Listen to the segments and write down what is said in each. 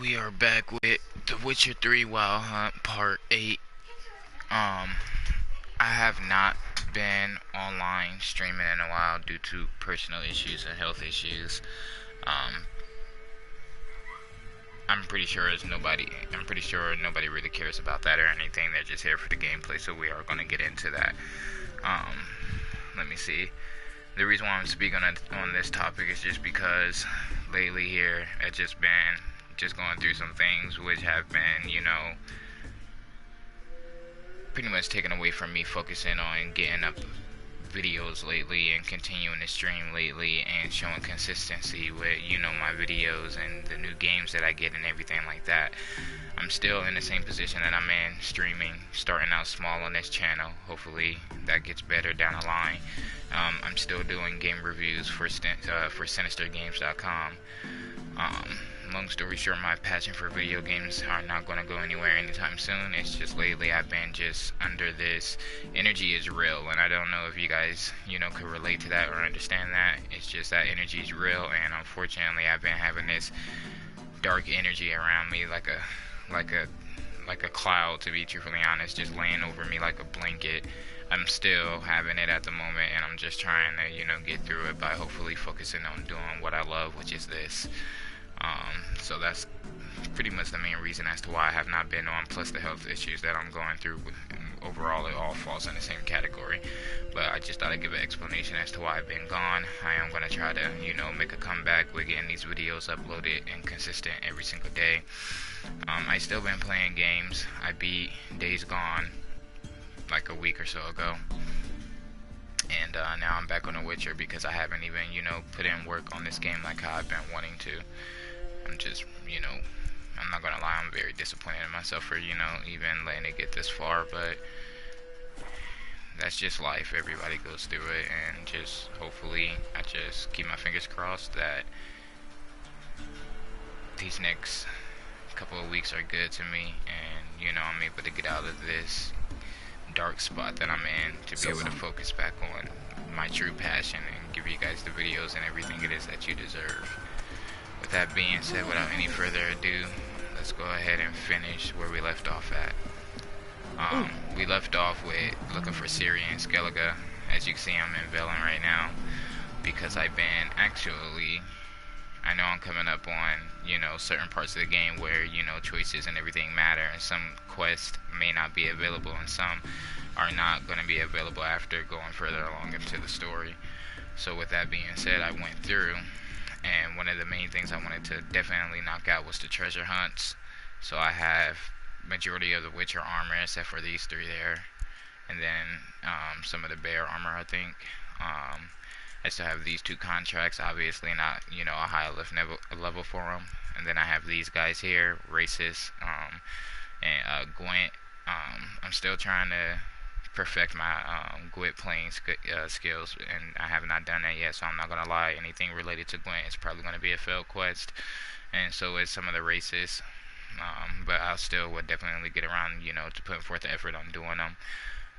We are back with The Witcher 3 Wild Hunt Part 8. I have not been online streaming in a while due to personal issues and health issues. Um, I'm pretty sure nobody really cares about that or anything. They're just here for the gameplay, so we are going to get into that. Um, Let me see. The reason why I'm speaking on this topic is just because lately here I've just been going through some things which have been, pretty much taken away from me focusing on getting up videos lately and continuing to stream lately and showing consistency with, my videos and the new games that I get and everything like that. I'm still in the same position that I'm in, streaming, starting out small on this channel. Hopefully that gets better down the line. I'm still doing game reviews for SinisterGames.com. Long story short, my passion for video games are not going to go anywhere anytime soon. It's just lately I've been just under this. Energy is real, and I don't know if you guys, could relate to that or understand that. It's just that energy is real, and unfortunately I've been having this dark energy around me like a cloud, to be truthfully honest, just laying over me like a blanket. I'm still having it at the moment, and I'm just trying to, get through it by hopefully focusing on doing what I love, which is this. So that's pretty much the main reason as to why I have not been on, plus the health issues that I'm going through. Overall, it all falls in the same category. But I just thought I'd give an explanation as to why I've been gone. I am going to try to, make a comeback with getting these videos uploaded and consistent every single day. I still been playing games. I beat Days Gone like a week or so ago. And now I'm back on The Witcher because I haven't even, put in work on this game like how I've been wanting to. I'm just, I'm not gonna lie, I'm very disappointed in myself for, even letting it get this far, but that's just life. Everybody goes through it, and just hopefully I just keep my fingers crossed that these next couple of weeks are good to me, and, I'm able to get out of this dark spot that I'm in to be able to focus back on my true passion and give you guys the videos and everything it is that you deserve. With that being said, without any further ado, let's go ahead and finish where we left off at. We left off with looking for Ciri and Skellige. As you can see, I'm in Velen right now because I've been I know I'm coming up on, certain parts of the game where, choices and everything matter, and some quests may not be available and some are not going to be available after going further along into the story. So with that being said, I went through, and one of the main things I wanted to definitely knock out was the treasure hunts. So I have majority of the Witcher armor except for these three there, and then some of the bear armor, I think. I still have these two contracts, obviously not, a high level for them. And then I have these guys here, Racist, and Gwent. I'm still trying to perfect my Gwent playing skills, and I have not done that yet, so I'm not going to lie, anything related to Gwent is probably going to be a failed quest, and so is some of the Racists. But I still would definitely get around, to putting forth the effort on doing them.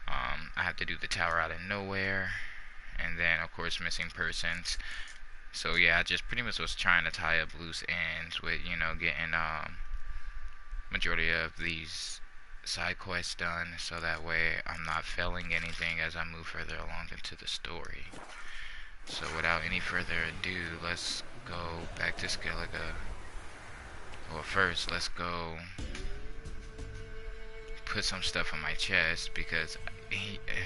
I have to do the tower out of nowhere, and then of course missing persons. So yeah, I just pretty much was trying to tie up loose ends with, getting majority of these side quests done, so that way I'm not failing anything as I move further along into the story. So without any further ado, let's go back to Skellige. Well, first let's go put some stuff on my chest, because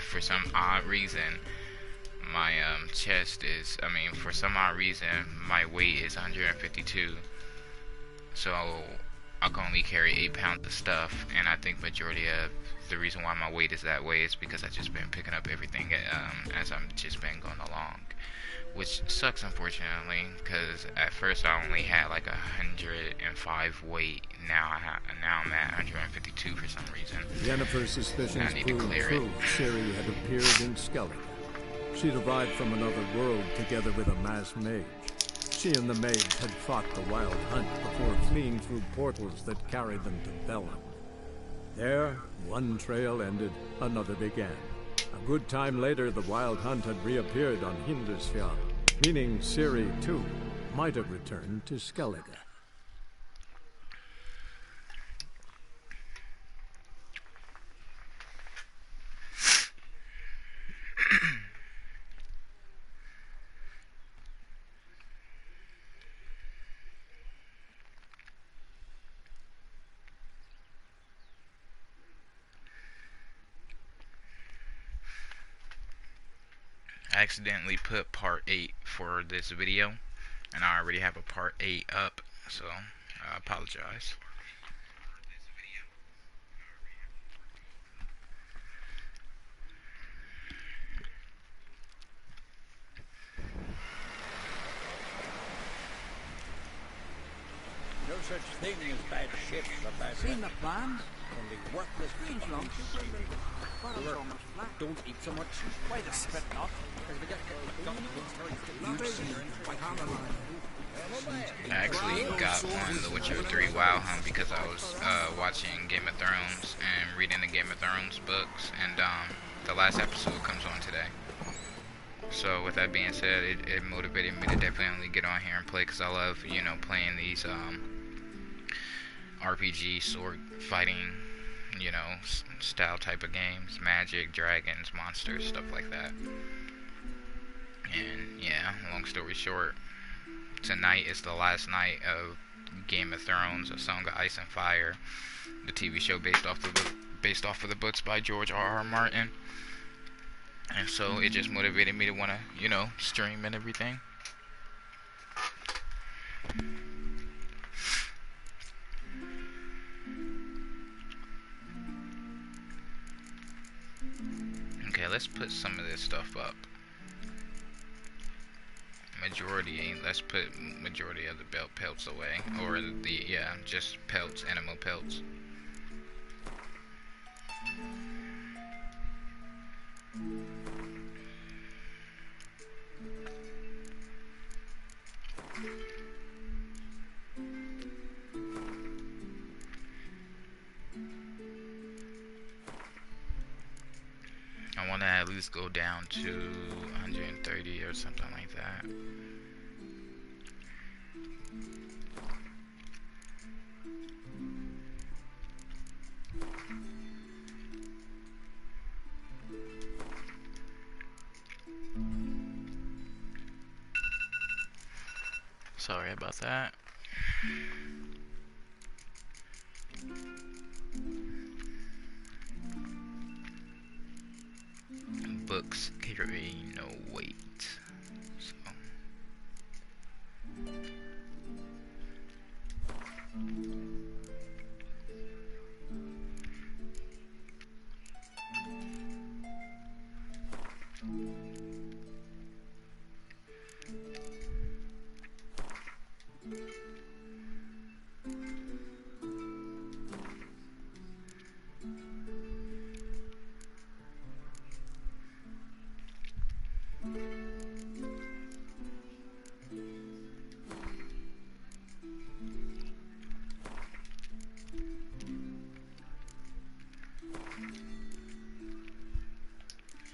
for some odd reason my chest is, for some odd reason my weight is 152, so I can only carry 8 pounds of stuff, and I think majority of the reason why my weight is that way is because I've just been picking up everything as I'm just been going along, which sucks unfortunately, because at first I only had like 105 weight. Now I'm at 152 for some reason. Yennefer's suspicions proved true. Ciri had appeared in Skellige. She'd arrived from another world together with a masked mage. She and the mage had fought the Wild Hunt before fleeing through portals that carried them to Velen. There, one trail ended, another began. A good time later, the Wild Hunt had reappeared on Hindusfjall, meaning Ciri, too, might have returned to Skellige. accidentally put part 8 for this video, and I already have a part 8 up, so I apologize. No such thing as bad ships or bad Seen the plans? only worthless Strange long, bottom's almost flat. don't eat so much. Wait a spit not. I actually got on The Witcher 3 WoW Hunt because I was watching Game of Thrones and reading the Game of Thrones books, and the last episode comes on today. So with that being said, it motivated me to definitely get on here and play, because I love, you know, playing these RPG sword fighting, you know, style type of games, magic, dragons, monsters, stuff like that. And yeah, long story short, tonight is the last night of Game of Thrones, A Song of Ice and Fire, the TV show based off of the books by George R.R. Martin. And so it just motivated me to want to, you know, stream and everything. Okay, let's put some of this stuff up. Let's put majority of the belt pelts away. Or just pelts, animal pelts. I want to at least go down to 130 or something like that. Sorry about that. Books carry no weight. So.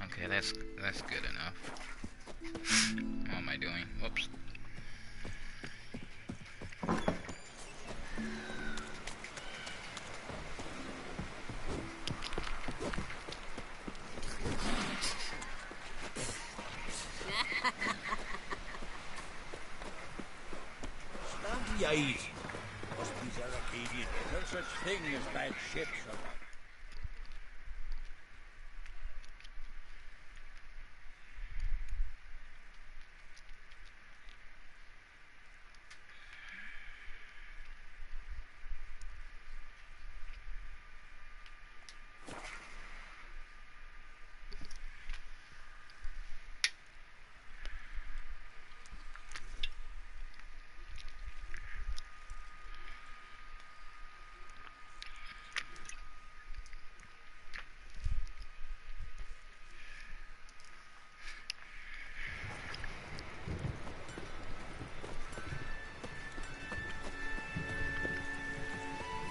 Okay, that's good enough. What am I doing? Whoops. Stand to your easy. Must be Arcadian. No such thing as bad ships or bad.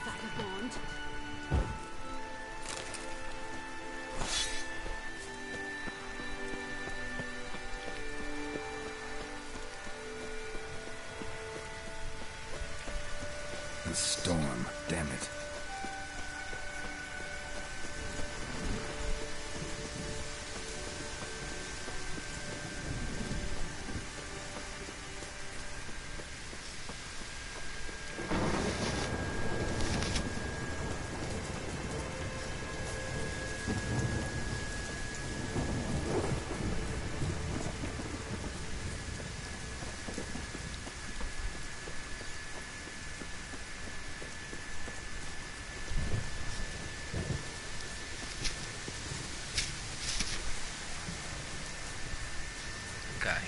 Vagabond. The storm, damn it.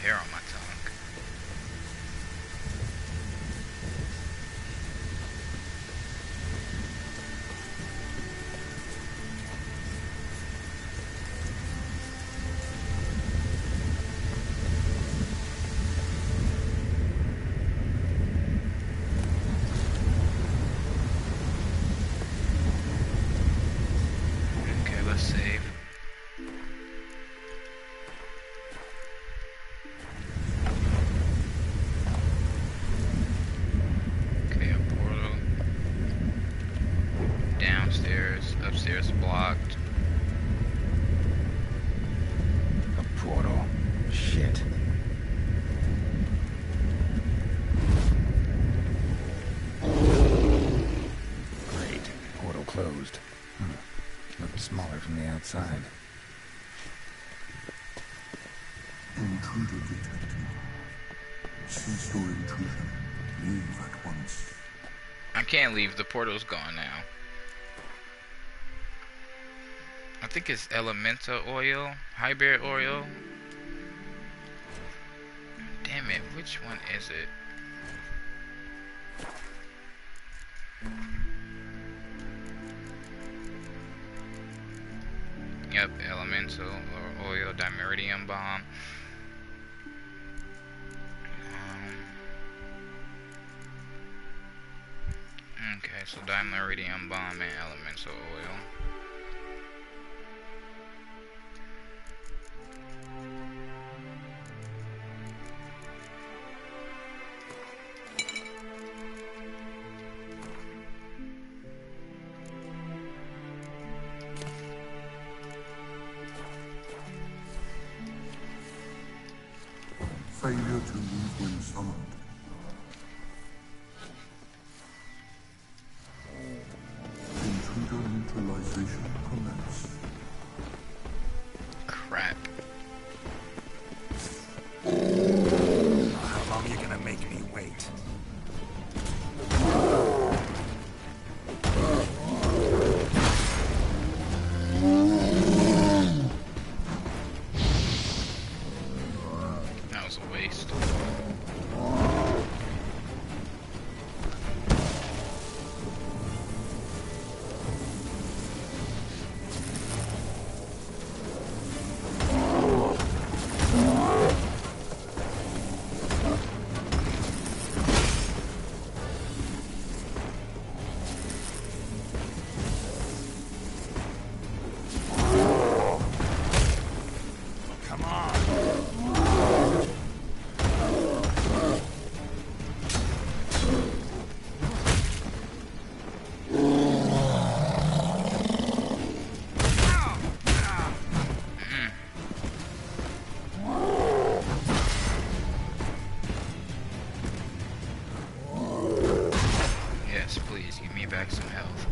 hair on my tongue. Okay, let's save. Okay, a portal. Downstairs, upstairs blocked. A portal. Shit. Great. Portal closed. Looked smaller from the outside. Intruder detected. Cease your intrusion. Leave at once. I can't leave, the portal's gone now. I think it's elemental oil, hybrid oil. Damn it, which one is it? Yep, elemental or oil, dimeridium bomb. Okay, so dimeridium bomb and elemental oil. Failure to move when summoned. Intruder neutralization commenced. Crap. How long are you gonna make me wait? That was a waste. Come on! Yes, please, give me back some health.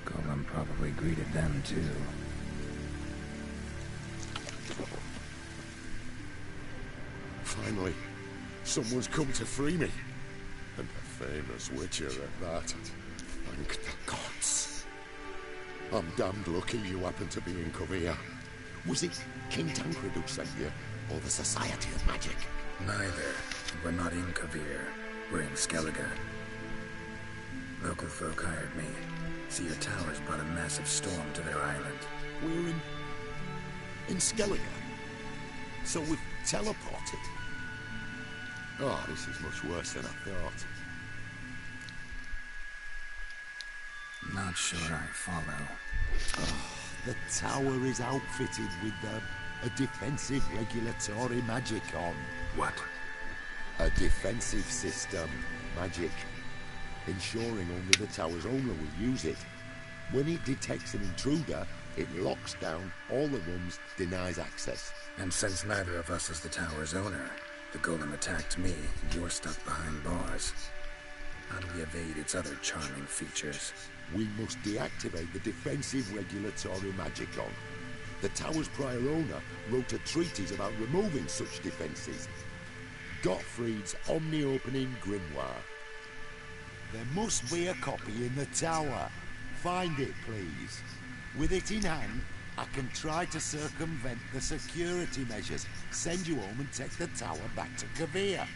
Golem probably greeted them too. Finally, someone's come to free me. And a famous witcher at that. Thank the gods. I'm damned lucky you happened to be in Kavir. Was it King Tancred who sent you, or the Society of Magic? Neither. We're not in Kavir. We're in Skellige. Local folk hired me. See, your towers brought a massive storm to their island. We're in Skellige. So we've teleported. Oh, this is much worse than I thought. Not sure I follow. The tower is outfitted with a defensive regulatory magic on. What? A defensive system. Magic. Ensuring only the tower's owner will use it. When it detects an intruder, it locks down all the rooms, denies access. And since neither of us is the tower's owner, the golem attacked me, and you're stuck behind bars. How do we evade its other charming features? We must deactivate the defensive regulatory magicon. The tower's prior owner wrote a treatise about removing such defenses. Gottfried's omni-opening grimoire. There must be a copy in the tower. Find it, please. With it in hand, I can try to circumvent the security measures, send you home and take the tower back to Kavir.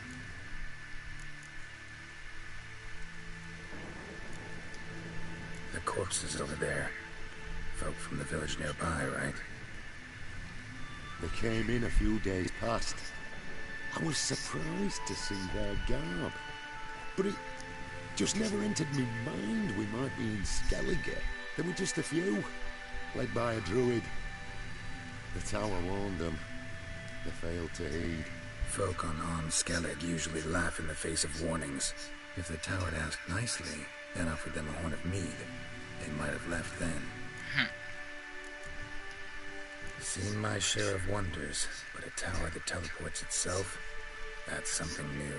The corpse is over there. Folk from the village nearby, right? They came in a few days past. I was surprised to see their garb. But it just never entered me mind we might be in Skellige. There were just a few, led by a druid. The tower warned them. They failed to heed. Folk on Skellig usually laugh in the face of warnings. If the tower had asked nicely, and offered them a horn of mead, they might have left then. Seen my share of wonders, but a tower that teleports itself, that's something new.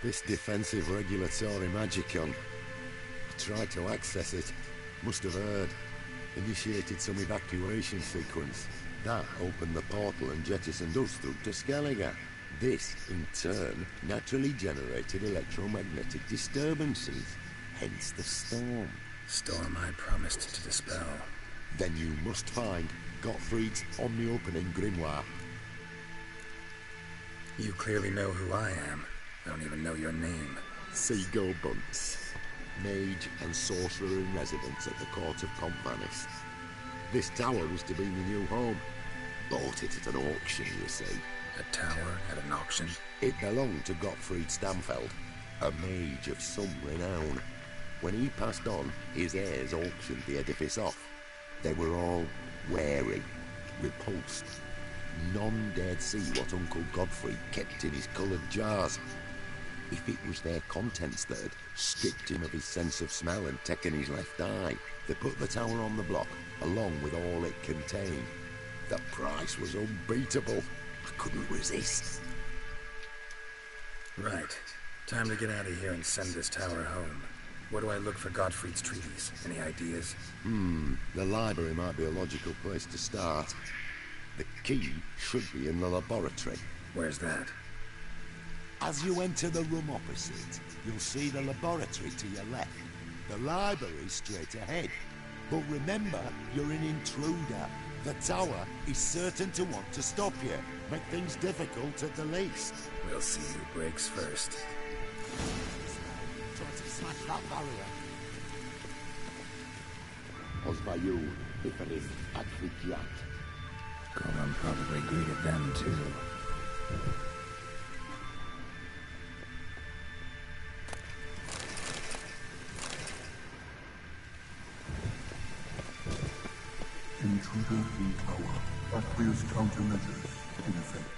This defensive regulatory magicon. I tried to access it. Must have heard. Initiated some evacuation sequence. That opened the portal and jettisoned us through to Skellige. This, in turn, naturally generated electromagnetic disturbances. Hence the storm. Storm I promised to dispel. Then you must find Gottfried's omni-opening grimoire. You clearly know who I am. I don't even know your name. Seagull Bunce. Mage and sorcerer in residence at the court of Pompvanis. This tower was to be my new home. Bought it at an auction, you see. A tower at an auction? It belonged to Gottfried Stamfeld, a mage of some renown. When he passed on, his heirs auctioned the edifice off. They were all wary, repulsed. None dared see what Uncle Godfrey kept in his coloured jars. If it was their contents that had stripped him of his sense of smell and taken his left eye, they put the tower on the block, along with all it contained. The price was unbeatable. I couldn't resist. Right. Time to get out of here and send this tower home. Where do I look for Gottfried's treaties? Any ideas? The library might be a logical place to start. The key should be in the laboratory. Where's that? As you enter the room opposite, you'll see the laboratory to your left. The library straight ahead. But remember, you're an intruder. The tower is certain to want to stop you. Make things difficult at the least. We'll see who breaks first. Try to smash that barrier. Osvayu, Ifarin, Advijat. Golem probably greeted them too. Intruder in tower. Aqueous countermeasures in effect.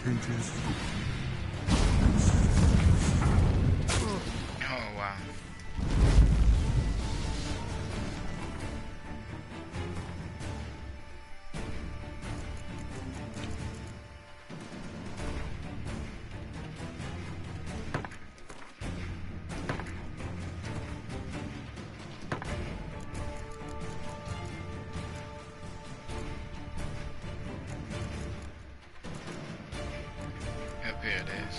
Oh wow. Up here it is.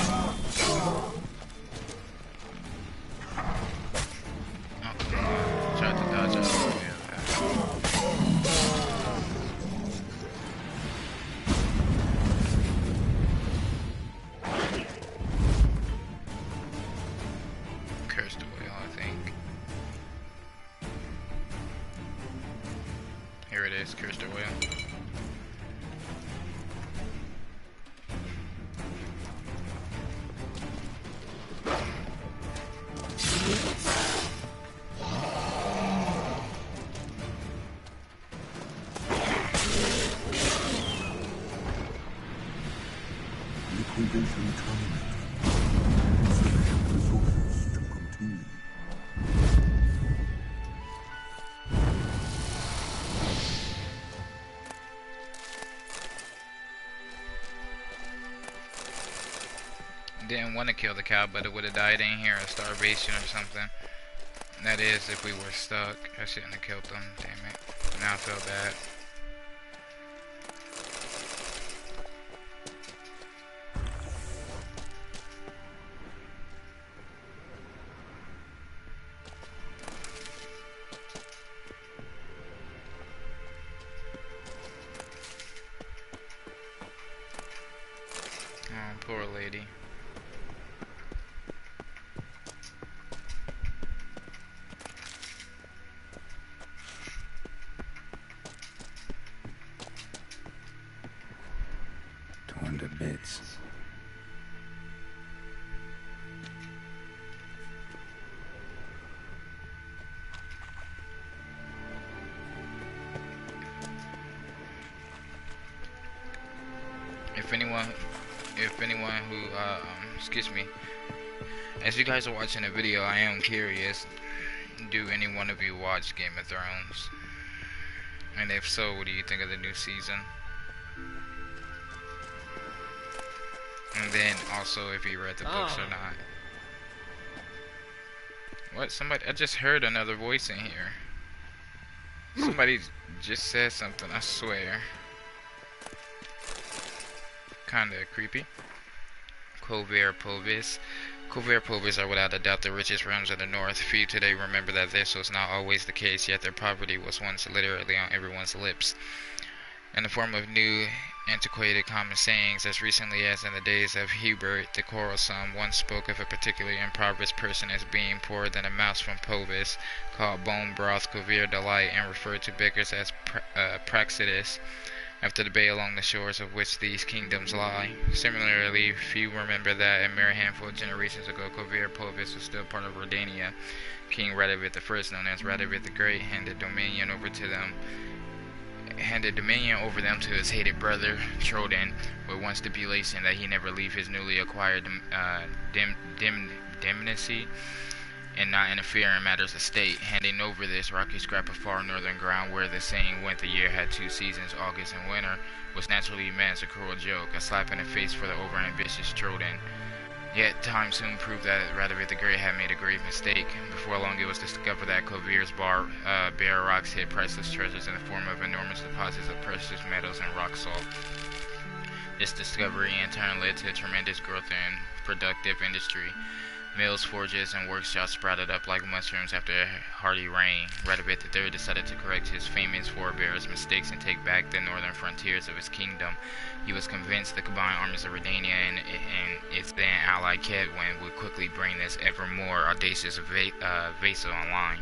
Oh, come on. Tried to dodge out of the way of that. Cursed oil, I think. Here it is, cursed oil. Liquidation terminated. Insufficient resources to continue. Didn't want to kill the cow, but it would have died in here of starvation or something. That is, if we were stuck. I shouldn't have killed them. Damn it. Now I feel bad. Oh, poor lady. Torn to bits. If anyone who, excuse me, as you guys are watching the video, I am curious, do any one of you watch Game of Thrones? And if so, what do you think of the new season? And then also if you read the books or not. What? Somebody, I just heard another voice in here. Somebody just said something, I swear. Kinda creepy. Kovir Povis. Kovir Povis are without a doubt the richest realms of the north. Few today remember that this was not always the case, yet their poverty was once literally on everyone's lips. In the form of new, antiquated common sayings, as recently as in the days of Hubert the Quarrelsome, once spoke of a particularly impoverished person as being poorer than a mouse from Povis, called bone broth Kovir delight, and referred to beggars as Praxidus, after the bay along the shores of which these kingdoms lie. Similarly, few remember that a mere handful of generations ago, Kovir Povis was still part of Redania. King Radovid I, known as Radovid the Great, handed dominion over them to his hated brother, Trodan, with one stipulation that he never leave his newly acquired demnicy and not interfere in matters of state, handing over this rocky scrap of far northern ground where the saying went the year had two seasons, August and winter, was naturally meant as a cruel joke, a slap in the face for the overambitious Trodan. Yet time soon proved that Radovid the Great had made a grave mistake. Before long it was discovered that Kovir's bare rocks hid priceless treasures in the form of enormous deposits of precious metals and rock salt. This discovery in turn led to a tremendous growth in productive industry. Mills, forges, and workshops sprouted up like mushrooms after a hearty rain. Radovid III decided to correct his famous forebears' mistakes and take back the northern frontiers of his kingdom. He was convinced the combined armies of Redania and its then ally Kedwin would quickly bring this ever more audacious vassal online.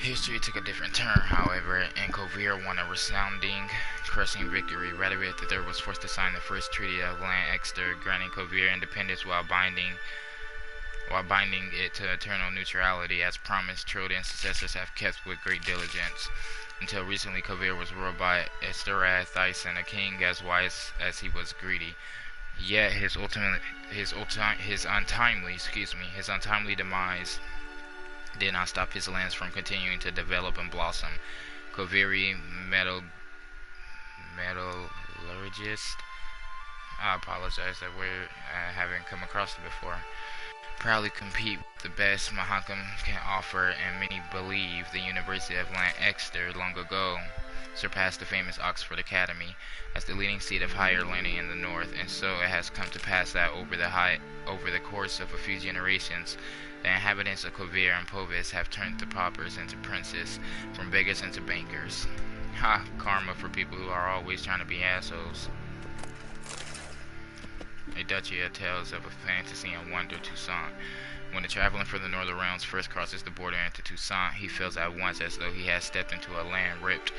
History took a different turn, however, and Kovir won a resounding, crushing victory. Radovid III was forced to sign the first treaty of Land Exeter, granting Kovir independence while binding it to eternal neutrality, as promised. Trodan's successors have kept with great diligence. Until recently, Kovir was ruled by Esterath Thyssen, a king as wise as he was greedy. Yet his untimely demise did not stop his lands from continuing to develop and blossom. Koviri metallurgist, I apologize that we haven't come across it before, proudly compete with the best Mahakam can offer, and many believe the University of Land Exeter long ago surpassed the famous Oxford Academy as the leading seat of higher learning in the north, and so it has come to pass that over the course of a few generations, the inhabitants of Kovir and Povis have turned the paupers into princes, from beggars into bankers. Ha! Karma for people who are always trying to be assholes. A duchy of tales of a fantasy and wonder, Toussaint. When the traveler from the northern realms first crosses the border into Toussaint, he feels at once as though he has stepped into a land ripped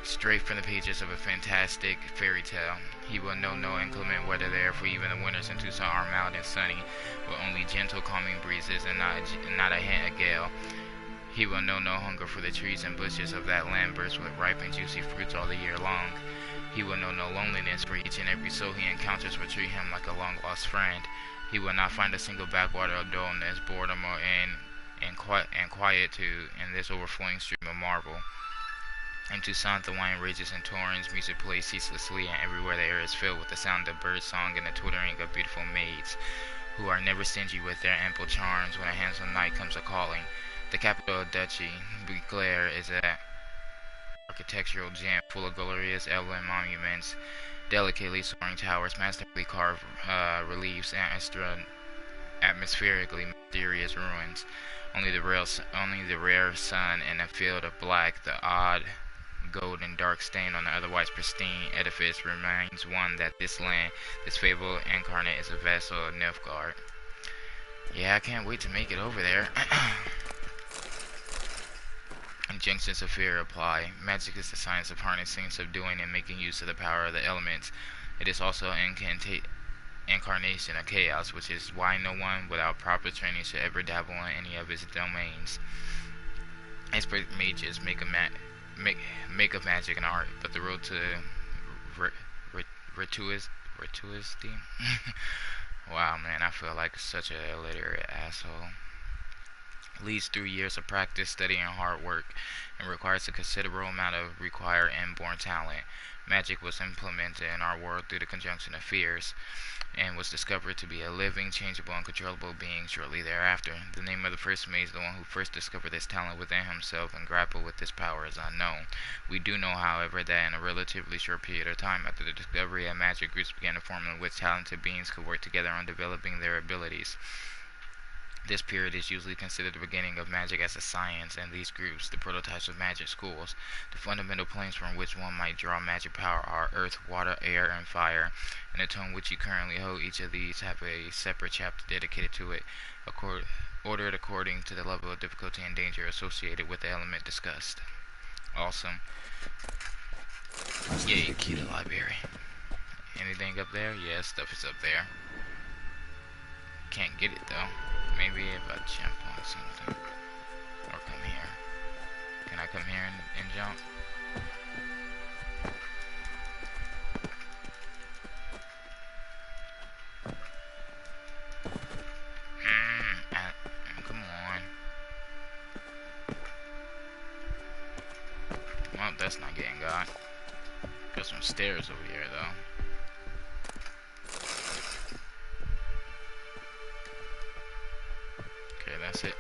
straight from the pages of a fantastic fairy tale. He will know no inclement weather there, for even the winters in Toussaint are mild and sunny, with only gentle calming breezes and not a hint of gale. He will know no hunger, for the trees and bushes of that land burst with ripe and juicy fruits all the year long. He will know no loneliness, for each and every soul he encounters will treat him like a long-lost friend. He will not find a single backwater of dullness, boredom, or quietude in this overflowing stream of marvel. In Toussaint the wine rages in torrents, music plays ceaselessly, and everywhere the air is filled with the sound of bird song and the twittering of beautiful maids, who are never stingy with their ample charms when a handsome knight comes a-calling. The capital of Duchy, Biclair, is an architectural gem full of glorious elven monuments, delicately soaring towers, masterfully carved reliefs, and atmospherically mysterious ruins. Only the rare sun in a field of black, the odd golden dark stain on the otherwise pristine edifice, reminds one that this land, this fabled incarnate, is a vessel of Nilfgaard. Yeah, I can't wait to make it over there. Injunctions of fear apply. Magic is the science of harnessing, subduing, and making use of the power of the elements. It is also an incarnation of chaos, which is why no one without proper training should ever dabble in any of its domains. Expert mages make of magic an art, but the road to virtuosity wow, man, I feel like such a illiterate asshole. Leads through years of practice, study, and hard work, and requires a considerable amount of required inborn talent. Magic was implemented in our world through the conjunction of fears, and was discovered to be a living, changeable, and controllable being shortly thereafter. The name of the first mage, the one who first discovered this talent within himself and grappled with this power, is unknown. We do know, however, that in a relatively short period of time after the discovery of magic, groups began to form in which talented beings could work together on developing their abilities. This period is usually considered the beginning of magic as a science, and these groups, the prototypes of magic schools, the fundamental planes from which one might draw magic power, are earth, water, air, and fire. In the tome which you currently hold, each of these have a separate chapter dedicated to it, ordered according to the level of difficulty and danger associated with the element discussed. Awesome. Yay, key to the library. Anything up there? Yeah, stuff is up there. Can't get it though. Maybe if I jump on something. Or come here. Can I come here and jump? Come on. Well, that's not getting got. Got some stairs over here though. Okay, that's it.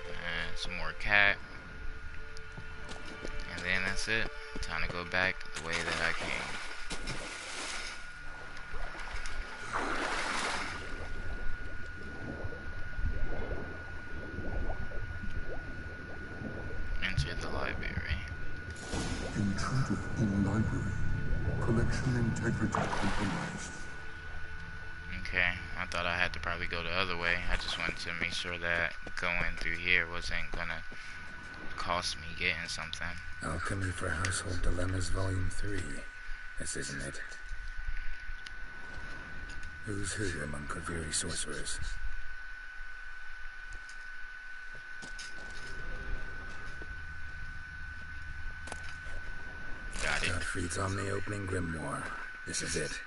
And some more cat. And then that's it. Time to go back the way that I came. Enter the library. Intruded in library. Collection integrity compromised. Okay, I thought I had to probably go the other way. I just wanted to make sure that going through here wasn't gonna cost me getting something. Alchemy for Household Dilemmas, Volume 3. This isn't it. Who's who among Kaviri sorcerers? Got it. Gottfried's Omni-Opening Grimoire. This is it.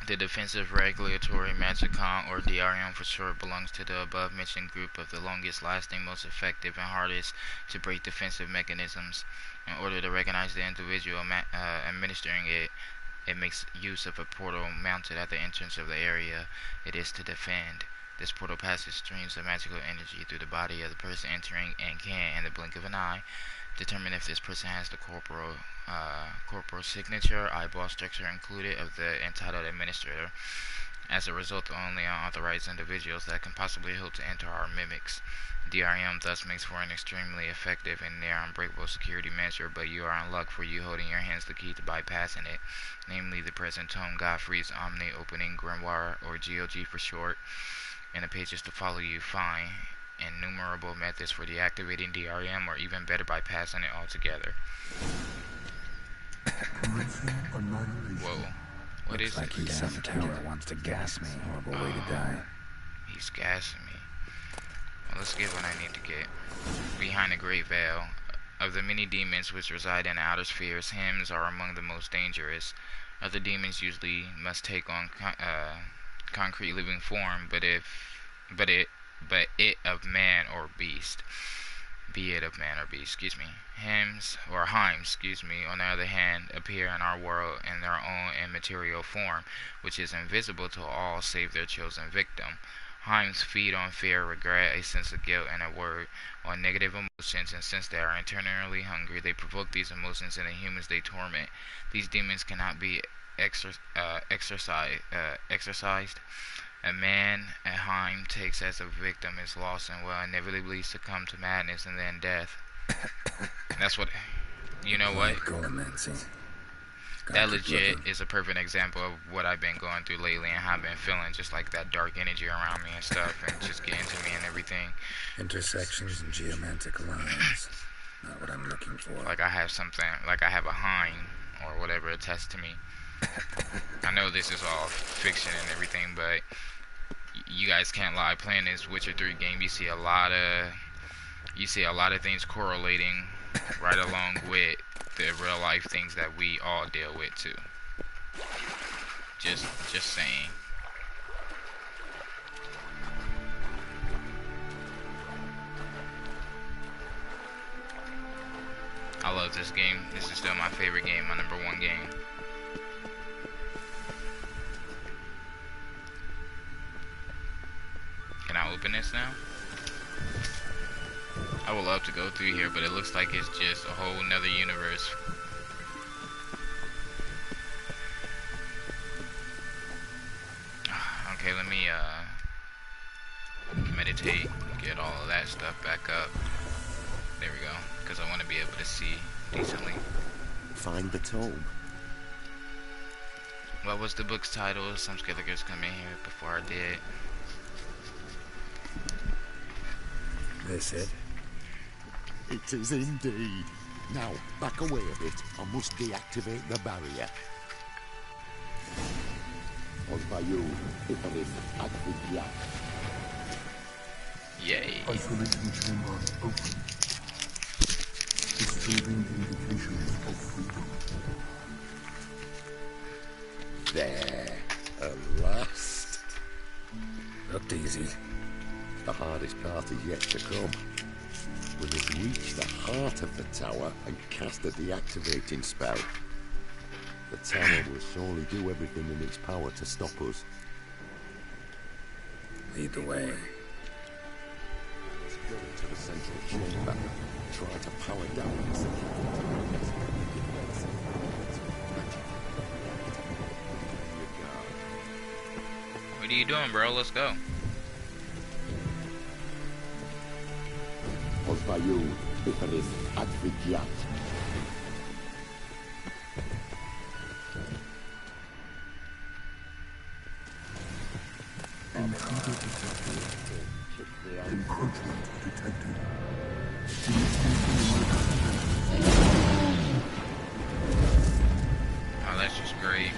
The Defensive Regulatory Magicon, or DRM for short, belongs to the above-mentioned group of the longest-lasting, most effective, and hardest to break defensive mechanisms. In order to recognize the individual administering it, it makes use of a portal mounted at the entrance of the area it is to defend. This portal passes streams of magical energy through the body of the person entering and can, in the blink of an eye, determine if this person has the corporal signature, eyeball structure included of the entitled administrator. As a result, the only unauthorized individuals that can possibly hope to enter are mimics. DRM thus makes for an extremely effective and near unbreakable security measure, but you are in luck for you holding in your hands the key to bypassing it, namely the present tome Godfrey's Omni-Opening Grimoire, or GOG for short. In the pages to follow, you find innumerable methods for deactivating DRM, or even better, bypassing it altogether. Whoa. What is like it? Damn tower wants to gas me. Horrible way to die. He's gassing me. Well, let's get what I need to get. Behind the Great Veil. Of the many demons which reside in the outer spheres, hymns are among the most dangerous. Other demons usually must take on concrete living form, but it of man or beast. Be it of man or beast, Hymns, on the other hand, appear in our world in their own immaterial form, which is invisible to all save their chosen victim. Hymns feed on fear, regret, a sense of guilt, and a word, on negative emotions, and since they are internally hungry, they provoke these emotions in the humans they torment. These demons cannot be exorcised. A man a hymn takes as a victim is lost and will inevitably succumb to madness and then death. That's what... You know what? That legit is a perfect example of what I've been going through lately and how I've been feeling, just like that dark energy around me and stuff, and just getting to me and everything. Intersections and geomantic lines. Not what I'm looking for. Like I have something, like I have a hymn or whatever attached to me. I know this is all fiction and everything, but you guys can't lie. Playing this Witcher 3 game, you see a lot of things correlating right along with the real life things that we all deal with too. Just saying. I love this game. This is still my favorite game, my #1 game. Can I open this now? I would love to go through here, but it looks like it's just a whole nother universe. Okay, let me meditate, get all of that stuff back up. There we go, because I want to be able to see decently. Find the tome. What was the book's title? Some skillers come in here before I did. This it? It is indeed. Now, back away a bit. I must deactivate the barrier. Osvayu, Ifaris, Advidia. Yay. Isolation chamber open. Disturbing indications of freedom. There, at last. Looked easy. The hardest part is yet to come. We must reach the heart of the tower and cast a deactivating spell. The tower will surely do everything in its power to stop us. Lead the way. Let's go into the central chamber. Try to power down the security. What are you doing, bro? Let's go. Osvayu, Ifaris, Advidiat. Intruder detected. Encroachment detected. Initiate grave.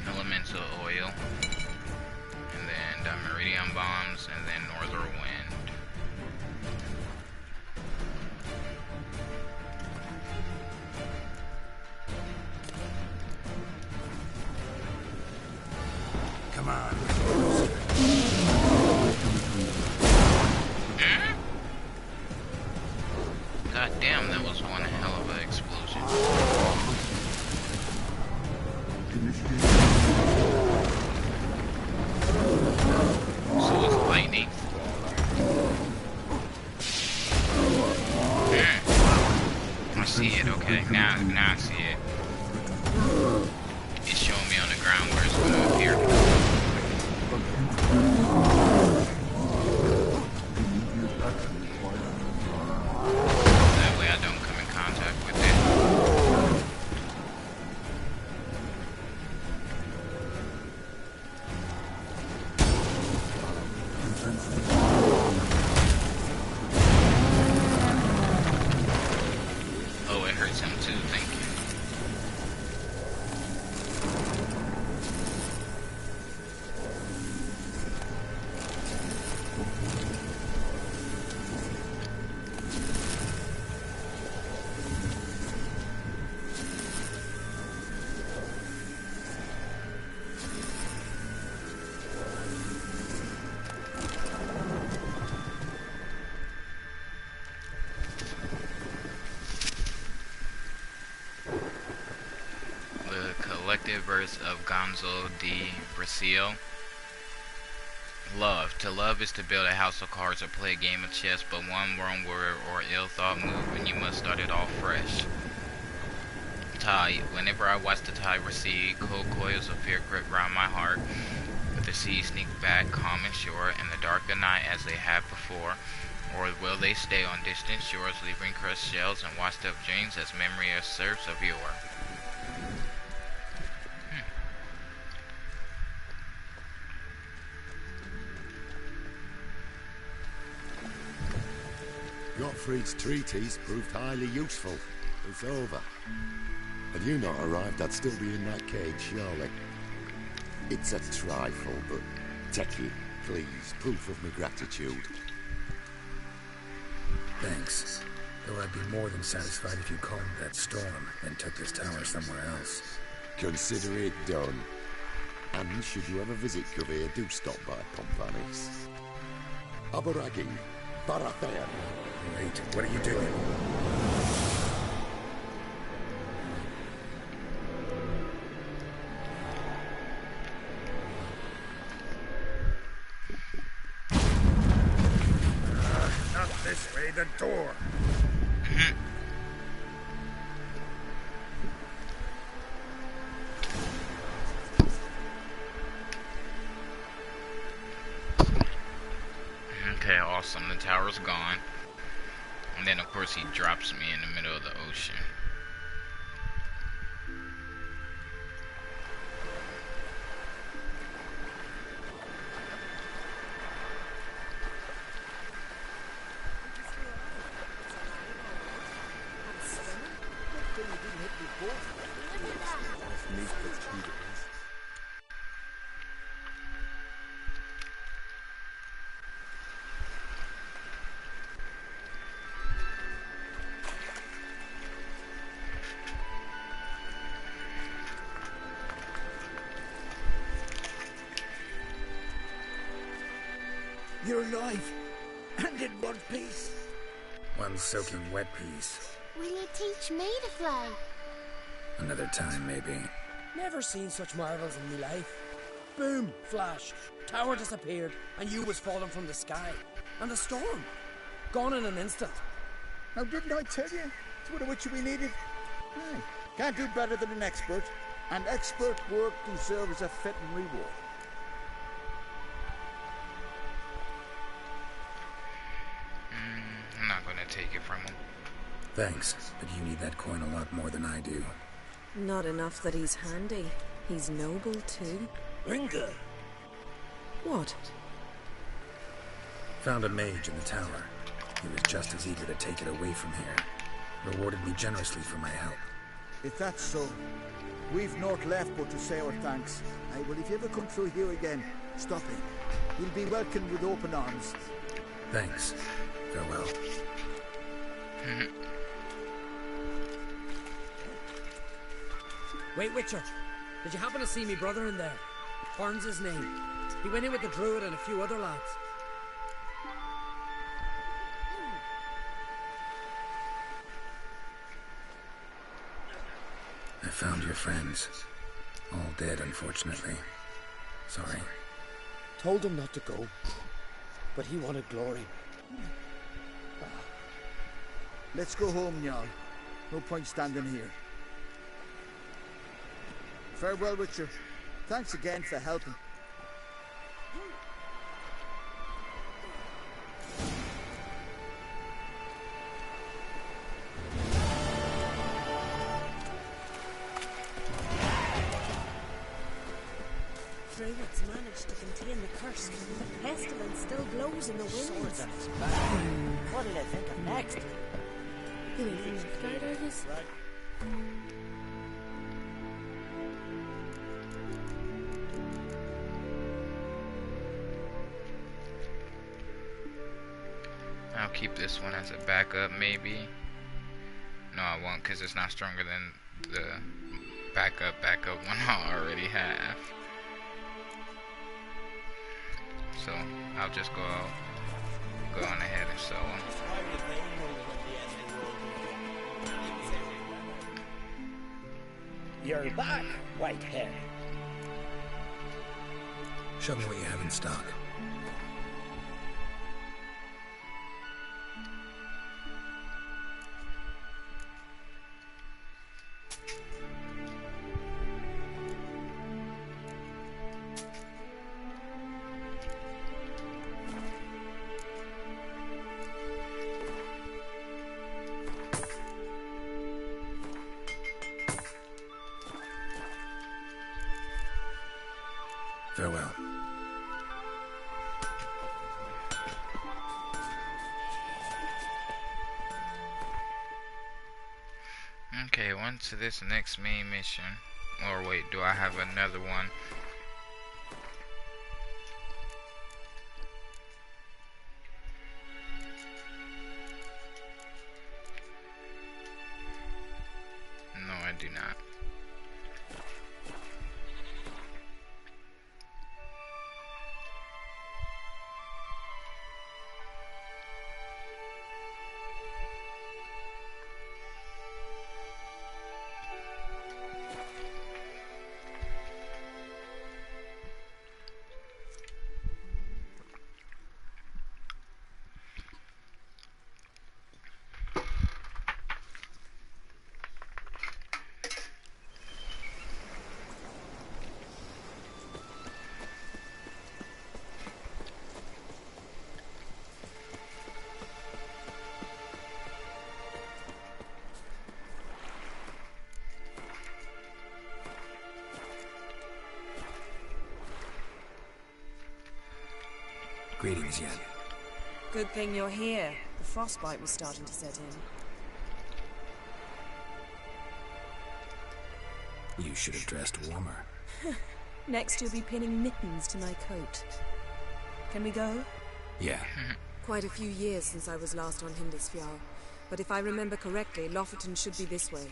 Elemental oil, and then meridian bombs, and then northern wind. Come on. God damn, that was one hell of an explosion. So it's lightning. I see it, okay. Now I see it. It's showing me on the ground where it's going to appear. That way I don't come in contact with it. Oh, it hurts him too, thank you. Collective verse of Gonzo de Brasil. Love. To love is to build a house of cards or play a game of chess, but one wrong word or ill-thought move and you must start it all fresh. Tide. Whenever I watch the tide recede, cold coils of fear grip round my heart. But the seas sneak back, calm and sure, in the dark of night as they have before. Or will they stay on distant shores, leaving crushed shells and washed up dreams as memory serves of yore? Gottfried's treatise proved highly useful. It's over. Had you not arrived, I'd still be in that cage, surely. It's a trifle, but take it, please. Proof of my gratitude. Thanks. Though I'd be more than satisfied if you calmed that storm and took this tower somewhere else. Consider it done. And should you ever visit Kavir, do stop by Pompanis. Aboragi, Baratheon. Wait, what are you doing? Not this way, the door. Okay, awesome. The tower's gone. And then, of course, he drops me in the middle of the ocean. You're alive, and in one piece. One soaking wet piece. Will you teach me to fly? Another time, maybe. Never seen such marvels in my life. Boom, flash, tower disappeared, and you was falling from the sky. And the storm, gone in an instant. Now, didn't I tell you? It's what which we needed. Aye. Can't do better than an expert, and expert work deserves a fitting reward. I'm not gonna take it from him. Thanks, but you need that coin a lot more than I do. Not enough that he's handy. He's noble, too. Ringa! What? Found a mage in the tower. He was just as eager to take it away from here. Rewarded me generously for my help. If that's so, we've naught left but to say our thanks. Aye, well, if you ever come through here again, stop in. You'll be welcomed with open arms. Thanks. Farewell. Wait, Witcher. Did you happen to see me brother in there? Horn's his name. He went in with the druid and a few other lads. I found your friends. All dead, unfortunately. Sorry. Told him not to go, but he wanted glory. Let's go home, Jarl. No point standing here. Farewell, Witcher. Thanks again for helping. Druids managed to contain the curse. The pestilence still blows in the winds. Swords on his back. What did I think of next? You ain't from Midgard, are you? I'll keep this one as a backup, maybe. No, I won't, because it's not stronger than the backup one I already have. So I'll just go on ahead and so on. You're back, Whitehair. Show me what you have in stock. Farewell. Okay, on to this next main mission. Or wait, do I have another one? No, I do not. Greetings, Yen. Good thing you're here. The frostbite was starting to set in. You should have dressed warmer. Next you'll be pinning mittens to my coat. Can we go? Yeah. Quite a few years since I was last on Hindisfjall, but if I remember correctly, Lofoten should be this way.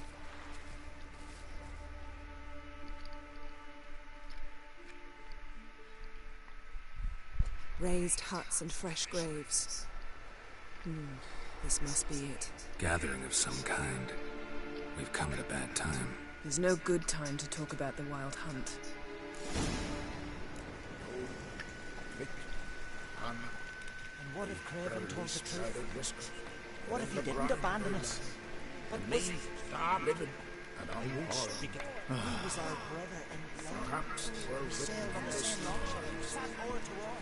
Raised huts and fresh graves. This must be it. Gathering of some kind. We've come at a bad time. There's no good time to talk about the Wild Hunt. And what if Craven told the truth? What if he didn't abandon us? But was Stop living, and I won't speak it. he was our brother in blood. Perhaps the world Sailed on the same longship, sat oar to oar.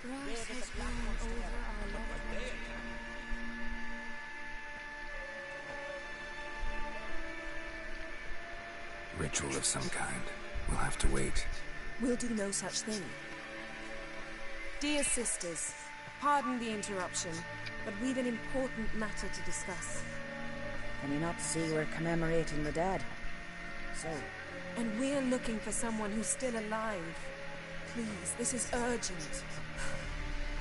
Grass has grown over our love. Ritual of some kind. We'll have to wait. We'll do no such thing. Dear sisters, pardon the interruption, but we've an important matter to discuss. Can you not see we're commemorating the dead? So? And we're looking for someone who's still alive. Please, this is urgent.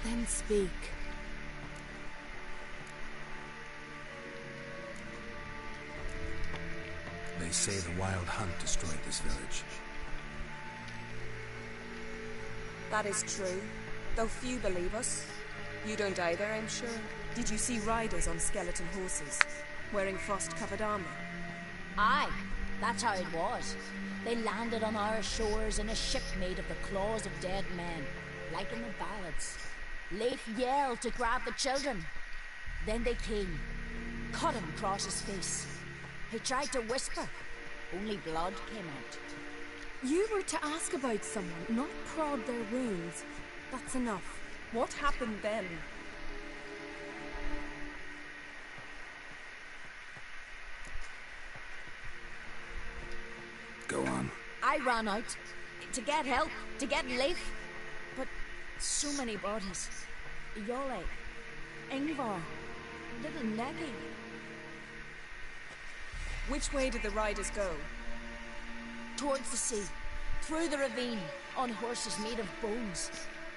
Then speak. They say the Wild Hunt destroyed this village. That is true, though few believe us. You don't either, I'm sure. Did you see riders on skeleton horses, wearing frost-covered armor? Aye, that's how it was. They landed on our shores in a ship made of the claws of dead men, like in the ballads. Leif yelled to grab the children. Then they came, cut him across his face. He tried to whisper, only blood came out. You were to ask about someone, not prod their wounds. That's enough. What happened then? Go on. I ran out to get help, to get Leif. But so many bodies. Yolle, Ingvar, little Necky. Which way did the riders go? Towards the sea, through the ravine, on horses made of bones.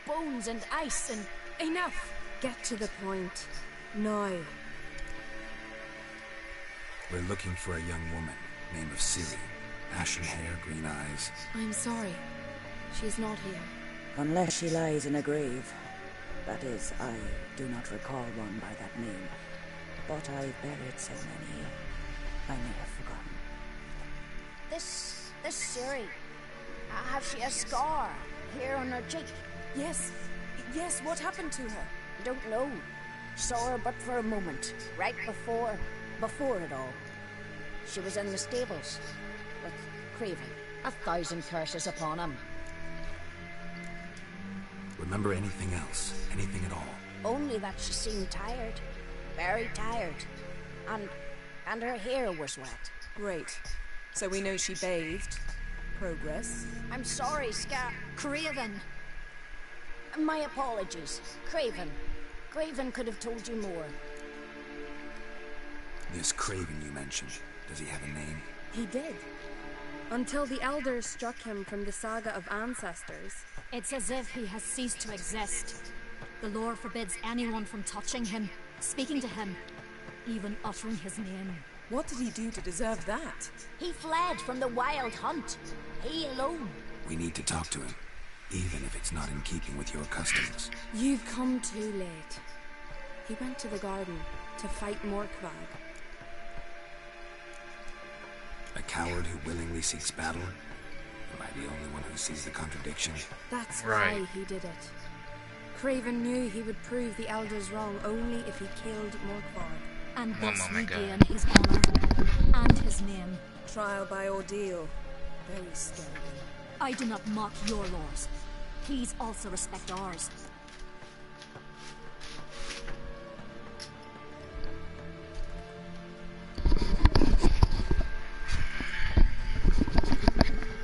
Bones and ice and... Enough! Get to the point. Now. We're looking for a young woman named of Ciri. Ashen hair, green eyes. I'm sorry. She is not here. Unless she lies in a grave. That is, I do not recall one by that name. But I've buried so many, I may have forgotten. This Ciri, have she a scar here on her cheek? Yes, what happened to her? Don't know. Saw her but for a moment, right before it all. She was in the stables with Craven. 1,000 curses upon him. Remember anything else? Anything at all? Only that she seemed tired. Very tired. And her hair was wet. Great. So we know she bathed. Progress. I'm sorry, Craven. My apologies. Craven. Craven could have told you more. This Craven you mentioned, does he have a name? He did. Until the elders struck him from the saga of ancestors. It's as if he has ceased to exist. The lore forbids anyone from touching him, speaking to him, even uttering his name. What did he do to deserve that? He fled from the Wild Hunt. He alone. We need to talk to him, even if it's not in keeping with your customs. You've come too late. He went to the garden to fight Morkvag. A coward who willingly seeks battle? Am I the only one who sees the contradiction? That's why he did it. Craven knew he would prove the elders wrong only if he killed Morkvag. And thus regain his honor and his name. Trial by ordeal. Very scary. I do not mock your laws. Please also respect ours.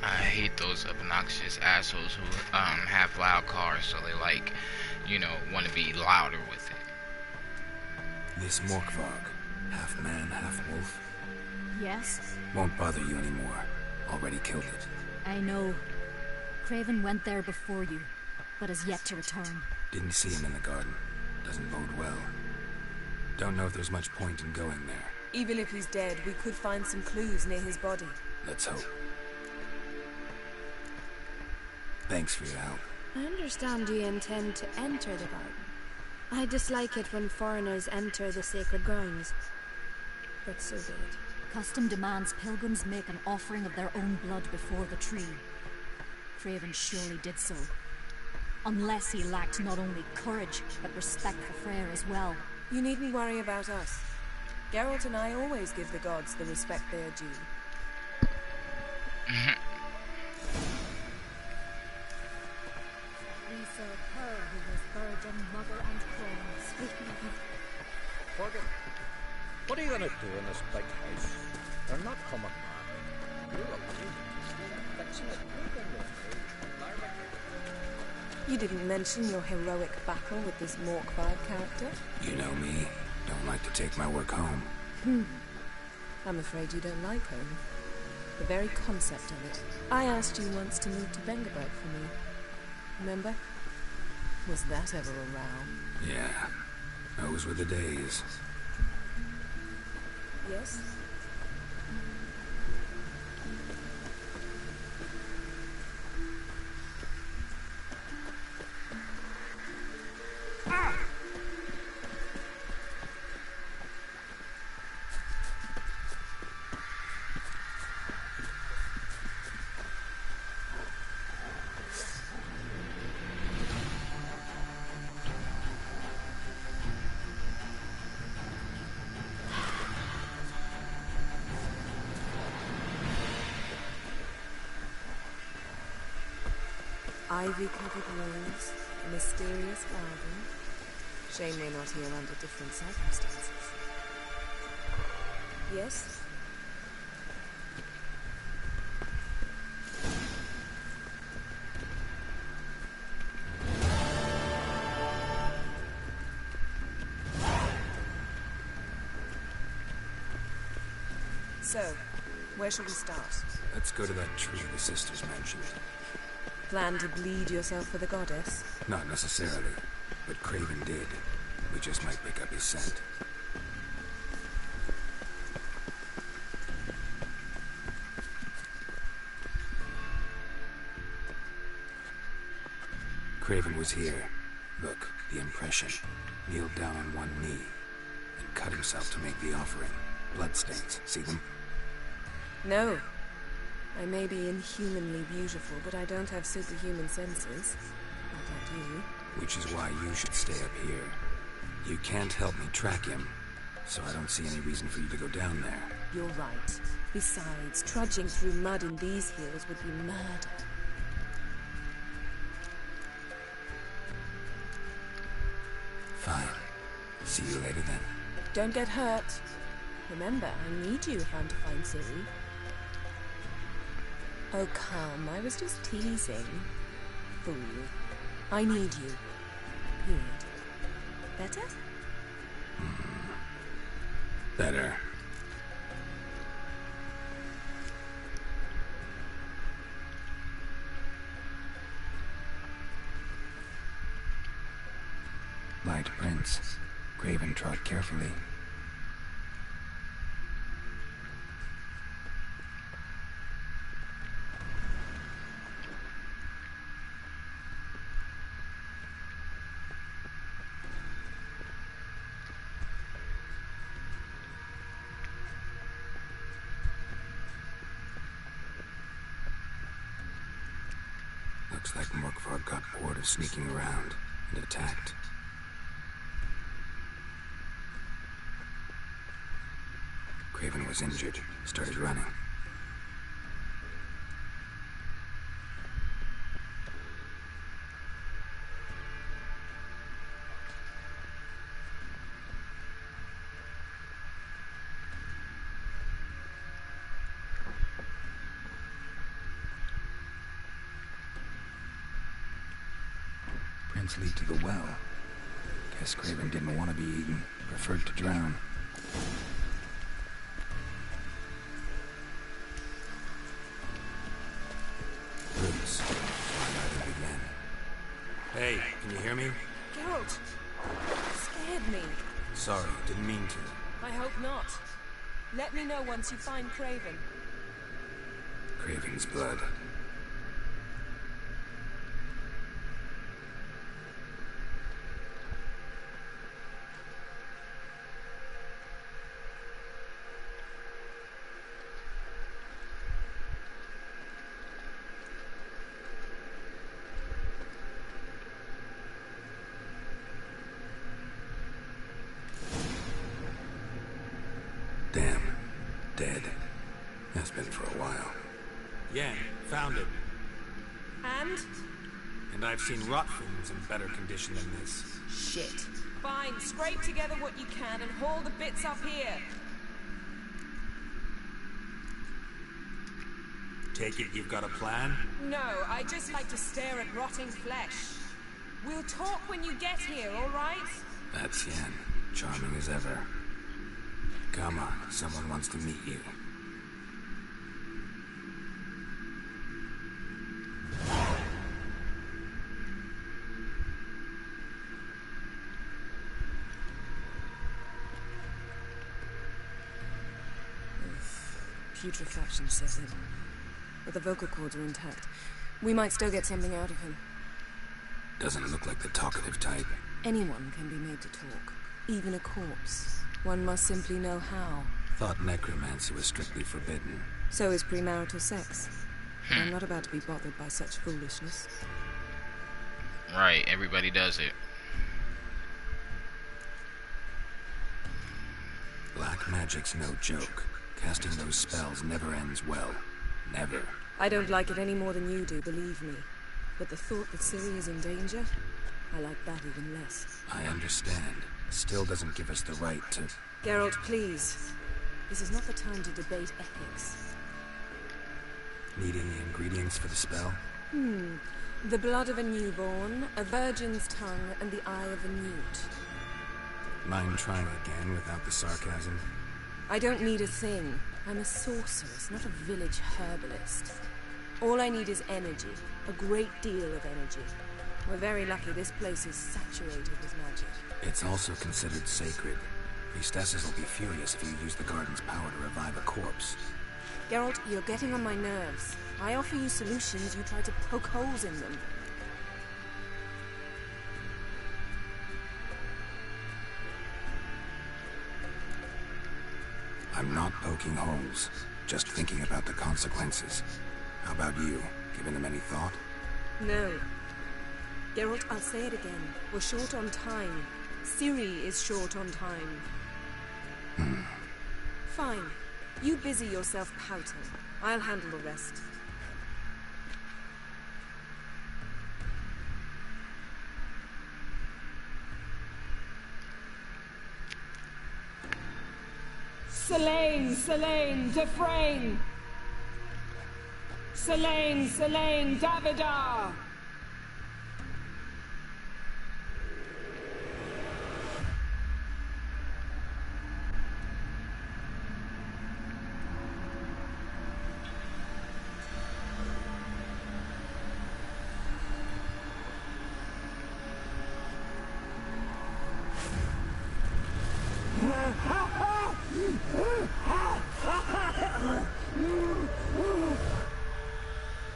I hate those obnoxious assholes who have loud cars, so they want to be louder with it. This Morkvag, half man, half wolf? Yes? Won't bother you anymore. Already killed it. I know. Craven went there before you, but is yet to return. Didn't see him in the garden. Doesn't bode well. Don't know if there's much point in going there. Even if he's dead, we could find some clues near his body. Let's hope. Thanks for your help. I understand you intend to enter the garden. I dislike it when foreigners enter the sacred grounds. But so be it. Custom demands pilgrims make an offering of their own blood before the tree. Craven surely did so. Unless he lacked not only courage, but respect for Freyr as well. You needn't worry about us. Geralt and I always give the gods the respect they are due. We saw her who was virgin, mother, and queen, speaking of... Morgan, what are you gonna do in this big house? They're not coming back. You're a lady. Fixing it. You didn't mention your heroic battle with this Morkvide character. You know me. Don't like to take my work home. I'm afraid you don't like home. The very concept of it. I asked you once to move to Vengerberg for me. Remember? Was that ever a row? Yeah. Those were the days. Yes? Ivy-covered walls, a mysterious garden. Shame we're not here under different circumstances. Yes? So, where shall we start? Let's go to that tree the sisters mentioned. Plan to bleed yourself for the goddess? Not necessarily, but Craven did. We just might pick up his scent. Craven was here. Look, the impression. Kneeled down on one knee and cut himself to make the offering. Bloodstains, see them? No. I may be inhumanly beautiful, but I don't have superhuman senses. Not like you. Which is why you should stay up here. You can't help me track him, so I don't see any reason for you to go down there. You're right. Besides, trudging through mud in these hills would be murder. Fine. See you later then. Don't get hurt. Remember, I need you if I'm to find Ciri. Oh, come. I was just teasing. Fool. I need you. Period. Better? Better. Light prints. Craven trod carefully. Looks like Morkvard got bored of sneaking around and attacked. Craven was injured, started running. Prints lead to the well. Guess Craven didn't want to be eaten, preferred to drown. Roots. Find again. Hey, can you hear me? Geralt! Scared me. Sorry, didn't mean to. I hope not. Let me know once you find Craven. Craven's blood. Damn. Dead. That's been for a while. Yeah, found it. And? And I've seen rot things in better condition than this. Shit. Fine, scrape together what you can and haul the bits up here. Take it you've got a plan? No, I just like to stare at rotting flesh. We'll talk when you get here, all right? That's Yen. Charming as ever. Come on, someone wants to meet you. Putrefaction says in. But the vocal cords are intact. We might still get something out of him. Doesn't look like the talkative type. Anyone can be made to talk. Even a corpse. One must simply know how. Thought necromancy was strictly forbidden. So is premarital sex. I'm not about to be bothered by such foolishness. Right, everybody does it. Black magic's no joke. Casting those spells never ends well. Never. I don't like it any more than you do, believe me. But the thought that Ciri is in danger, I like that even less. I understand. Still doesn't give us the right to... Geralt, please. This is not the time to debate ethics. Need any ingredients for the spell? The blood of a newborn, a virgin's tongue, and the eye of a newt. Mind trying again without the sarcasm? I don't need a thing. I'm a sorceress, not a village herbalist. All I need is energy. A great deal of energy. We're very lucky this place is saturated with magic. It's also considered sacred. Priestesses will be furious if you use the garden's power to revive a corpse. Geralt, you're getting on my nerves. I offer you solutions, you try to poke holes in them. I'm not poking holes, just thinking about the consequences. How about you? Given them any thought? No. Geralt, I'll say it again. We're short on time. Ciri is short on time. Fine. You busy yourself pouting. I'll handle the rest. Selene, Selene, Defrain! Selene, Selene, Davidar!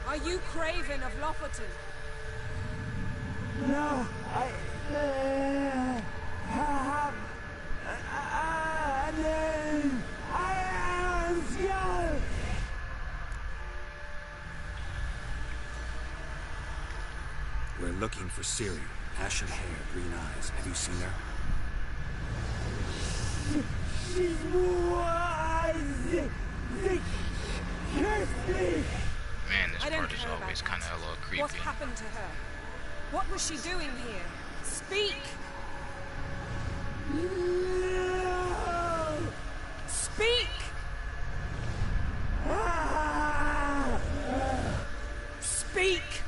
Are you Craven of Lofoten? No, I have a name. I am Skjald. We're looking for Ciri. Ashen hair, green eyes. Have you seen her? She's wise. They cursed me. Man, this I don't part is care about always that. kind of a little creepy. What happened to her? What was she doing here? Speak! No. Speak! Speak!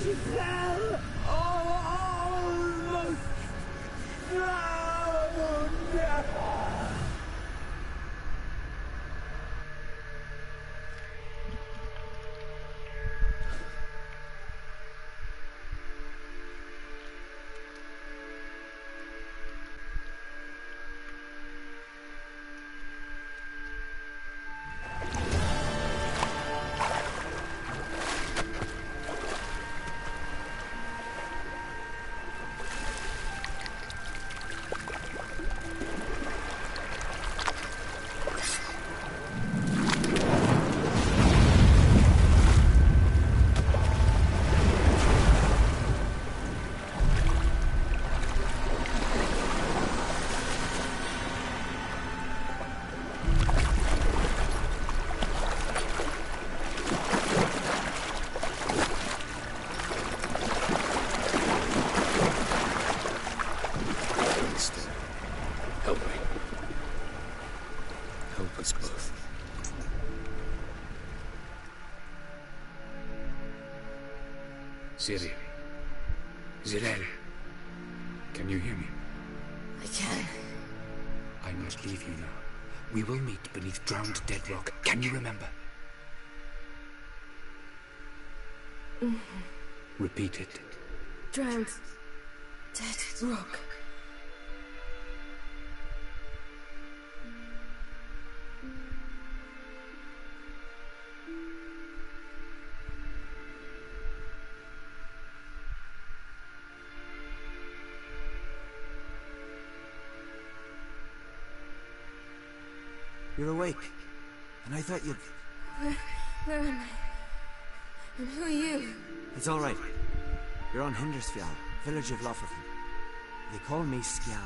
She fell almost drowned. Help me. Help us both. Ciri. Zirel. Can you hear me? I can. I must leave you now. We will meet beneath drowned dead rock. Can you remember? Repeat it. Drowned. Dead rock. You're awake. And I thought you'd... Where am I? And who are you? It's all right. You're on Hindersfjall, village of Lofothin. They call me Skjal.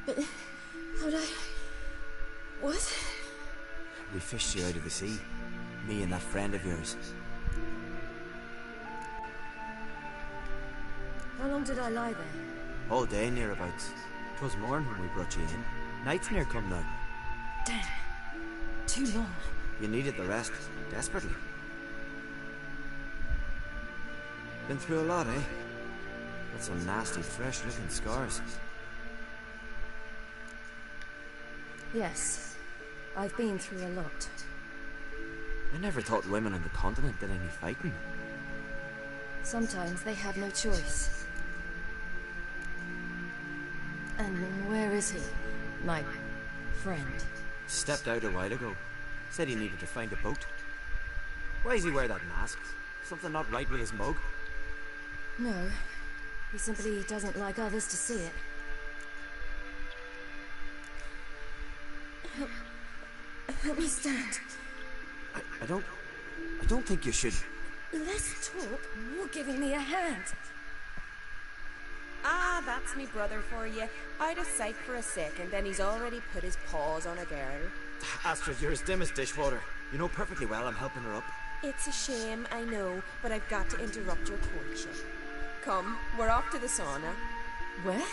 But how'd I... What? We fished you out of the sea. Me and that friend of yours. How long did I lie there? All day, nearabouts. 'Twas morn when we brought you in. Night's near come now. Damn. Too long. You needed the rest, desperately. Been through a lot, eh? Got some nasty, fresh-looking scars. Yes. I've been through a lot. I never thought women on the continent did any fighting. Sometimes they have no choice. And where is he? My friend. Stepped out a while ago. Said he needed to find a boat. Why does he wear that mask? Something not right with his mug? No. He simply doesn't like others to see it. Help me stand. I don't think you should... Less talk, more giving me a hand. Ah, that's me brother for you. Out of sight for a second, then he's already put his paws on a girl. Astrid, you're as dim as dishwater. You know perfectly well I'm helping her up. It's a shame, I know, but I've got to interrupt your courtship. Come, we're off to the sauna. Where?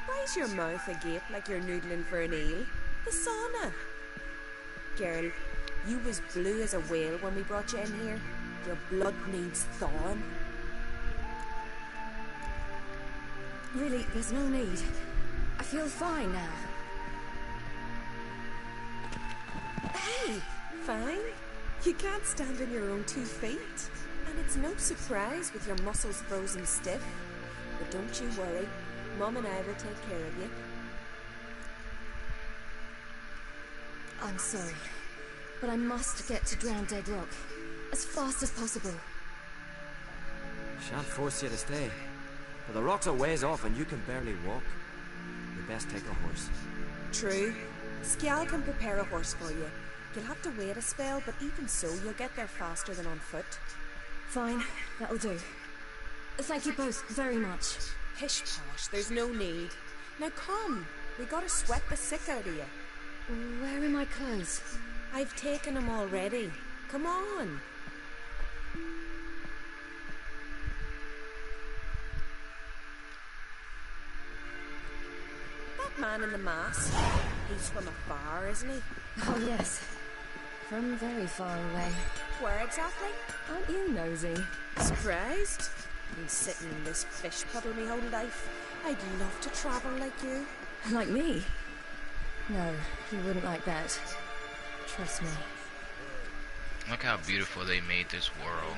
Why's your mouth agape like you're noodling for an eel? The sauna. Girl, you was blue as a whale when we brought you in here. Your blood needs thawing. Really, there's no need. I feel fine now. Hey, fine? You can't stand on your own 2 feet. And it's no surprise with your muscles frozen stiff. But don't you worry, Mum and I will take care of you. I'm sorry, but I must get to Drowned Dead Rock as fast as possible. Shan't force you to stay. But the rock's a ways off and you can barely walk. You best take a horse. True. Skjal can prepare a horse for you. You'll have to wait a spell, but even so, you'll get there faster than on foot. Fine, that'll do. Thank you both very much. Pish posh, there's no need. Now come, we gotta sweat the sick out of you. Where are my clothes? I've taken them already. Come on. That man in the mask, he's from afar, isn't he? Oh yes, from very far away. Where exactly? Aren't you nosy? Surprised? Been sitting in this fish puddle me whole life. I'd love to travel like you. Like me? No, you wouldn't like that. Trust me. Look how beautiful they made this world.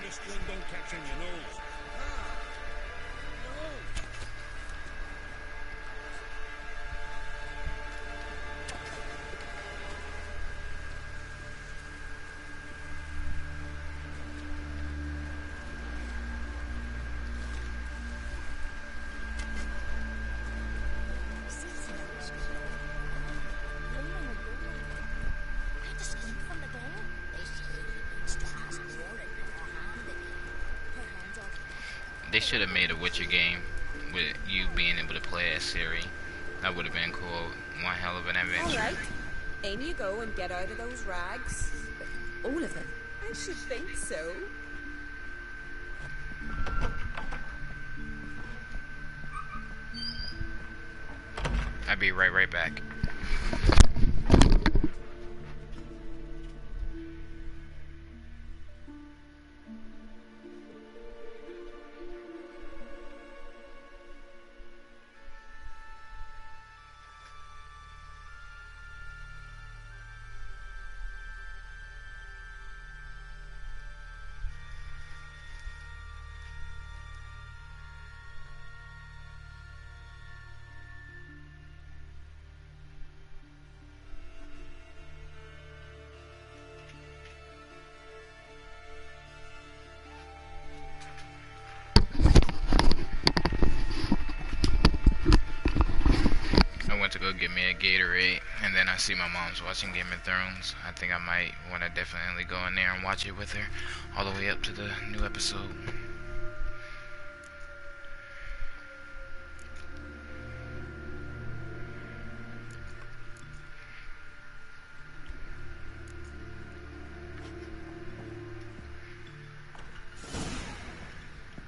They should have made a Witcher game with you being able to play as Ciri. That would have been cool. One hell of an adventure. Alright, in you go and get out of those rags. All of them? I should think so. I'll be right back. me a Gatorade, and then I see my mom's watching Game of Thrones. I think I might want to definitely go in there and watch it with her all the way up to the new episode.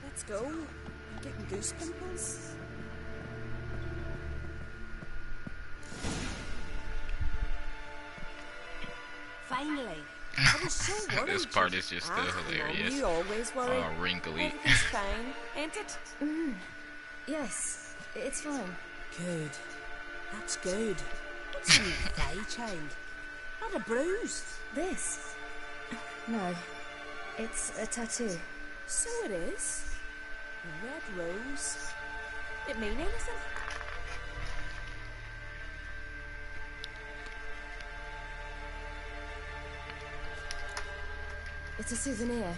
Let's go. I'm getting goose pimples. Finally. I was so worried. This part is just still hilarious. Mom, you always worry. Oh, wrinkly. Everything's fine, ain't it? Yes, it's fine. Good. That's good. What's in your thigh, child? Not a bruise. This? No, it's a tattoo. So it is. A red rose. It mean anything? It's a souvenir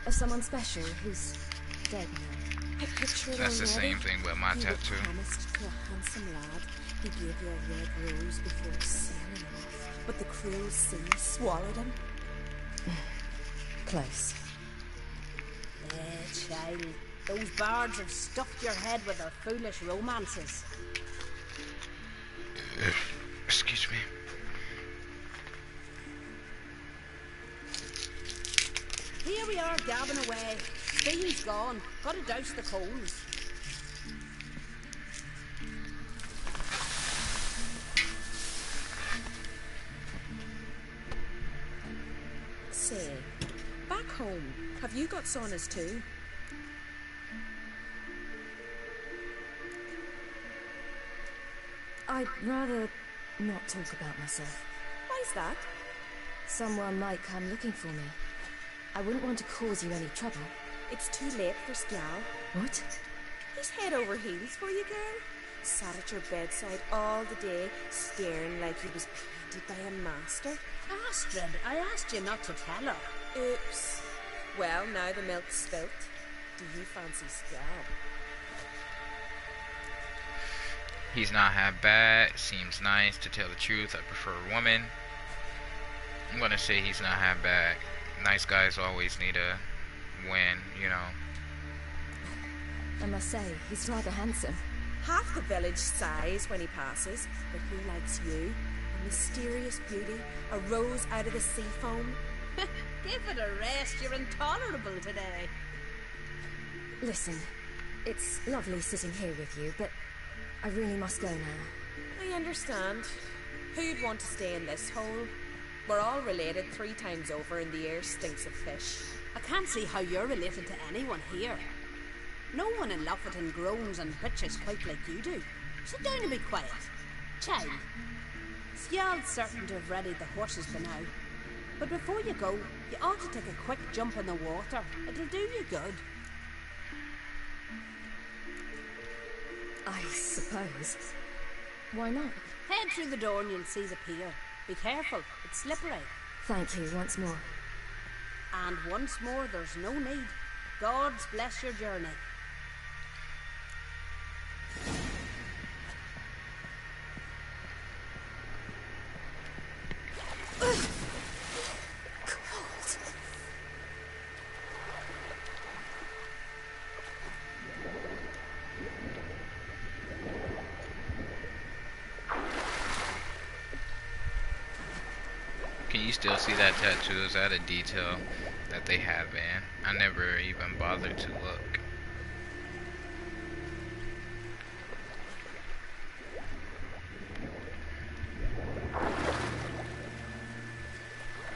of someone special who's dead now. I picture it That's the already. same thing with my You tattoo. were promised to a handsome lad who gave you a red rose before sailing off, but the cruel sea swallowed him. Close. Child. Those bards have stuffed your head with their foolish romances. Excuse me. Here we are, gabbing away. Steam's gone. Gotta douse the coals. Say, back home, have you got saunas too? I'd rather not talk about myself. Why's that? Someone might come looking for me. I wouldn't want to cause you any trouble. It's too late for Skjal. What? He's head over heels for you, girl. Sat at your bedside all the day, staring like he was painted by a master. Astrid, I asked you not to tell her. Oops. Well, now the milk's spilt. Do you fancy Skjal? He's not half bad. Seems nice. To tell the truth, I prefer a woman. I'm gonna say he's not half bad. Nice guys always need a win, you know. I must say, he's rather handsome. Half the village sighs when he passes, but who likes you? A mysterious beauty, a rose out of the sea foam. Give it a rest. You're intolerable today. Listen, it's lovely sitting here with you, but I really must go now. I understand. Who'd want to stay in this hole? We're all related 3 times over and the air stinks of fish. I can't see how you're related to anyone here. No one in Lofferton groans and bitches quite like you do. Sit down and be quiet. Child, Skjald's certain to have readied the horses by now. But before you go, you ought to take a quick jump in the water. It'll do you good. I suppose. Why not? Head through the door and you'll see the pier. Be careful, it's slippery. Thank you once more. And once more, there's no need. God's bless your journey. Can you still see that tattoo? Is that a detail that they have in? I never even bothered to look.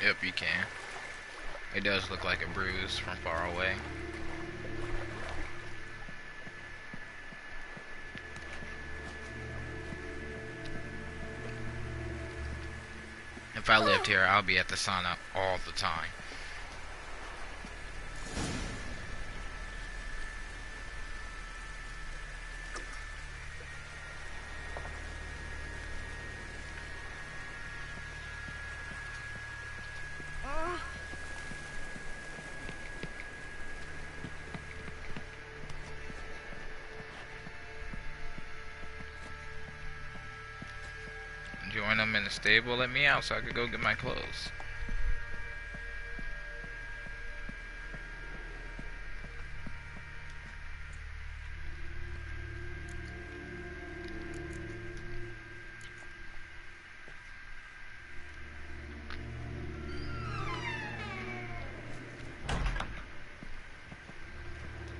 Yep, you can. It does look like a bruise from far away. If I lived here, I'll be at the sauna all the time. when I'm in the stable, let me out so I could go get my clothes.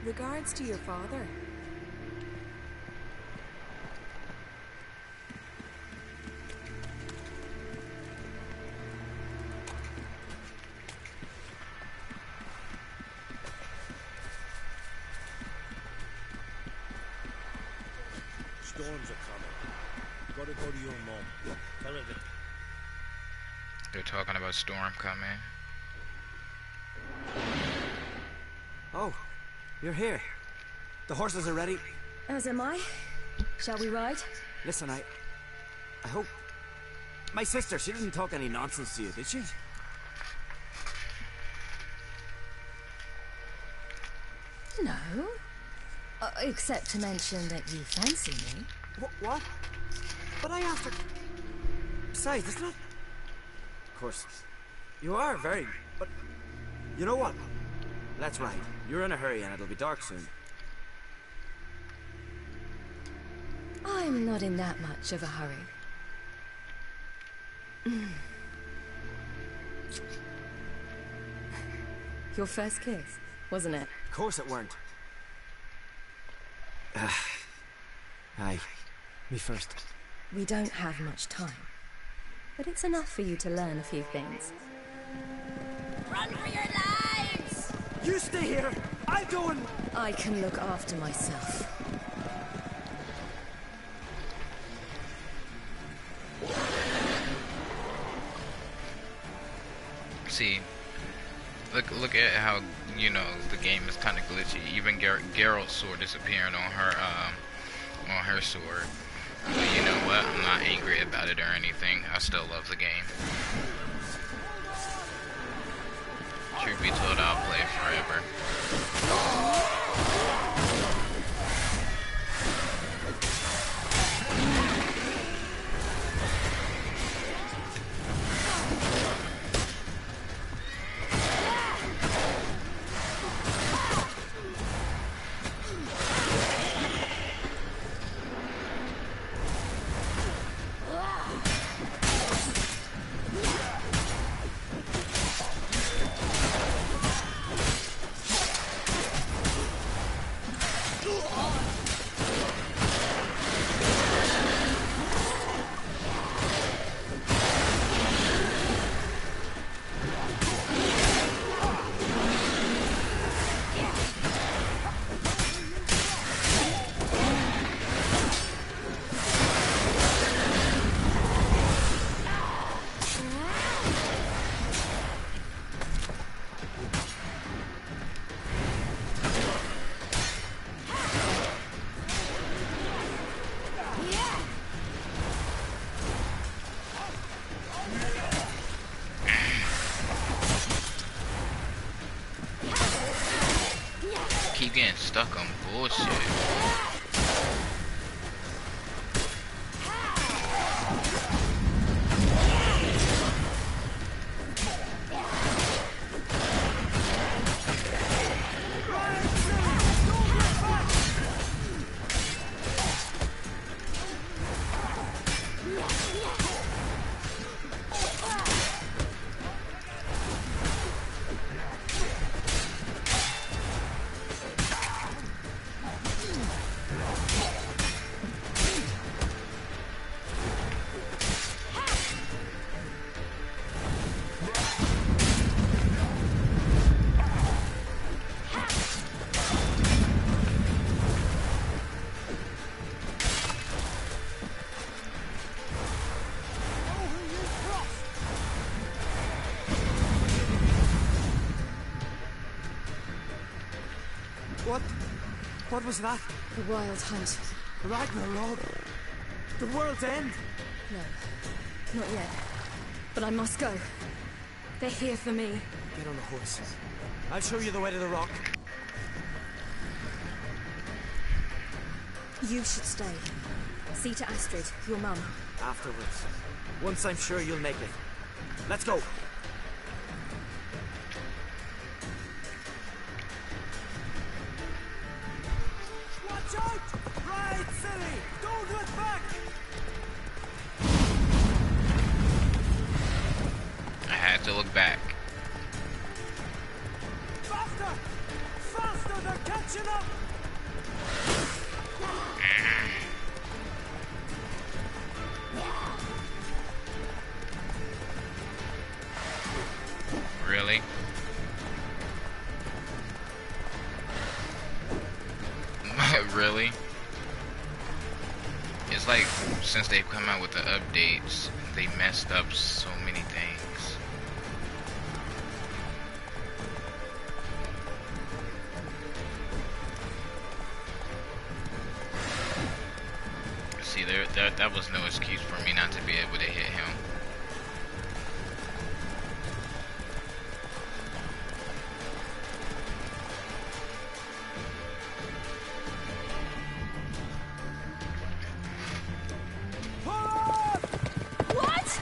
Regards to your father. Storms are coming. Gotta go to your mom. Tell her that. They're talking about storm coming. Oh, you're here. The horses are ready. As am I. Shall we ride? Listen, I hope... My sister, she didn't talk any nonsense to you, did she? No. Except to mention that you fancy me. What? But I asked her... Besides, it's not... Of course, you are very... But... You know what? Let's ride. You're in a hurry and it'll be dark soon. I'm not in that much of a hurry. Your first kiss, wasn't it? Of course it weren't. Aye. Me first. We don't have much time. But it's enough for you to learn a few things. Run for your lives! You stay here! I'll go and... I can look after myself. See, look at how, you know, the game is kind of glitchy. Even Geralt's sword disappearing on her sword. But you know what? I'm not angry about it or anything. I still love the game. Truth be told, I'll play forever. Keep getting stuck on bullshit. What was that? The Wild Hunt. Ragnarok? The world's end? No, not yet. But I must go. They're here for me. Get on the horse. I'll show you the way to the rock. You should stay. See to Astrid, your mum. Afterwards. Once I'm sure you'll make it. Let's go. Watch out! Right, silly! Don't look back! I had to look back. Faster! Faster! They're catching up! Really? Really? It's like, since they've come out with the updates, they messed up so many things. See, that was no excuse for me not to be able to hit him. What?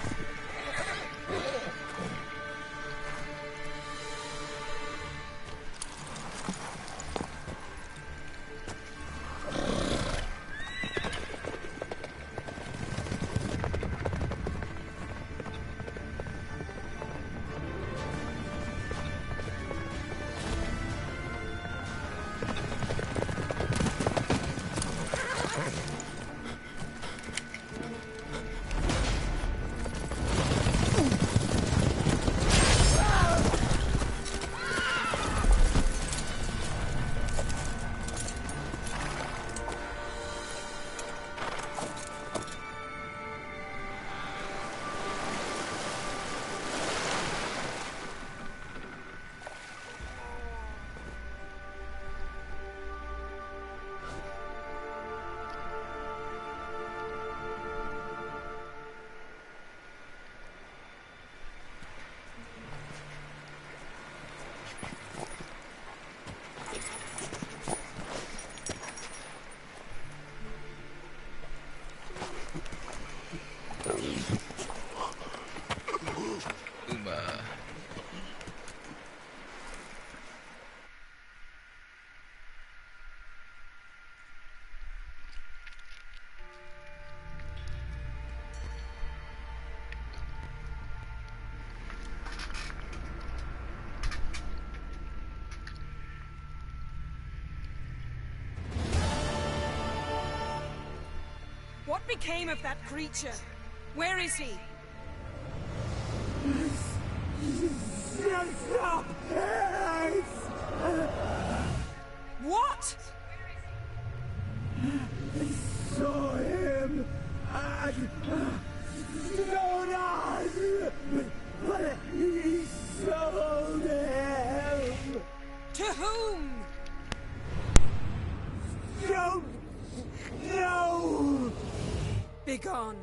What became of that creature? Where is he? Stop! What? I saw him at Stonas, but he sold him. To whom? Don't know. Begone.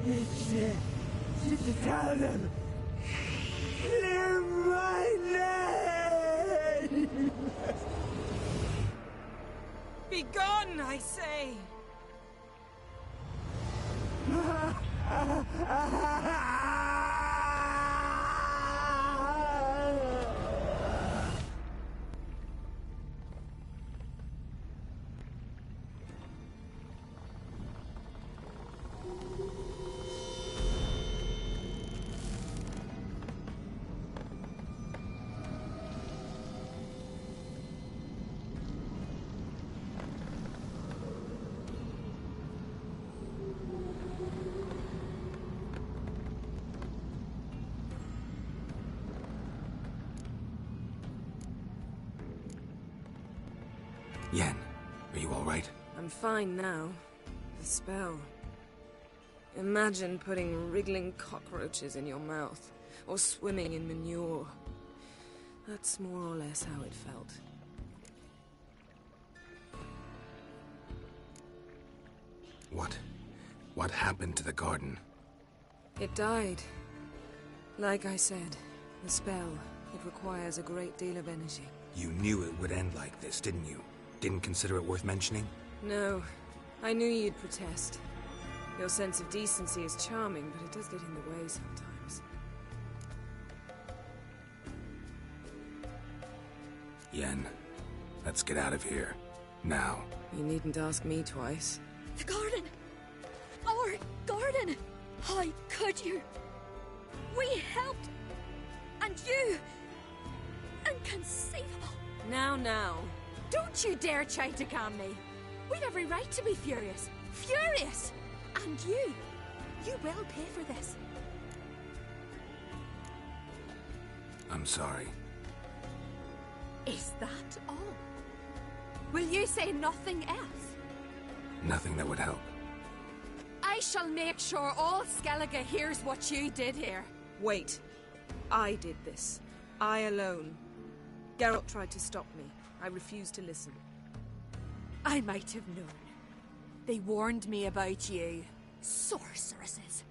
To tell them. Clear my name. Begone, I say. Yen, are you all right? I'm fine now. The spell. Imagine putting wriggling cockroaches in your mouth, or swimming in manure. That's more or less how it felt. What happened to the garden? It died. Like I said, the spell, it requires a great deal of energy. You knew it would end like this, didn't you? Didn't consider it worth mentioning? No, I knew you'd protest. Your sense of decency is charming, but it does get in the way sometimes. Yen, let's get out of here. Now. You needn't ask me twice. The garden! Our garden! How could you? We helped! And you! Inconceivable! Now. Don't you dare try to calm me! We'd every right to be furious! Furious! And you will pay for this. I'm sorry. Is that all? Will you say nothing else? Nothing that would help. I shall make sure all Skellige hears what you did here. Wait. I did this. I alone. Geralt tried to stop me. I refused to listen. I might have known. They warned me about you. Sorceresses.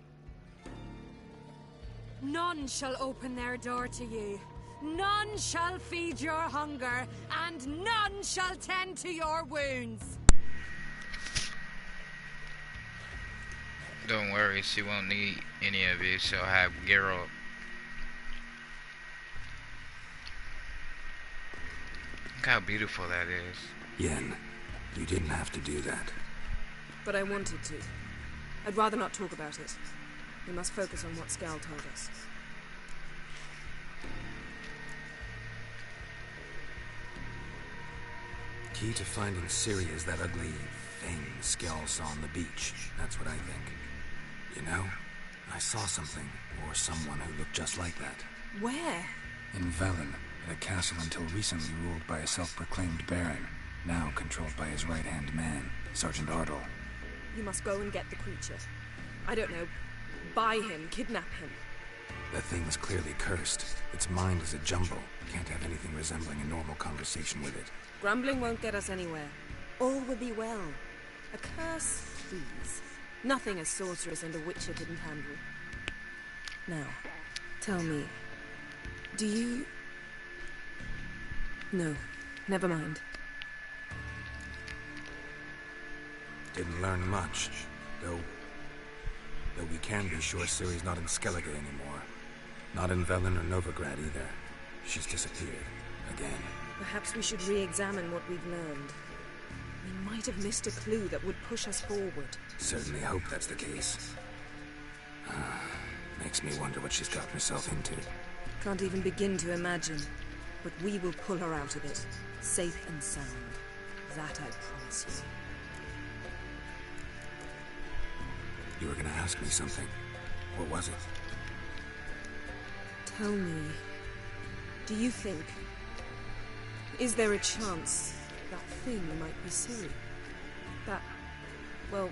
None shall open their door to you. None shall feed your hunger, and none shall tend to your wounds. Don't worry, she won't need any of it. She'll have Geralt. Look how beautiful that is. Yen, you didn't have to do that. But I wanted to. I'd rather not talk about it. We must focus on what Skal told us. Key to finding Ciri is that ugly thing Skell saw on the beach. That's what I think. You know, I saw something, or someone who looked just like that. Where? In Velen, at a castle until recently ruled by a self-proclaimed baron, now controlled by his right-hand man, Sergeant Ardle. You must go and get the creature. I don't know, buy him, kidnap him. The thing is clearly cursed. Its mind is a jumble. Can't have anything resembling a normal conversation with it. Grumbling won't get us anywhere. All will be well. A curse, please. Nothing a sorceress and a witcher didn't handle. Now, tell me, do you... No, never mind. Didn't learn much, though we can be sure Ciri's not in Skellige anymore. Not in Velen or Novigrad either. She's disappeared. Again. Perhaps we should re-examine what we've learned. We might have missed a clue that would push us forward. Certainly hope that's the case. Makes me wonder what she's gotten herself into. Can't even begin to imagine. But we will pull her out of it. Safe and sound. That I promise you. You were gonna ask me something. What was it? Tell me, do you think... Is there a chance that thing might be Ciri? That, well,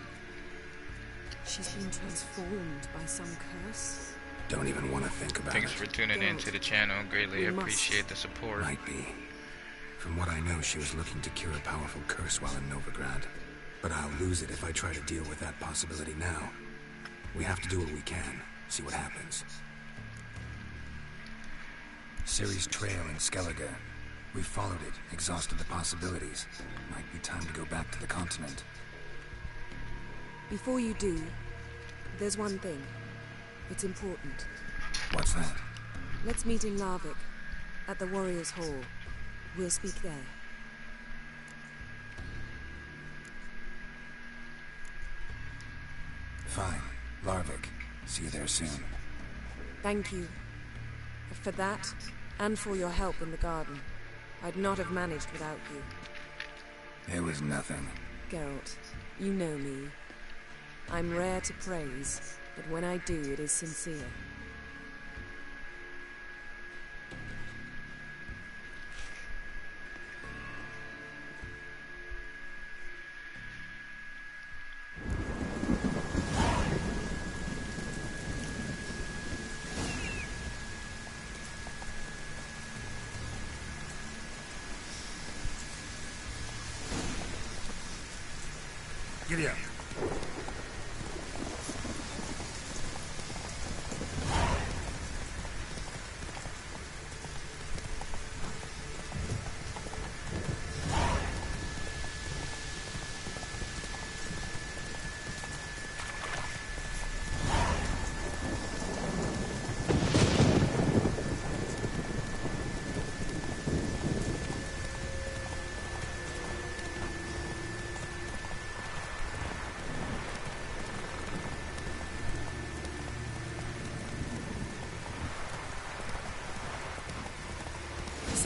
she's been transformed by some curse? Don't even want to think about it. Thanks for tuning into the channel. Greatly appreciate the support. Might be. From what I know, she was looking to cure a powerful curse while in Novigrad. But I'll lose it if I try to deal with that possibility now. We have to do what we can. See what happens. Ciri's trail in Skellige. We followed it, exhausted the possibilities. Might be time to go back to the continent. Before you do, there's one thing. It's important. What's that? Let's meet in Larvik, at the Warriors' Hall. We'll speak there. Fine. Larvik. See you there soon. Thank you. For that, and for your help in the garden. I'd not have managed without you. It was nothing. Geralt, you know me. I'm rare to praise, but when I do, it is sincere. Giddy up.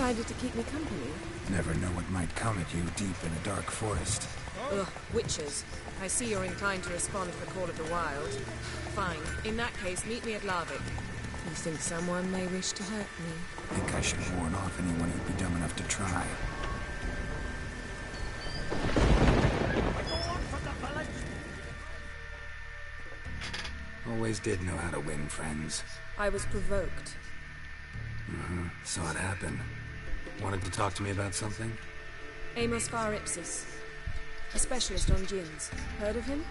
decided to keep me company? Never know what might come at you deep in a dark forest. Ugh, witches. I see you're inclined to respond to the call of the wild. Fine. In that case, meet me at Larvik. You think someone may wish to hurt me? Think I should warn off anyone who'd be dumb enough to try. Always did know how to win friends. I was provoked. Saw it happen. Wanted to talk to me about something? Amos Var Ipsis. A specialist on djinns. Heard of him?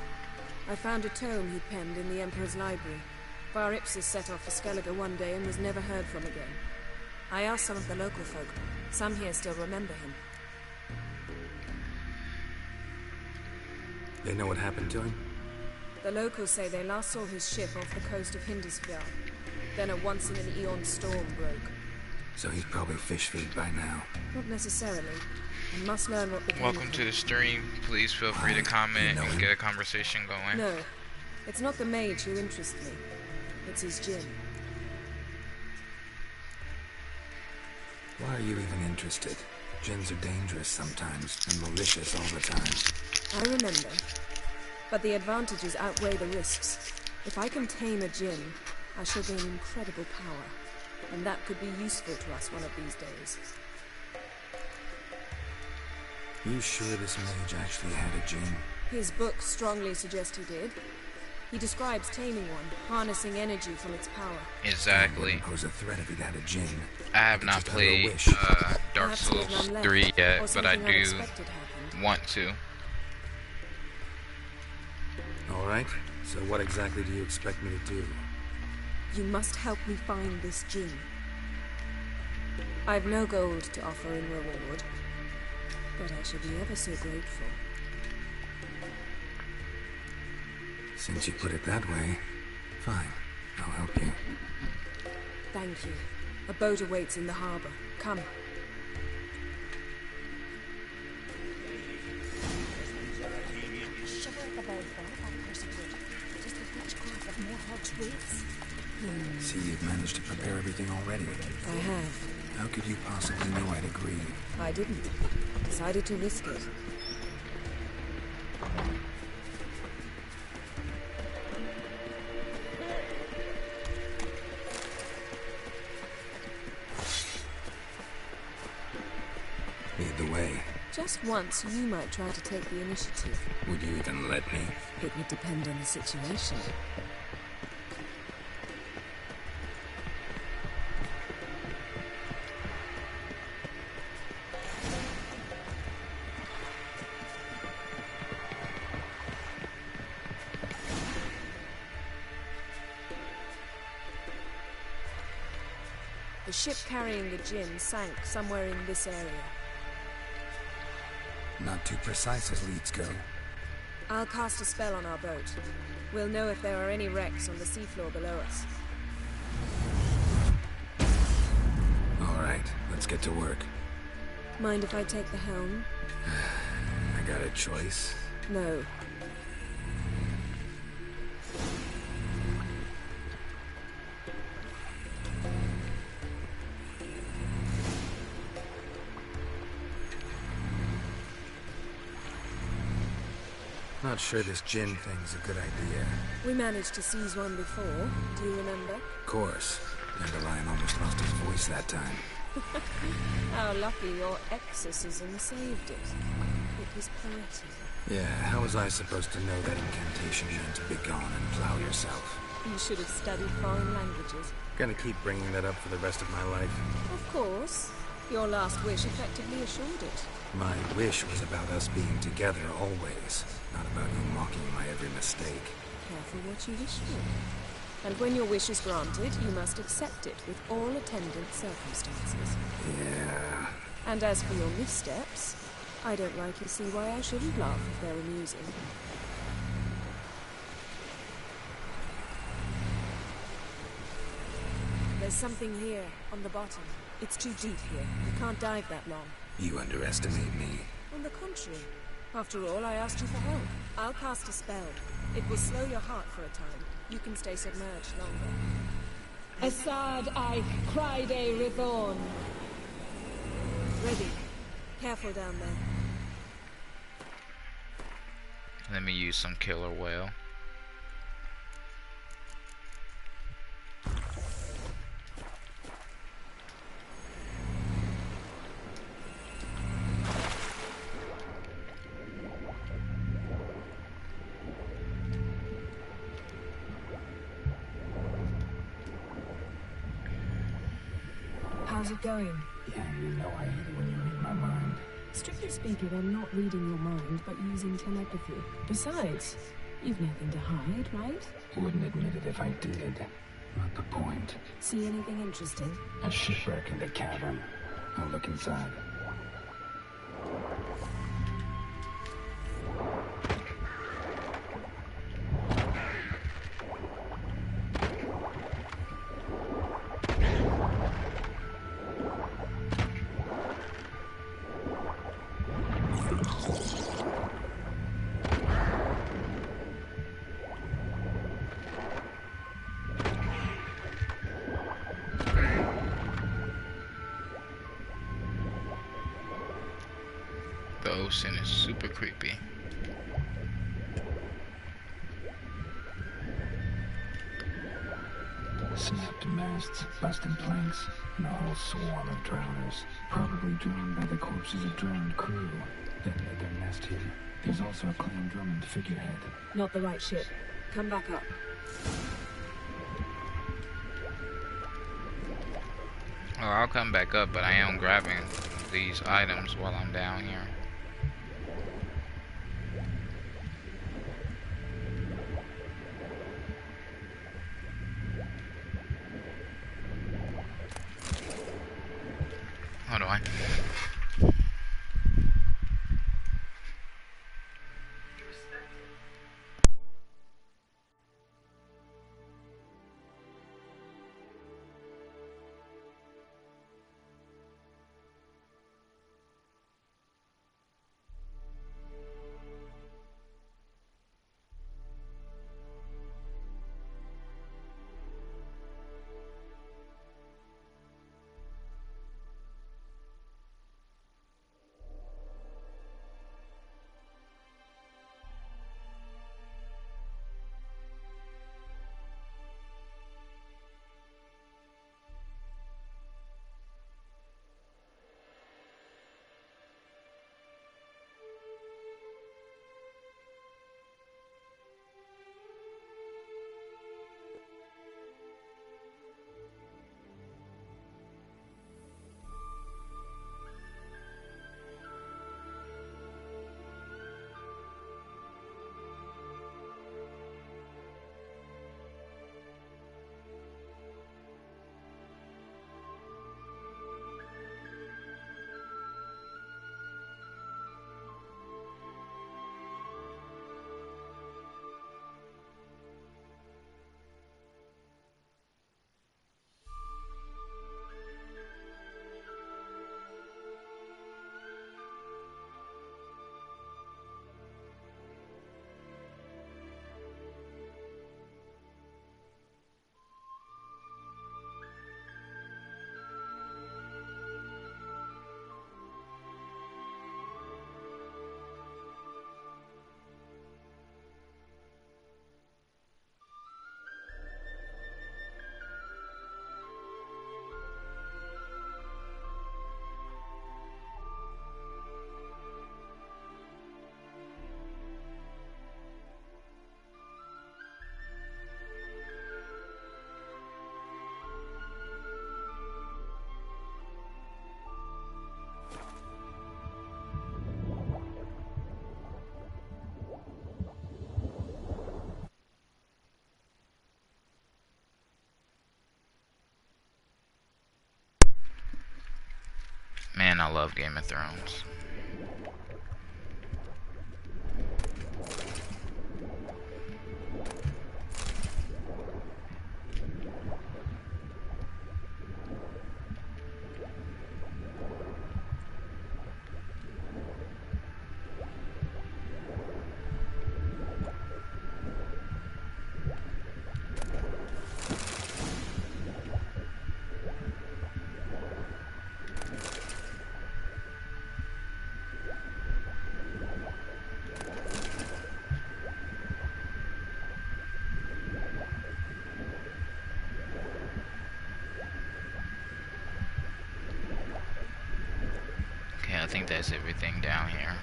I found a tome he'd penned in the Emperor's library. Var Ipsis set off for Skellige one day and was never heard from again. I asked some of the local folk. Some here still remember him. They know what happened to him? The locals say they last saw his ship off the coast of Hindisfjord. Then a once-in-an-eon storm broke. So he's probably fish feed by now. Not necessarily. I must learn what became Welcome to the stream. Please feel free to comment and get a conversation going. No. It's not the mage who interests me. It's his djinn. Why are you even interested? Djinns are dangerous sometimes, and malicious all the time. I remember. But the advantages outweigh the risks. If I can tame a djinn, I shall gain incredible power. And that could be useful to us one of these days. You sure this mage actually had a djinn? His books strongly suggest he did. He describes taming one, harnessing energy from its power. Exactly. Pose a threat if he'd had a djinn. I have not played Dark Souls 3 yet, but I do want to. Alright, so what exactly do you expect me to do? You must help me find this djinn. I've no gold to offer in reward, but I shall be ever so grateful. Since you put it that way, fine. I'll help you. Thank you. A boat awaits in the harbor. Come. See, you've managed to prepare everything already. I have. How could you possibly know I'd agree? I didn't. Decided to risk it. Lead the way. Just once, you might try to take the initiative. Would you even let me? It would depend on the situation. The ship carrying the djinn sank somewhere in this area. Not too precise as leads go. I'll cast a spell on our boat. We'll know if there are any wrecks on the seafloor below us. All right, let's get to work. Mind if I take the helm? I got a choice. No. Not sure this djinn thing's a good idea. We managed to seize one before. Do you remember? Of course. Dandelion almost lost his voice that time. How lucky your exorcism saved it. It was poetic. Yeah, how was I supposed to know that incantation meant begone and plow yourself? You should have studied foreign languages. Gonna keep bringing that up for the rest of my life. Of course. Your last wish effectively assured it. My wish was about us being together always, not about you mocking my every mistake. Careful what you wish for. And when your wish is granted, you must accept it with all attendant circumstances. Yeah. And as for your missteps, I don't rightly see why I shouldn't laugh if they're amusing. There's something here, on the bottom. It's too deep here. You can't dive that long. You underestimate me. On the contrary. After all, I asked you for help. I'll cast a spell. It will slow your heart for a time. You can stay submerged longer. Asad I cried a Rithorn. Ready. Careful down there. Let me use some killer whale. How's it going? Yeah, you know I hate it when you read my mind. Strictly speaking, I'm not reading your mind, but using telepathy. Besides, you've nothing to hide, right? Wouldn't admit it if I did. Not the point. See anything interesting? A shipwreck in the cavern. I'll look inside. The ocean is super creepy. Snapped masts, busted planks, and a whole swarm of drowners. Probably drowned by the corpses of drowned crew that made their nest here. There's also a Clan Drummond figurehead. Not the right ship. Come back up. Oh, I'll come back up, but I am grabbing these items while I'm down here. How do I? Man, I love Game of Thrones. think that's everything down here.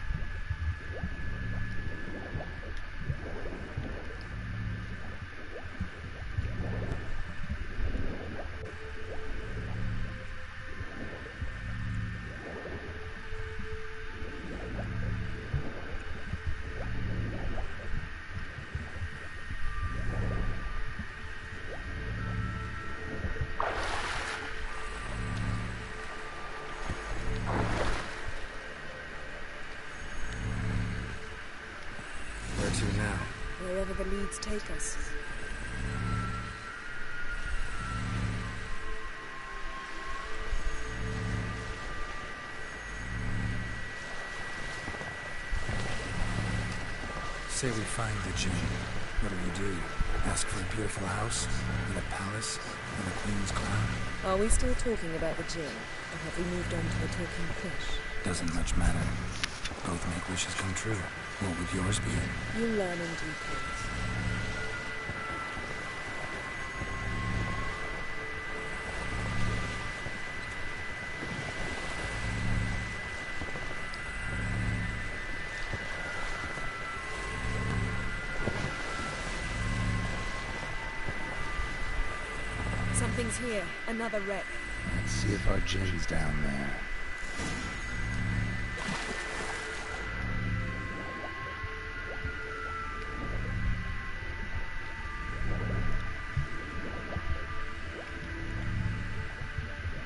Wherever the leads take us. Say we find the gem. What do? Ask for a beautiful house? In a palace? In a queen's crown? Are we still talking about the gem? Or have we moved on to a talking fish? Doesn't much matter. Both make wishes come true. What would yours be? You learn in due course. Something's here. Another wreck. Let's see if our gem's down there.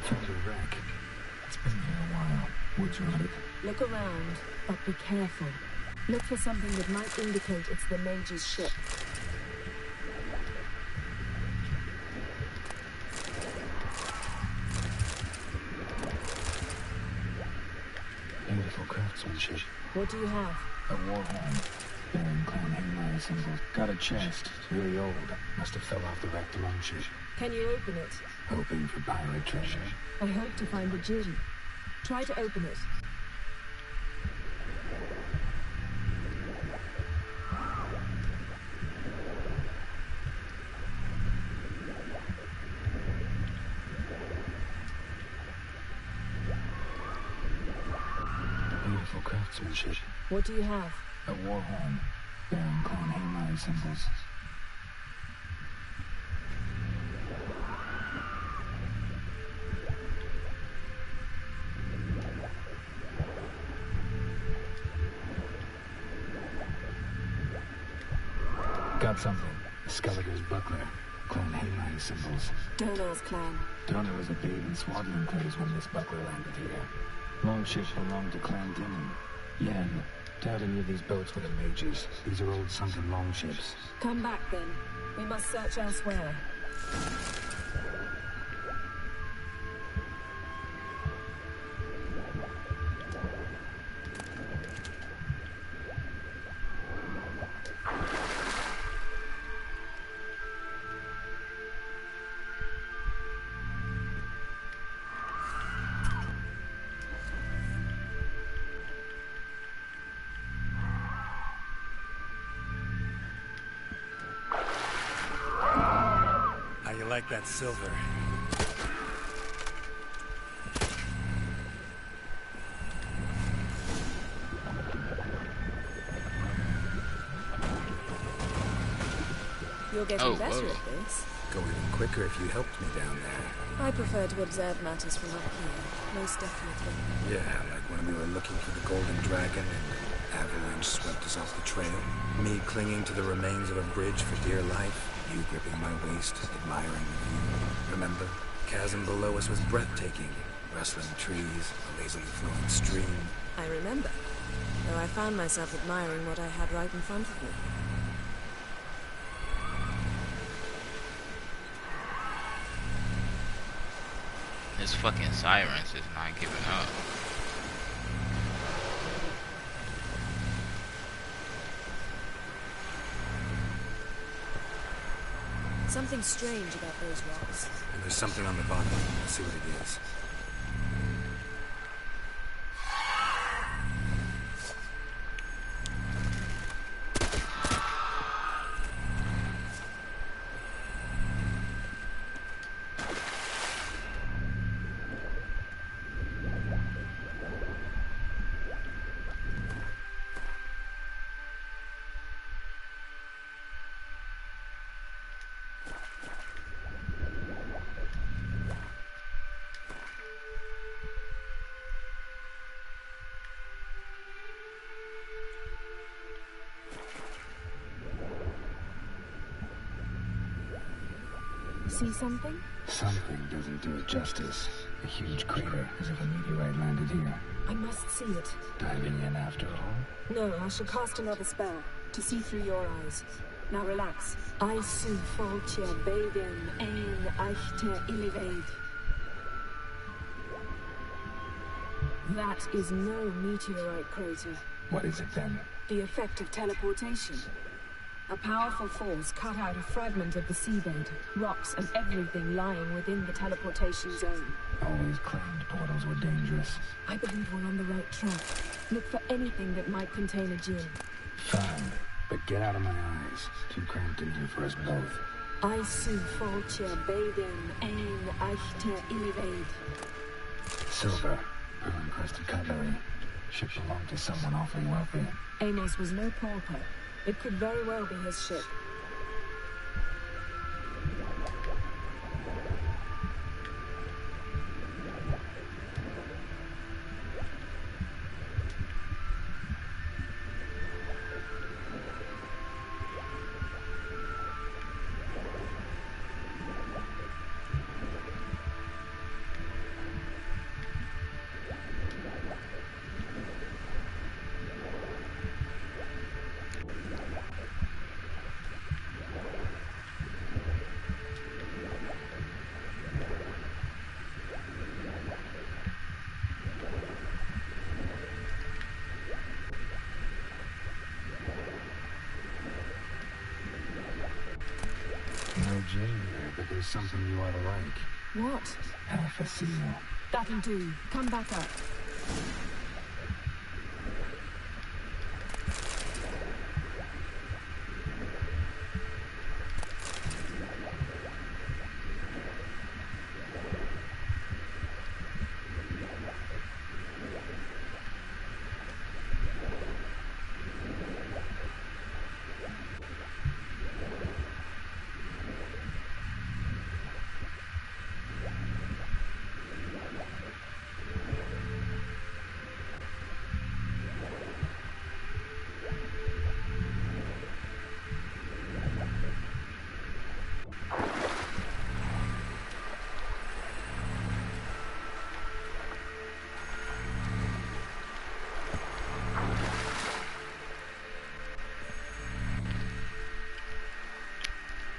Found a wreck. It's been here a while. Woods rotted. Look around, but be careful. Look for something that might indicate it's the mage's ship. Beautiful craftsmanship. What do you have? A war horn. Bearing clan Haymire symbols. Got a chest. Really old. Must have fell off the wrecked longship. Can you open it? Hoping for pirate treasure. I hope to find the gem. Try to open it. Beautiful craftsmanship. What do you have? A war horn. Bearing clan Haymire symbols. Got something. Skellige's buckler. Clan Haymire symbols. Donar's clan. Donar was a babe in swaddling clothes when this buckler landed here. Longship belonged to Clan Dimon. Yen. Doubt any of these boats were the mages. These are old sunken longships. Come back then. We must search elsewhere. How you like that silver? You're getting better at this. Go even quicker if you helped me down there. I prefer to observe matters from up here, most definitely. Yeah, like when we were looking for the Golden Dragon and avalanche swept us off the trail. Me clinging to the remains of a bridge for dear life. You gripping my waist, admiring the view. Remember? Chasm below us was breathtaking. Rustling trees, a lazily flowing stream. I remember. Though I found myself admiring what I had right in front of me. This fucking sirens is not giving up. Something strange about those rocks. And there's something on the bottom. Let's see what it is. see something? Something doesn't do it justice. A huge crater, as if a meteorite landed here. I must see it. Diving in after all? No, I shall cast another spell, to see through your eyes. Now relax. I su faltia baden ein eichte illivaid. That is no meteorite crater. What is it then? The effect of teleportation. A powerful force cut out a fragment of the seabed, rocks and everything lying within the teleportation zone. Always claimed portals were dangerous. I believe we're on the right track. Look for anything that might contain a djinn. Fine, but get out of my eyes. Too cramped in here for us both. I su faltia baden ein eichte illivaid. Silver, pearl-encrusted cutlery. Ship belonged to someone awfully wealthy. Amos was no pauper. It could very well be his ship. No gin here, but there's something you ought to like. What? Half a seal. That'll do. Come back up.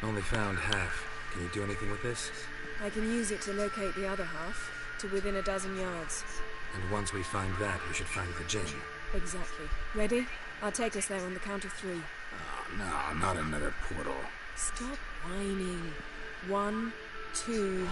Only found half. Can you do anything with this? I can use it to locate the other half, to within a dozen yards. And once we find that, we should find the gin. Exactly. Ready? I'll take us there on the count of 3. Oh, no, not another portal. Stop whining. 1, 2...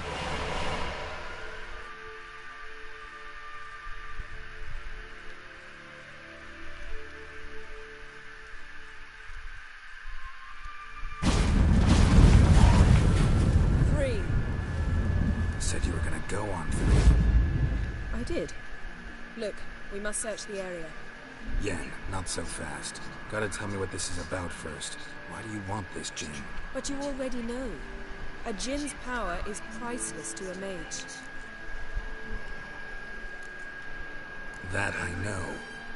Said you were gonna go on 3. I did. Look, we must search the area. Yen, not so fast. Gotta tell me what this is about first. Why do you want this gin? But you already know. A djinn's power is priceless to a mage. That I know,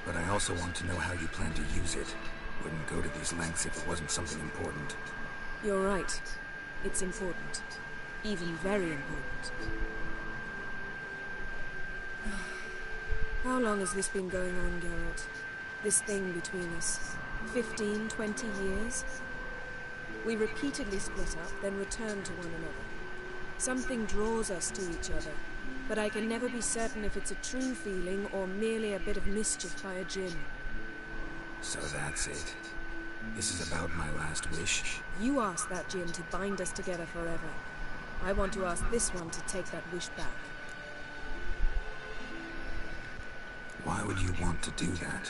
but I also want to know how you plan to use it. Wouldn't go to these lengths if it wasn't something important. You're right. It's important. Even very important. How long has this been going on, Geralt? This thing between us? 15, 20 years? We repeatedly split up, then return to one another. Something draws us to each other, but I can never be certain if it's a true feeling or merely a bit of mischief by a djinn. So that's it. This is about my last wish? You asked that djinn to bind us together forever. I want to ask this one to take that wish back. Why would you want to do that?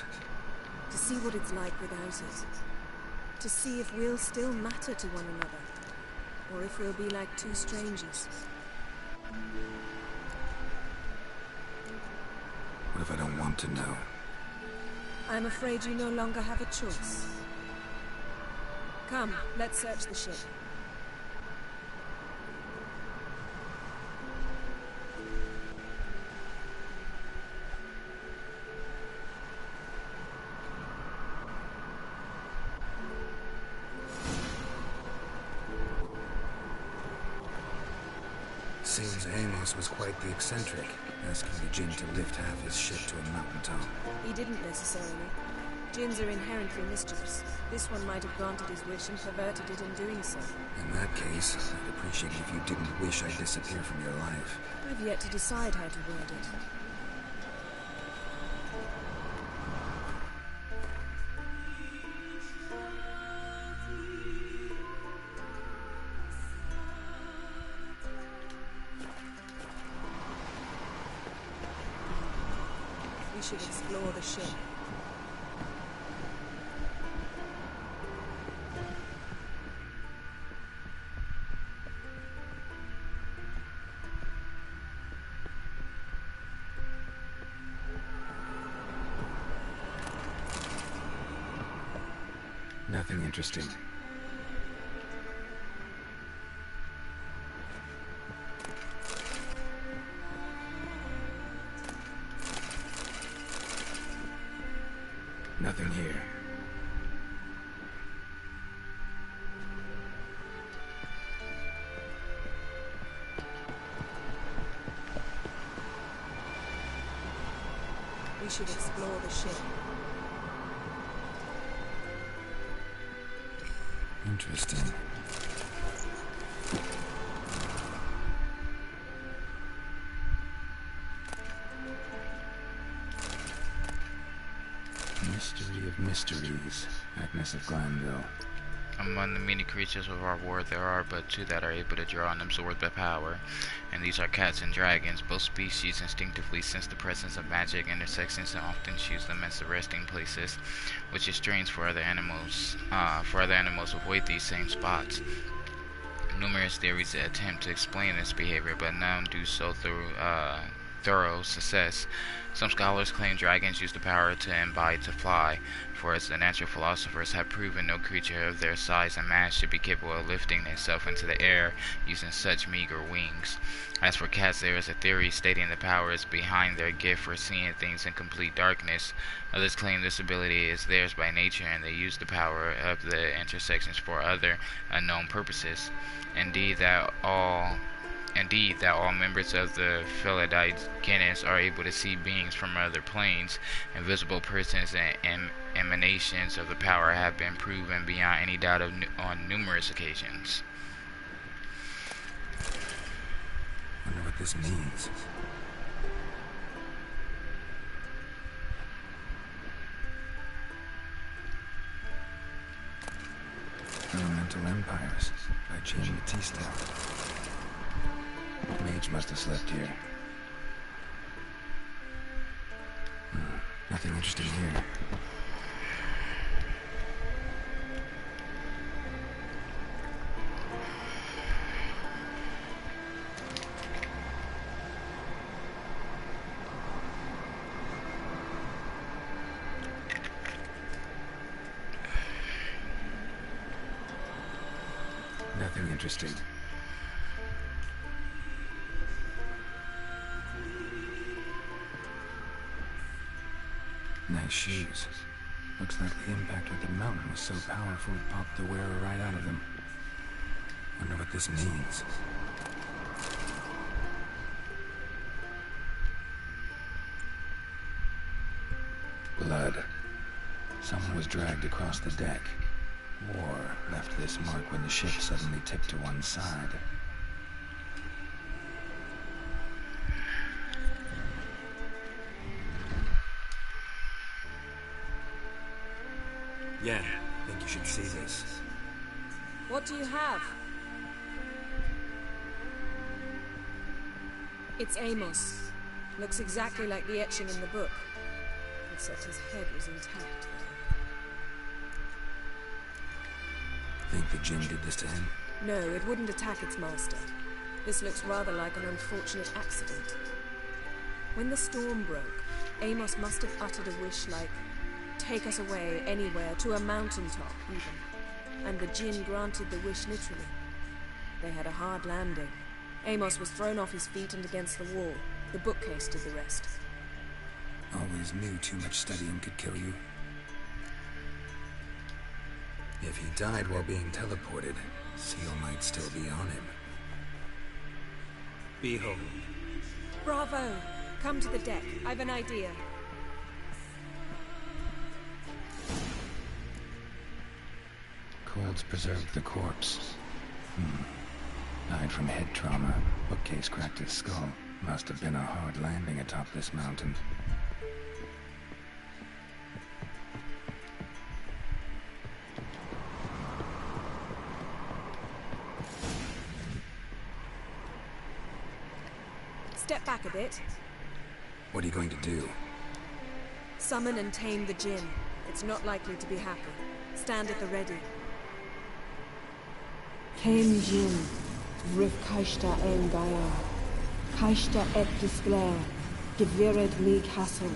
To see what it's like without it. To see if we'll still matter to one another. Or if we'll be like two strangers. What if I don't want to know? I'm afraid you no longer have a choice. Come, let's search the ship. Seems Amos was quite the eccentric, asking the Jinn to lift half his ship to a mountaintop. He didn't necessarily. Jinns are inherently mischievous. This one might have granted his wish and perverted it in doing so. In that case, I'd appreciate it if you didn't wish I'd disappear from your life. I've yet to decide how to word it. We should explore the ship. Nothing interesting. Nothing here. We should explore the ship. Interesting. Mystery of mysteries, Agnes of Glanville. Among the many creatures of our world, there are but two that are able to draw and absorb the power, and these are cats and dragons. Both species instinctively sense the presence of magic intersections and often choose them as the resting places, which is strange for other animals. Avoid these same spots. Numerous theories attempt to explain this behavior, but none do so through thorough success. Some scholars claim dragons use the power to embody to fly, for as the natural philosophers have proven, no creature of their size and mass should be capable of lifting itself into the air using such meager wings. As for cats, there is a theory stating the power is behind their gift for seeing things in complete darkness. Others claim this ability is theirs by nature, and they use the power of the intersections for other unknown purposes. Indeed, that all members of the Phelidite genus are able to see beings from other planes. Invisible persons and emanations of the power have been proven beyond any doubt on numerous occasions. Wonder what this means. Elemental Empires by Jean Batista. Mage must have slept here. Nothing interesting here. Nothing interesting. Nice shoes. Looks like the impact with the mountain was so powerful it popped the wearer right out of them. Wonder what this means. Blood. Someone was dragged across the deck. Or left this mark when the ship suddenly tipped to one side. Yeah, I think you should see this. What do you have? It's Amos. Looks exactly like the etching in the book. Except his head was intact. Think the Jinn did this to him? No, it wouldn't attack its master. This looks rather like an unfortunate accident. When the storm broke, Amos must have uttered a wish like, "Take us away, anywhere, to a mountaintop, even." And the Jinn granted the wish literally. They had a hard landing. Amos was thrown off his feet and against the wall. The bookcase did the rest. Always knew too much studying could kill you. If he died while being teleported, Seal might still be on him. Behold. Bravo! Come to the deck. I've an idea. Colds preserved the corpse. Died from head trauma. Bookcase cracked his skull. Must have been a hard landing atop this mountain. Step back a bit. What are you going to do? Summon and tame the djinn. It's not likely to be happy. Stand at the ready. Came Jin, Rif Kaishta en Gaia, Kaishta et Disclair, Gevired League Hassel.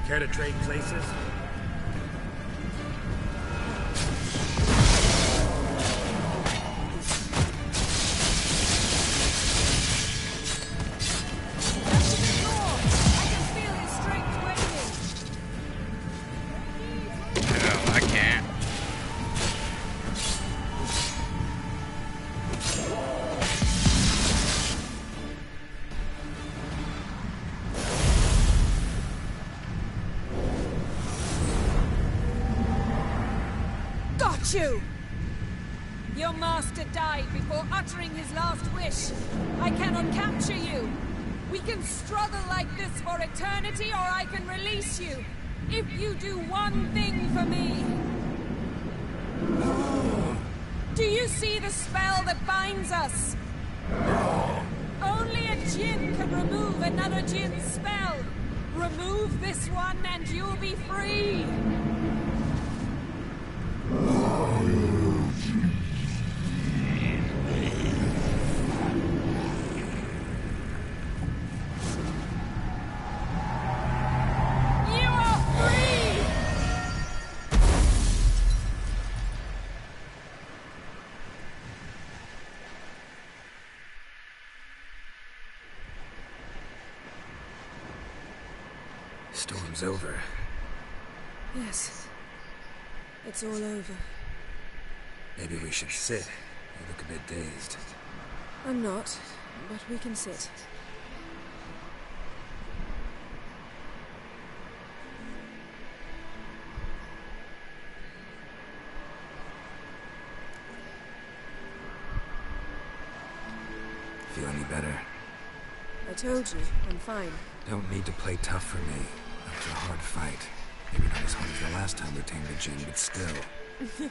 Care to trade places? You! Your master died before uttering his last wish. I cannot capture you. We can struggle like this for eternity, or I can release you. If you do one thing for me. Do you see the spell that binds us? Only a djinn can remove another djinn's spell. Remove this one and you'll be free. Storm's over. Yes. It's all over. Maybe we should sit. You look a bit dazed. I'm not, but we can sit. Feel any better? I told you, I'm fine. Don't need to play tough for me. After a hard fight. Maybe not as hard as the last time we tamed the djinn, but still.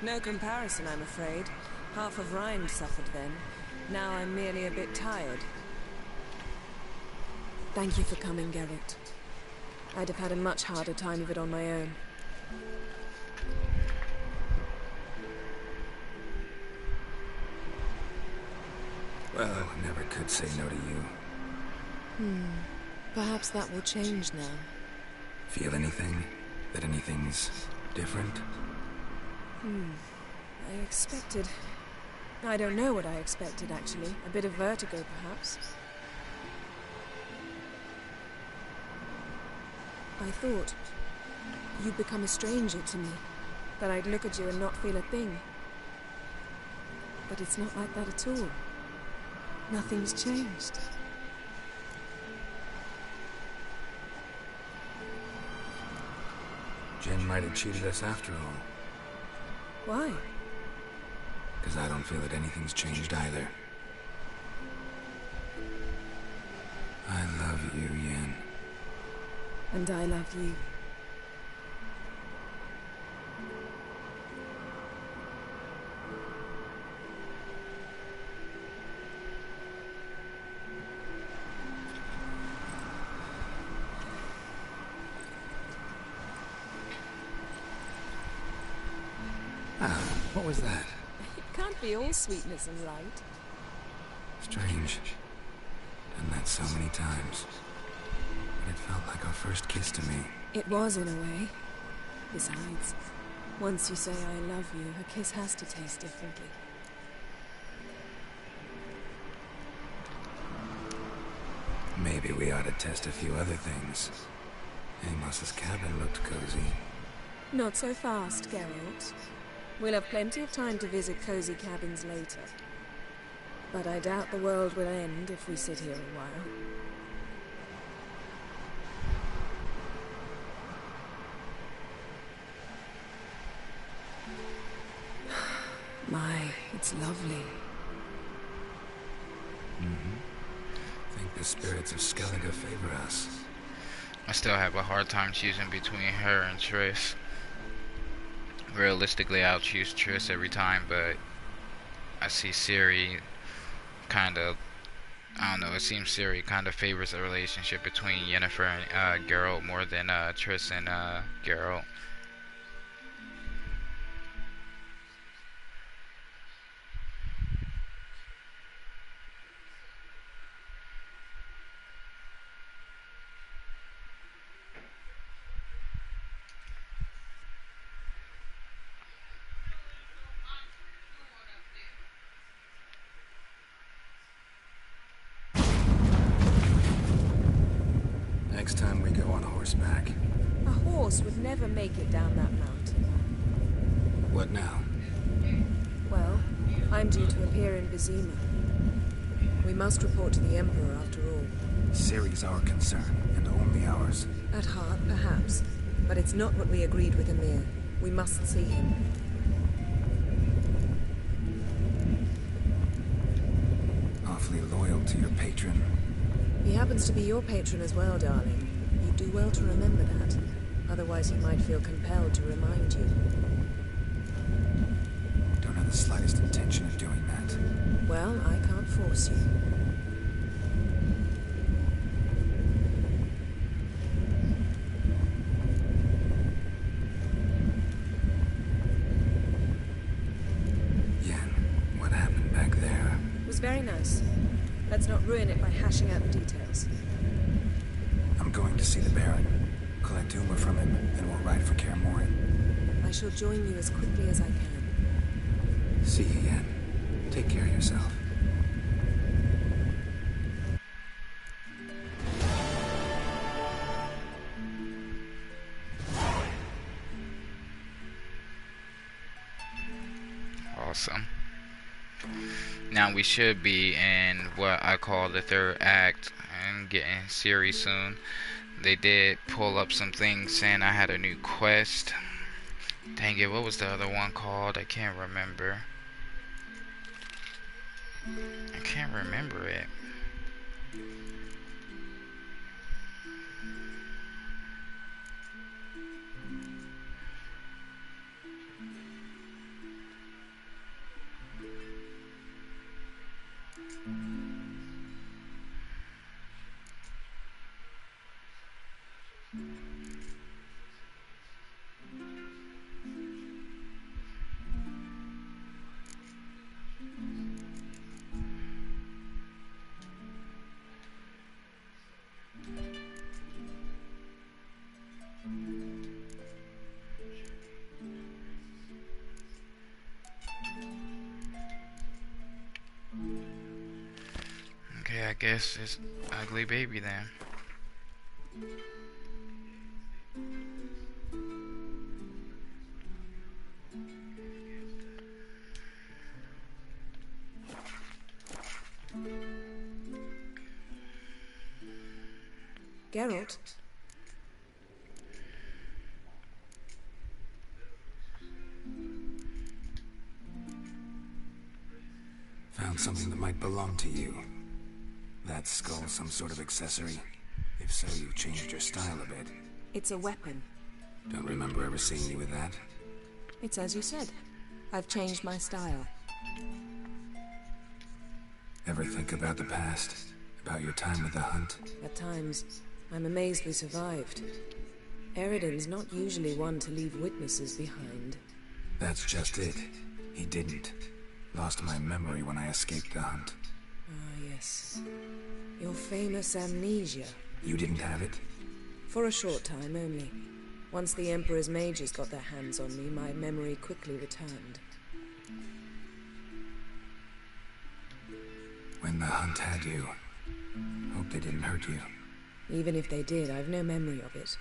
No comparison, I'm afraid. Half of Rind suffered then. Now I'm merely a bit tired. Thank you for coming, Geralt. I'd have had a much harder time of it on my own. Well, I never could say no to you. Perhaps that will change now. Feel anything? That anything's different? I expected... I don't know what I expected, actually. A bit of vertigo, perhaps. I thought you'd become a stranger to me. That I'd look at you and not feel a thing. But it's not like that at all. Nothing's changed. Jen might have cheated us after all. Why? Because I don't feel that anything's changed either. I love you, Yen. And I love you. What was that? It can't be all sweetness and light. Strange. Done that so many times. but it felt like our first kiss to me. It was, in a way. Besides, once you say I love you, a kiss has to taste differently. Maybe we ought to test a few other things. Amos's cabin looked cozy. Not so fast, Geralt. We'll have plenty of time to visit cozy cabins later. But I doubt the world will end if we sit here a while. My, it's lovely. I think the spirits of Skellige favor us. I still have a hard time choosing between her and Triss. Realistically, I'll choose Triss every time, but I see Ciri kind of, I don't know, it seems Ciri kind of favors the relationship between Yennefer and Geralt more than Triss and Geralt. Next time we go on horseback. A horse would never make it down that mountain. What now? Well, I'm due to appear in Vizima. We must report to the Emperor after all. Ciri's our concern, and only ours. At heart, perhaps. But it's not what we agreed with Emir. We must see him. Awfully loyal to your patron. He happens to be your patron as well, darling. You do well to remember that. Otherwise he might feel compelled to remind you. Don't have the slightest intention of doing that. Well, I can't force you. Yen, what happened back there? It was very nice. Let's not ruin it by hashing out the details. I'm going to see the Baron, collect Uma from him, and we'll ride for Kaer Morhen. I shall join you as quickly as I can. See you, Yen. Take care of yourself. Awesome. Now we should be in what I call the third act and getting Ciri soon. They did pull up some things saying I had a new quest. Dang it, what was the other one called? I can't remember. I can't remember it. Okay, I guess it's ugly baby then. Geralt? Found something that might belong to you. That skull some sort of accessory? If so, you've changed your style a bit. It's a weapon. Don't remember ever seeing you with that. It's as you said. I've changed my style. Ever think about the past? About your time with the Hunt? At times, I'm amazed we survived. Eridan's not usually one to leave witnesses behind. That's just it. He didn't. Lost my memory when I escaped the Hunt. Ah, yes. Your famous amnesia. You didn't have it? For a short time only. Once the Emperor's mages got their hands on me, my memory quickly returned. When the hunt had you, hope they didn't hurt you. Even if they did, I've no memory of it.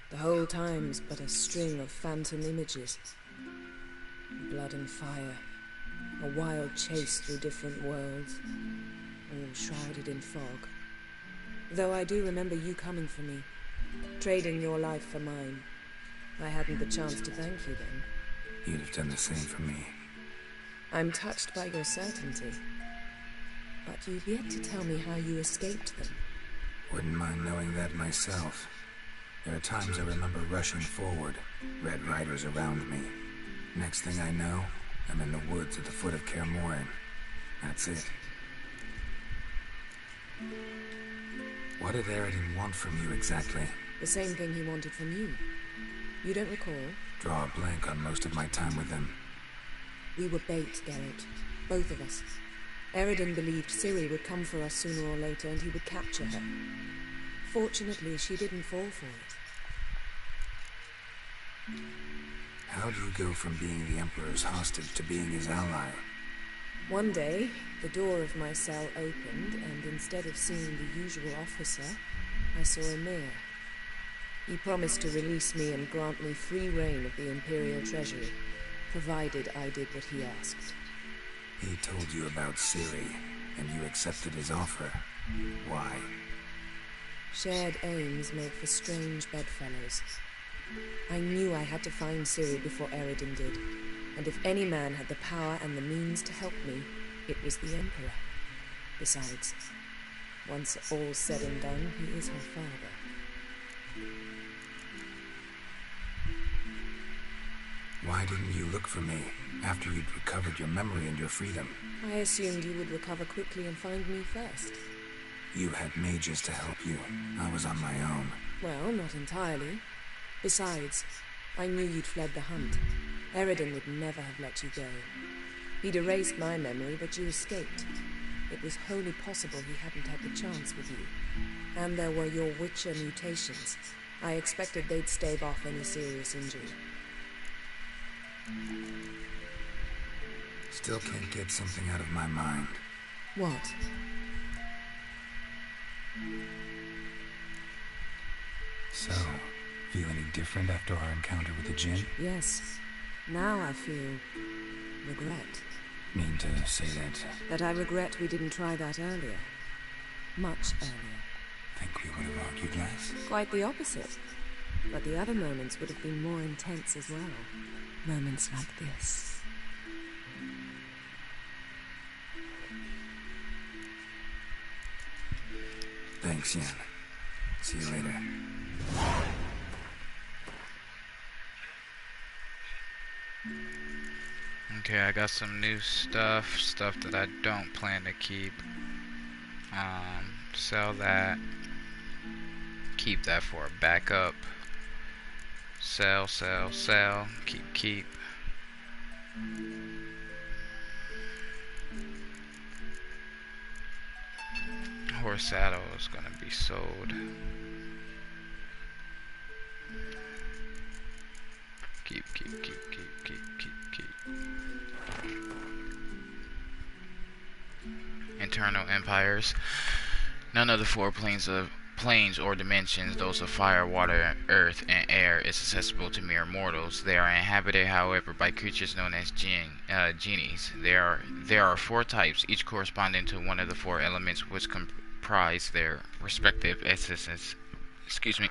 The whole time's but a string of phantom images. Blood and fire. A wild chase through different worlds. All shrouded in fog. Though I do remember you coming for me. Trading your life for mine. I hadn't the chance to thank you then. You'd have done the same for me. I'm touched by your certainty. But you've yet to tell me how you escaped them. Wouldn't mind knowing that myself. There are times I remember rushing forward, Red Riders around me. Next thing I know, I'm in the woods at the foot of Kaer Morhen. That's it. What did Aridin want from you exactly? The same thing he wanted from you. You don't recall? Draw a blank on most of my time with him. We were bait, Geralt. Both of us. Aridin believed Ciri would come for us sooner or later and he would capture her. Fortunately, she didn't fall for it. How do you go from being the Emperor's hostage to being his ally? One day, the door of my cell opened, and instead of seeing the usual officer, I saw a mayor. He promised to release me and grant me free reign of the Imperial Treasury, provided I did what he asked. He told you about Ciri, and you accepted his offer. Why? Shared aims make for strange bedfellows. I knew I had to find Ciri before Aridin did, and if any man had the power and the means to help me, it was the Emperor. Besides, once all's said and done, he is her father. Why didn't you look for me after you'd recovered your memory and your freedom? I assumed you would recover quickly and find me first. You had mages to help you. I was on my own. Well, not entirely. Besides, I knew you'd fled the hunt. Aridin would never have let you go. He'd erased my memory, but you escaped. It was wholly possible he hadn't had the chance with you. And there were your Witcher mutations. I expected they'd stave off any serious injury. Still can't get something out of my mind. What? So, feel any different after our encounter with the Djinn? Yes. Now I feel regret. Mean to say that? That I regret we didn't try that earlier. Much earlier. Think we would have argued less? Quite the opposite. But the other moments would have been more intense as well. Moments like this. Thanks, Yen. See you later. Okay, I got some new stuff that I don't plan to keep. Sell that. Keep that for a backup. Sell, keep. Horse saddle is gonna be sold. Keep. Internal empires. None of the four planes or dimensions, those of fire, water, earth, and air, is accessible to mere mortals. They are inhabited, however, by creatures known as genies. There are four types, each corresponding to one of the four elements which comprise their respective essences. Excuse me.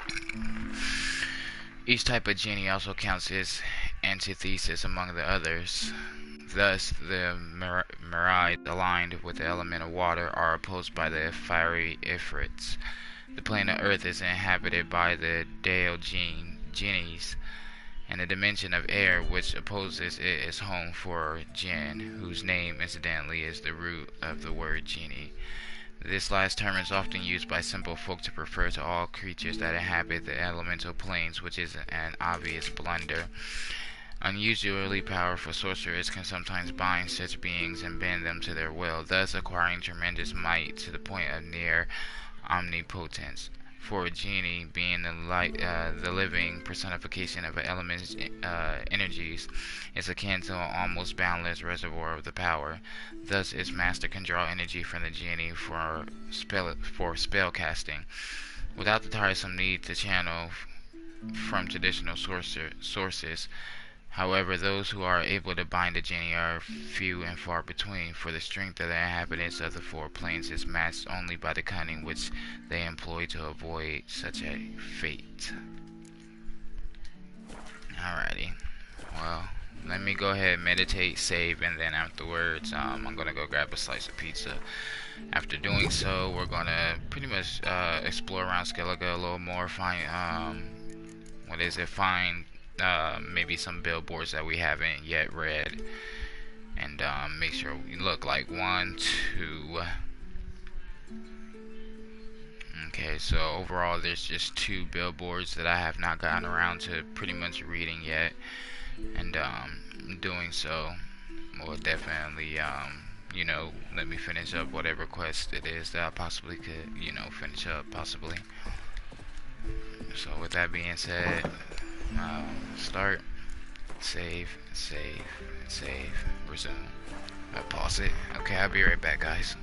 Each type of genie also counts as antithesis among the others. Thus, the Mirai, aligned with the element of water, are opposed by the fiery Ifrits. The plane of Earth is inhabited by the Dale genies, and the dimension of air, which opposes it, is home for Jinn, whose name, incidentally, is the root of the word genie. This last term is often used by simple folk to refer to all creatures that inhabit the elemental planes, which is an obvious blunder. Unusually powerful sorcerers can sometimes bind such beings and bend them to their will, thus acquiring tremendous might to the point of near omnipotence. for a genie, being the living personification of an element's energies, is akin to an almost boundless reservoir of the power. Thus, its master can draw energy from the genie for spell casting, without the tiresome need to channel from traditional sources. However, those who are able to bind the genie are few and far between, for the strength of the inhabitants of the four planes is matched only by the cunning which they employ to avoid such a fate. Alrighty. Well, let me go ahead, meditate, save, and then afterwards, I'm gonna go grab a slice of pizza. After doing so, we're gonna pretty much explore around Skellige a little more, find find maybe some billboards that we haven't yet read, and make sure we look like 1, 2. Okay, so overall there's just 2 billboards that I have not gotten around to pretty much reading yet, and doing so will definitely let me finish up whatever quest it is that I possibly could finish up possibly. So with that being said, start, save, resume. I pause it. Okay, I'll be right back, guys.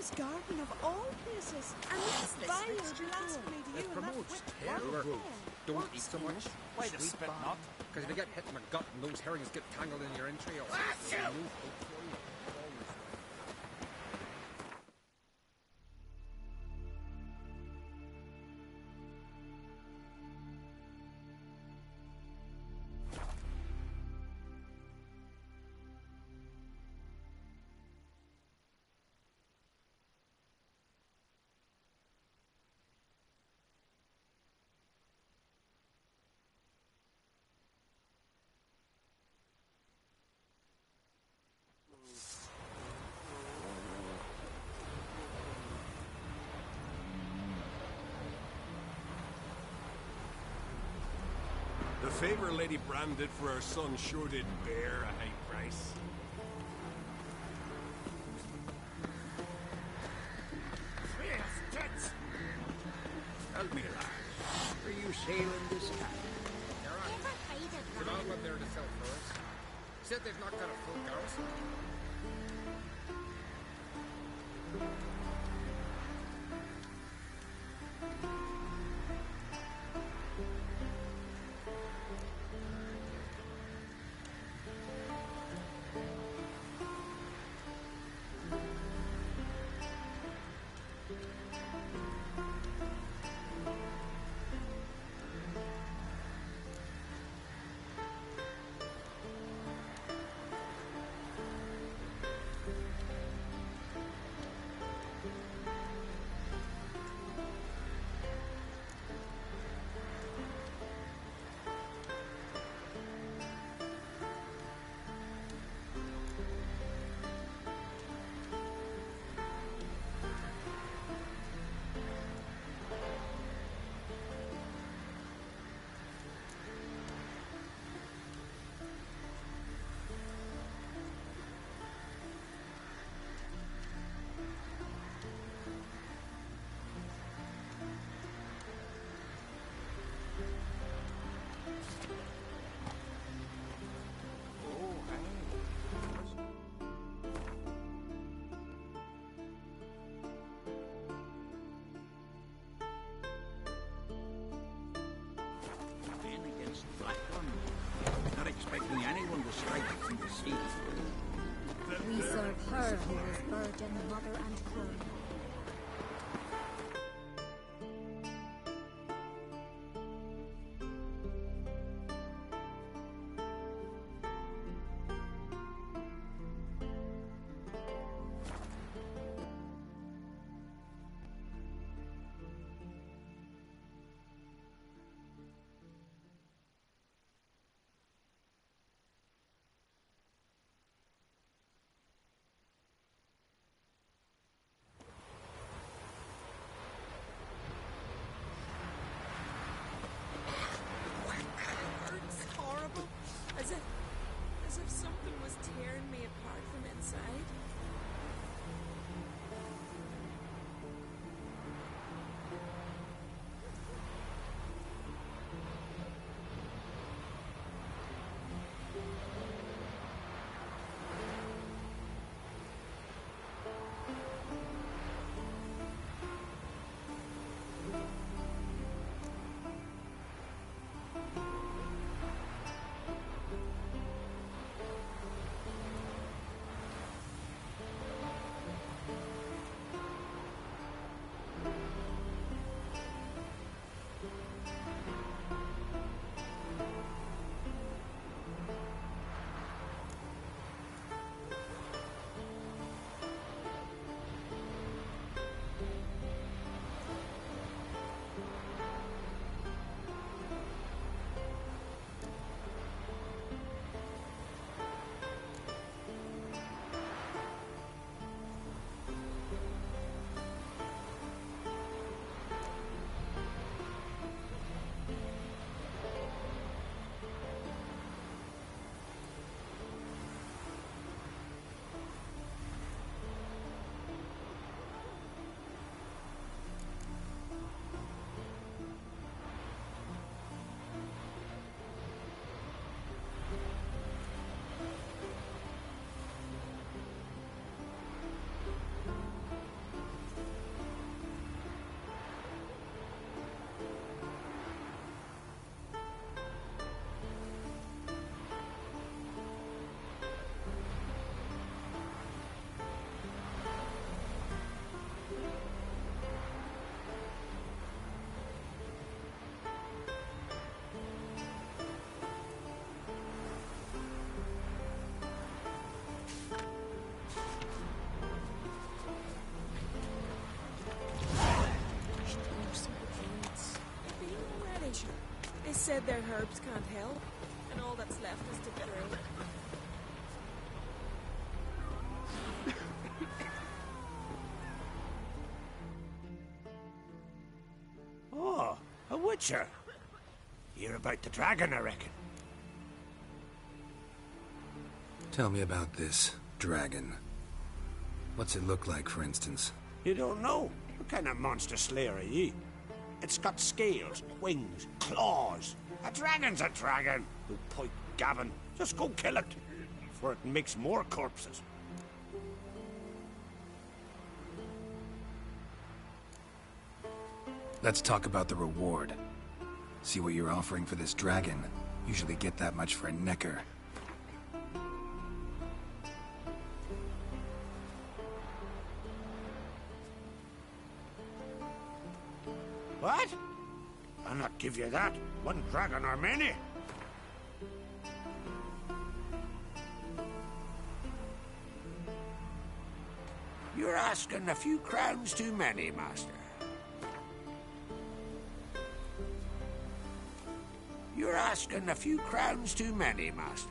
King's Garden of all places. And this vile blasphemy to you It and that promotes whipped terror. one. Don't eat so much. Why the spit not? Because if you get hit in the gut and those herrings get tangled in your entrails. The favor Lady Brand did for her son sure did bear a high price. Tell me, lad, are you sailing this time? They're all up there to sell furs. Said they've not got a full garrison. Not expecting anyone to strike from the sea. We serve her who is virgin, mother, and queen. They said their herbs can't help, and all that's left is to pray. Oh, a witcher. You're about the dragon, I reckon. Tell me about this dragon. What's it look like, for instance? You don't know? What kind of monster slayer are ye? It's got scales, wings, claws. A dragon's a dragon. No point gabbing. Just go kill it, before it makes more corpses. Let's talk about the reward. See what you're offering for this dragon. Usually get that much for a necker. What? I'll not give you that. One dragon or many. You're asking a few crowns too many, master. You're asking a few crowns too many, master.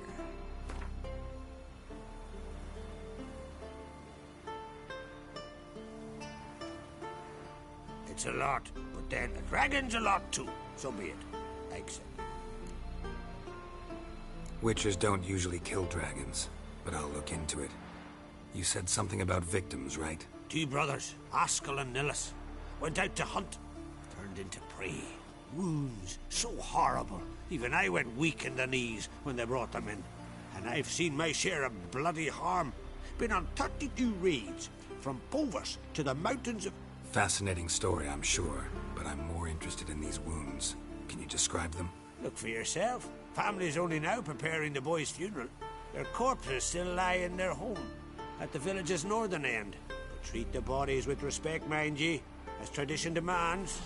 It's a lot, but then a dragon's a lot too. So be it. Accept. Witchers don't usually kill dragons, but I'll look into it. You said something about victims, right? 2 brothers, Askell and Nillis, went out to hunt, turned into prey. Wounds so horrible, even I went weak in the knees when they brought them in. And I've seen my share of bloody harm. Been on 32 raids, from Povers to the mountains of... Fascinating story, I'm sure, but I'm more interested in these wounds. Can you describe them? Look for yourself. Family's only now preparing the boy's funeral. Their corpses still lie in their home, at the village's northern end. But treat the bodies with respect, mind ye, as tradition demands.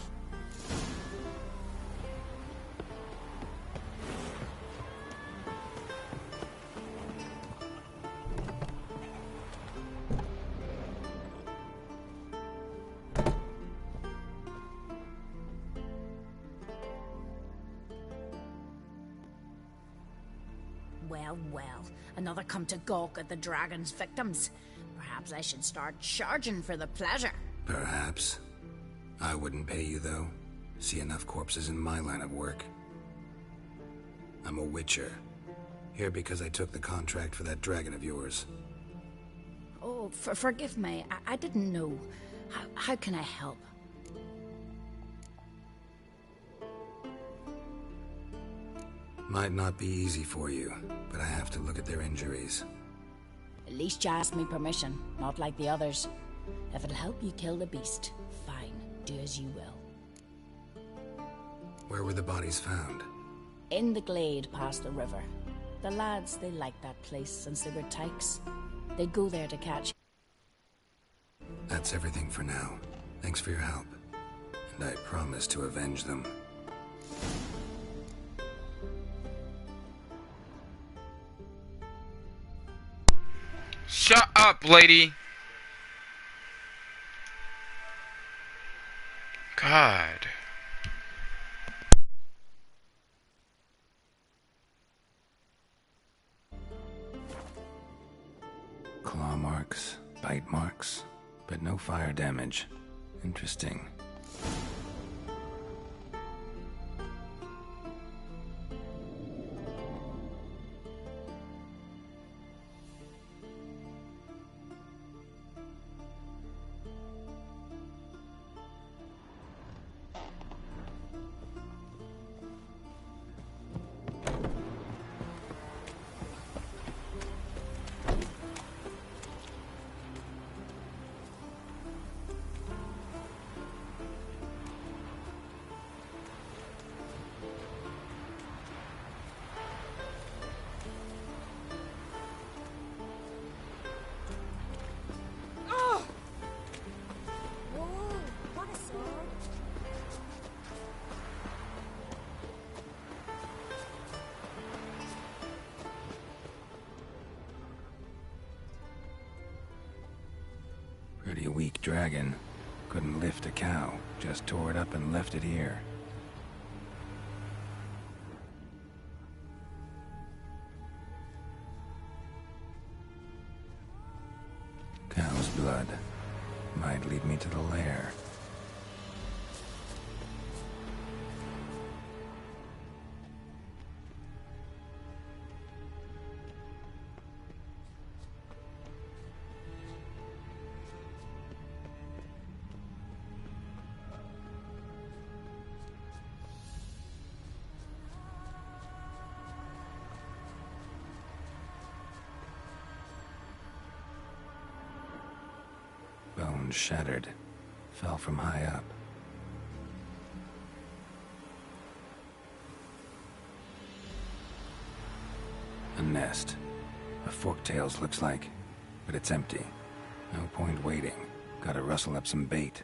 Well, another come to gawk at the dragon's victims. Perhaps I should start charging for the pleasure. Perhaps. I wouldn't pay you, though. See enough corpses in my line of work. I'm a witcher. Here because I took the contract for that dragon of yours. Oh, forgive me. I didn't know. How can I help? Might not be easy for you, but I have to look at their injuries. At least you asked me permission, not like the others. If it'll help you kill the beast, fine. Do as you will. Where were the bodies found? In the glade past the river. The lads, they liked that place since they were tykes. They'd go there to catch. That's everything for now. Thanks for your help. And I promise to avenge them. Shut up, lady. God. Claw marks, bite marks, but no fire damage. Interesting. Pretty weak dragon. Couldn't lift a cow. Just tore it up and left it here. might lead me to the lair. Bone shattered. Fell from high up. A nest. A forktail's looks like, but it's empty. No point waiting. Gotta rustle up some bait.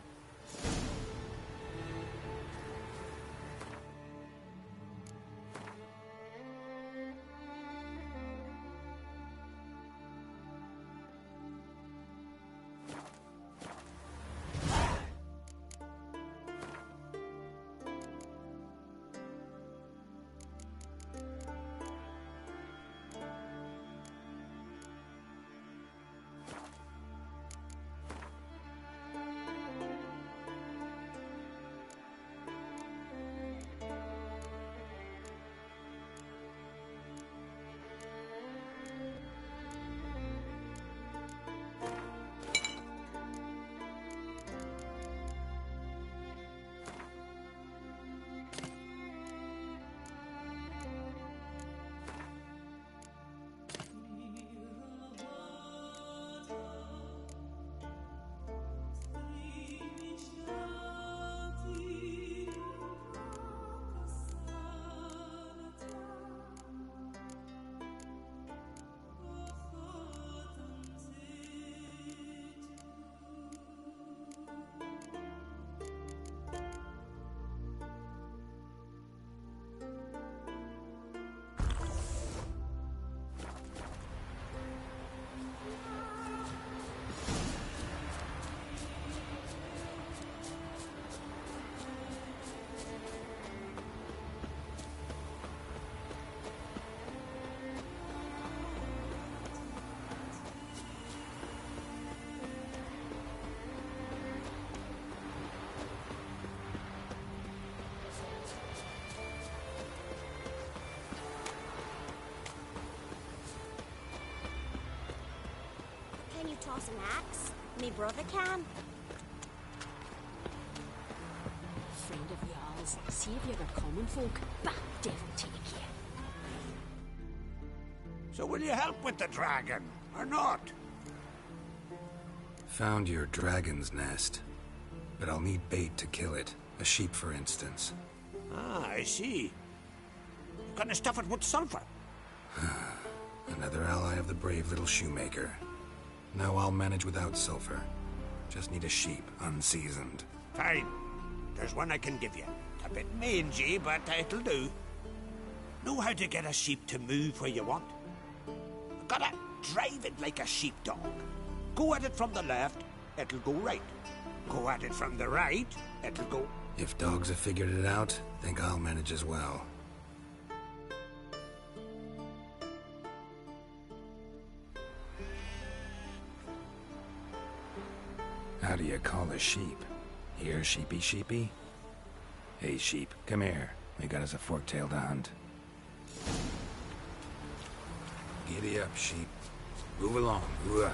Can you toss an axe? Me brother can. Friend of y'all's, see if you're common folk. Bah, devil take you. So will you help with the dragon, or not? Found your dragon's nest, but I'll need bait to kill it. A sheep, for instance. Ah, I see. Gonna stuff it with sulfur. Another ally of the brave little shoemaker. No, I'll manage without sulfur. Just need a sheep, unseasoned. Fine. There's one I can give you. A bit mangy, but it'll do. Know how to get a sheep to move where you want? Gotta drive it like a sheepdog. Go at it from the left, it'll go right. Go at it from the right, it'll go... If dogs have figured it out, think I'll manage as well. How do you call a sheep? Here, sheepy sheepy? Hey, sheep, come here. We got us a fork-tailed hunt. Giddy up, sheep. Move along. Ooh.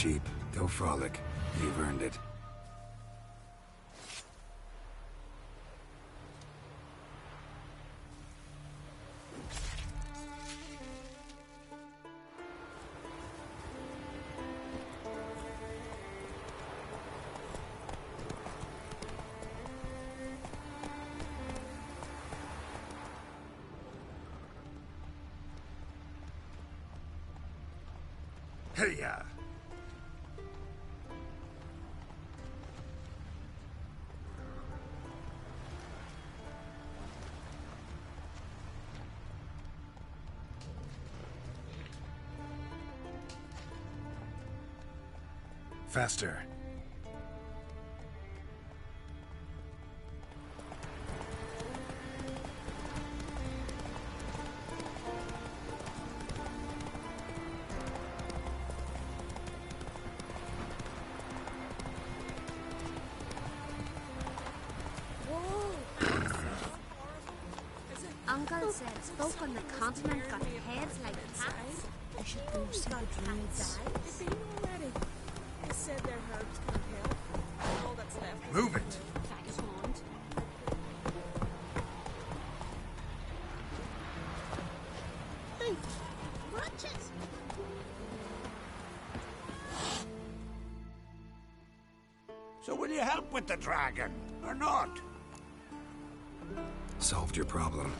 sheep. Go frolic. You've earned it. Hey-ya! Faster. Uncle said folk on the continent got heads like cats. I should go see the druids. They've been already. They said their herbs can't help. And all that's left is Move it! vagabond. Hey, watch it! So will you help with the dragon, or not? Solved your problem.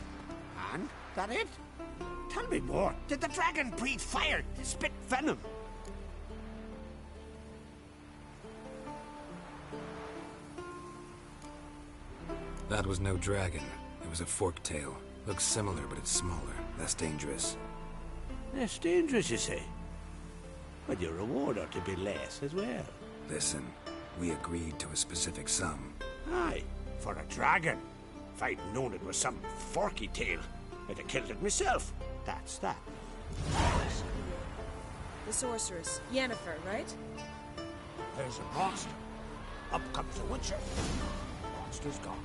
And? That it? Tell me more. Did the dragon breathe fire, spit venom? That was no dragon. It was a forked tail. Looks similar, but it's smaller. Less dangerous. Less dangerous, you say? But your reward ought to be less as well. Listen, we agreed to a specific sum. Aye, for a dragon. If I'd known it was some forky tail, I'd have killed it myself. That's that. The sorceress, Yennefer, right? There's a monster. Up comes the witcher. Monster's gone.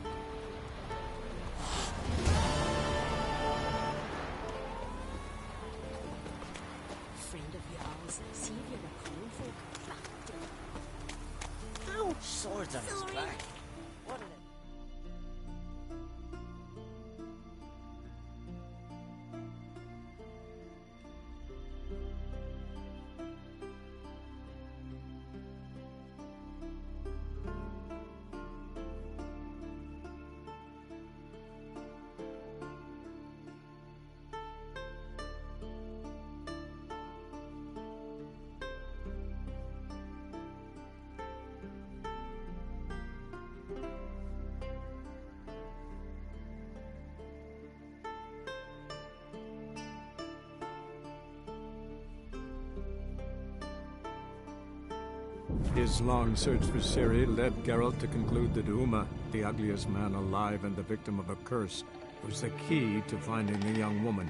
Friend of yours, see if you're a common folk. Ouch! Swords on his back. What an... His long search for Ciri led Geralt to conclude that Uma, the ugliest man alive and the victim of a curse, was the key to finding the young woman.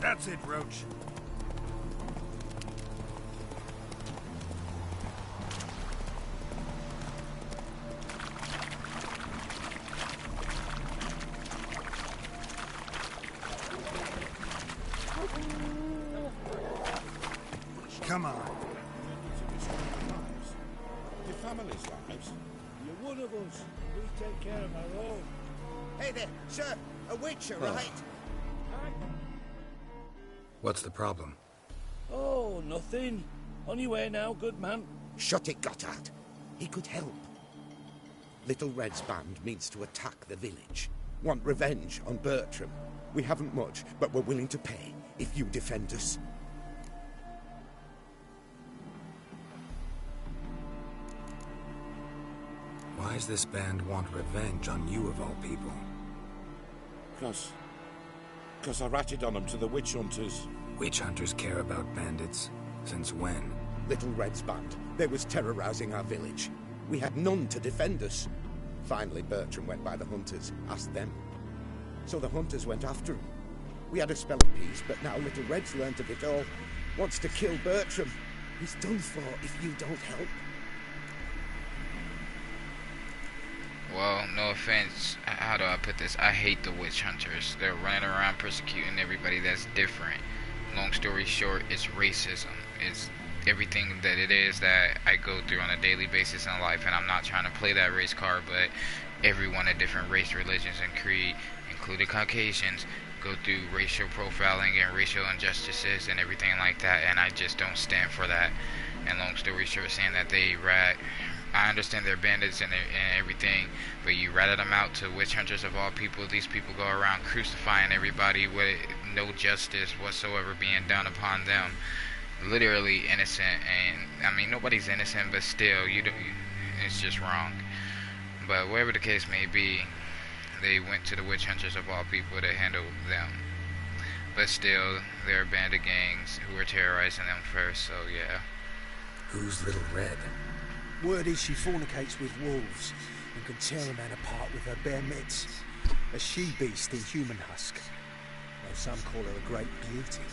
That's it, Roach. Come on. Your family's lives. You're one of us. We take care of our own. Hey there, sir. A witch, right? What's the problem? Oh, nothing. On your way now, good man. Shut it, Gotthard. He could help. Little Red's band means to attack the village. Want revenge on Bertram. We haven't much, but we're willing to pay if you defend us. Why does this band want revenge on you of all people? Because I ratted on them to the witch hunters. Witch hunters care about bandits? Since when? Little Red's band. They was terrorizing our village. We had none to defend us. Finally, Bertram went by the hunters, asked them. So the hunters went after him. We had a spell of peace, but now Little Red's learnt of it all. Wants to kill Bertram. He's done for if you don't help. Well, no offense, how do I put this? I hate the witch hunters. They're running around persecuting everybody that's different. Long story short, it's racism. It's everything that it is that I go through on a daily basis in life, and I'm not trying to play that race card, but everyone of different race, religions, and creed, including Caucasians, go through racial profiling and racial injustices and everything like that, and I just don't stand for that. And long story short, saying that they I understand they're bandits and everything, but you ratted them out to witch hunters of all people. These people go around crucifying everybody with no justice whatsoever being done upon them. Literally innocent, and I mean nobody's innocent, but still, it's just wrong. But whatever the case may be, they went to the witch hunters of all people to handle them. But still, there are a band of gangs who are terrorizing them first, so yeah. Who's Little Red? Word is she fornicates with wolves and can tear a man apart with her bare mitts. A she-beast in human husk. Though some call her a great beauty.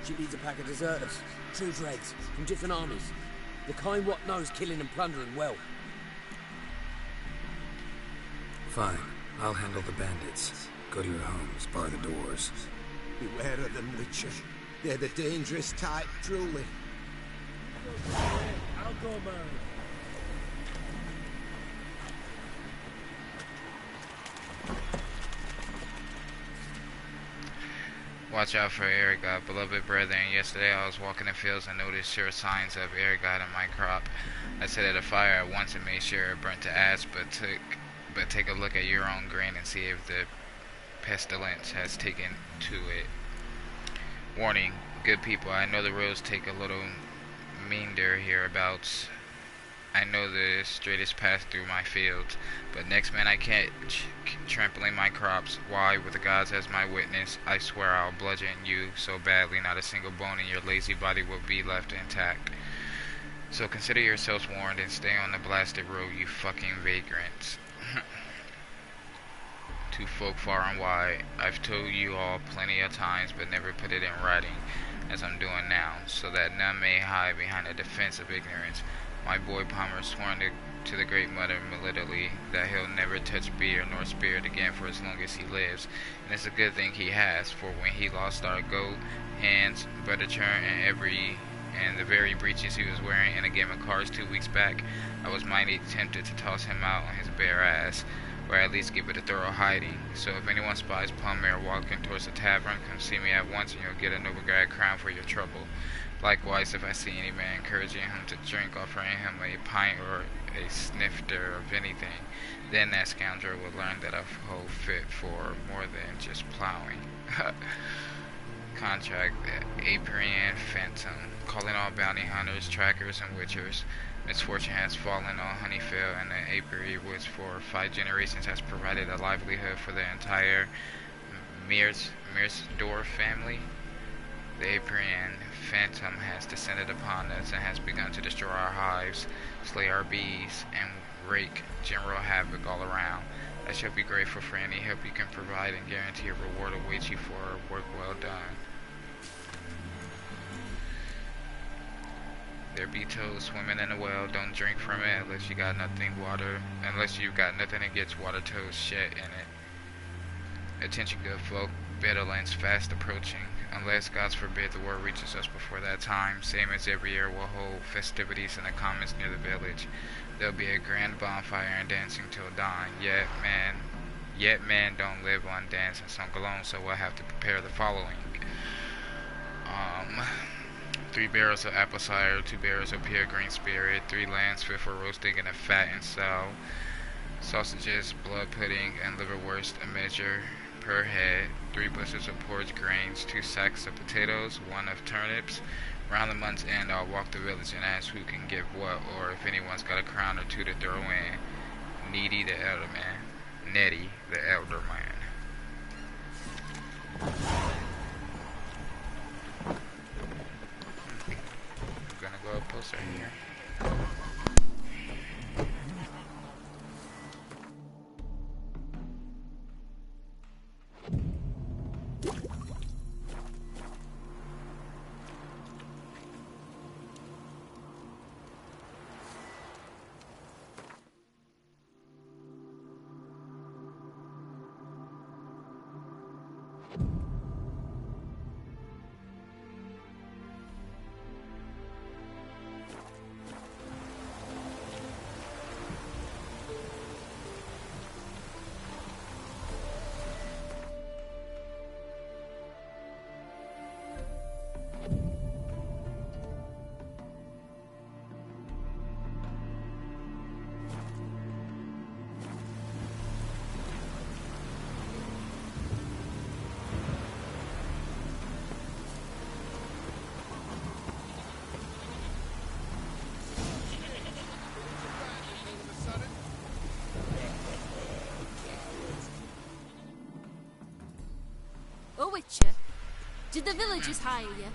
She leads a pack of deserters, true dreads, from different armies. The kind what knows killing and plundering well. Fine, I'll handle the bandits. Go to your homes, bar the doors. Beware of them, Witcher. They're the dangerous type, truly. I'll go, man. Watch out for air god, beloved brethren. Yesterday I was walking the fields and noticed sure signs of air god in my crop. I set it afire at once and made sure it burnt to ash, but take a look at your own grain and see if the pestilence has taken to it. Warning, good people, I know the roads take a little meander hereabouts. I know the straightest path through my fields, but next man I catch trampling my crops, why, with the gods as my witness, I swear I'll bludgeon you so badly not a single bone in your lazy body will be left intact. So consider yourselves warned and stay on the blasted road, you fucking vagrants. To folk far and wide, I've told you all plenty of times, but never put it in writing, as I'm doing now, so that none may hide behind a defense of ignorance. My boy Palmer sworn to the Great Mother Melitely that he'll never touch beer nor spirit again for as long as he lives, and it's a good thing he has, for when he lost our goat, hands, butter churn, and the very breeches he was wearing in a game of cards 2 weeks back, I was mighty tempted to toss him out on his bare ass, or at least give it a thorough hiding. So if anyone spies Palmer walking towards the tavern, come see me at once and you'll get a Novigrad crown for your trouble. Likewise, if I see any man encouraging him to drink, offering him a pint or a snifter of anything, then that scoundrel will learn that I hold fit for more than just plowing. Contract, Aprian Phantom, calling all bounty hunters, trackers, and witchers. Misfortune has fallen on Honeyfell, and the apiary woods for 5 generations has provided a livelihood for the entire Mearsdorf family. The Aprian Phantom has descended upon us and has begun to destroy our hives, slay our bees, and wreak general havoc all around. I shall be grateful for any help you can provide and guarantee a reward awaits you for work well done. There be told, swimming in the well, don't drink from it unless you got nothing against water toads shit in it. Attention good folk, Bedouins fast approaching. Unless, God forbid, the word reaches us before that time, same as every year we'll hold festivities in the commons near the village. There'll be a grand bonfire and dancing till dawn. Yet man don't live on dance and song alone, so we'll have to prepare the following. 3 barrels of apple cider, 2 barrels of pure green spirit, 3 lambs fit for roasting in a fat and sow, sausages, blood pudding, and liverwurst a measure per head, 3 bushels of porridge grains, 2 sacks of potatoes, 1 of turnips. Round the month's end, I'll walk the village and ask who can give what, or if anyone's got a crown or 2 to throw in. Nettie the elder man. I'm gonna go up closer here. Oh, Witcher, did the villagers hire you?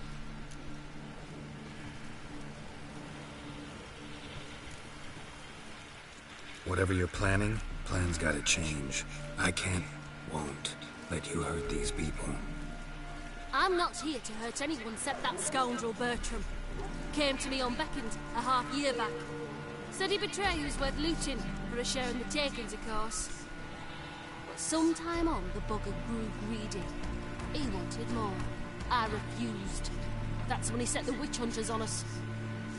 Whatever you're planning, plans gotta change. I can't, won't let you hurt these people. I'm not here to hurt anyone except that scoundrel Bertram. Came to me unbeckoned a half-year back. Said he'd betray who's worth looting for a share in the takings, of course. But sometime on, the bugger grew greedy. He wanted more. I refused. That's when he set the witch hunters on us.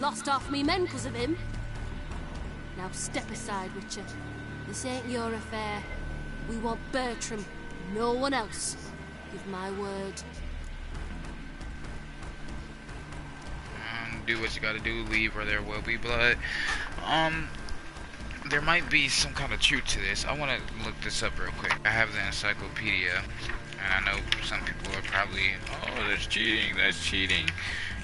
Lost half me men because of him. Now step aside, Witcher. This ain't your affair. We want Bertram, no one else. Give my word. Do what you gotta do, leave or there will be blood. There might be some kind of truth to this. I want to look this up real quick. I have the encyclopedia, and I know some people are probably, oh, that's cheating.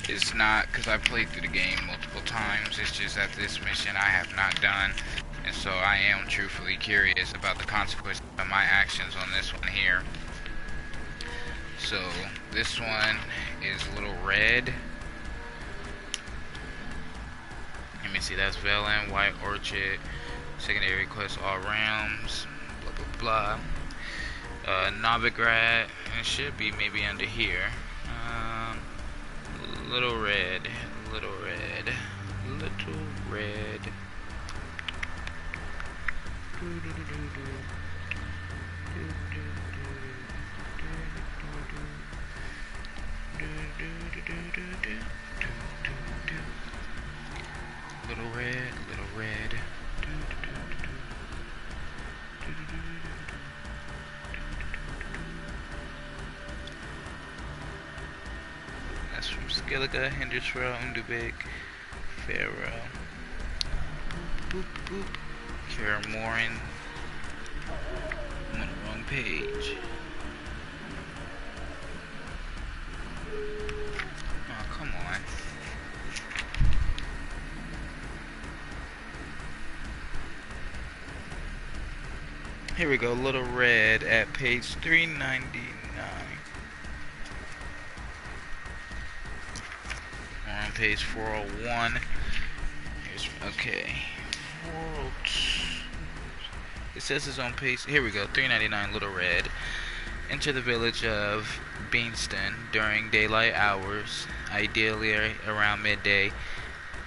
It's not, because I played through the game multiple times. It's just that this mission I have not done, and so I am truthfully curious about the consequences of my actions on this one here. So, this one is Little Red. Let me see, that's Velen, White Orchard, secondary quest, all realms, blah blah blah. Novigrad, it should be maybe under here. Little Red. Little Red. That's from Skellige, Hindersfell, Undubik, Pharaoh. Boop boop. Kara Morin. I'm on the wrong page. Oh, come on. Here we go, Little Red at page 399. We're on page 401. Okay. 402. It says it's on page, here we go, 399, Little Red. Enter the village of Beanston during daylight hours, ideally around midday,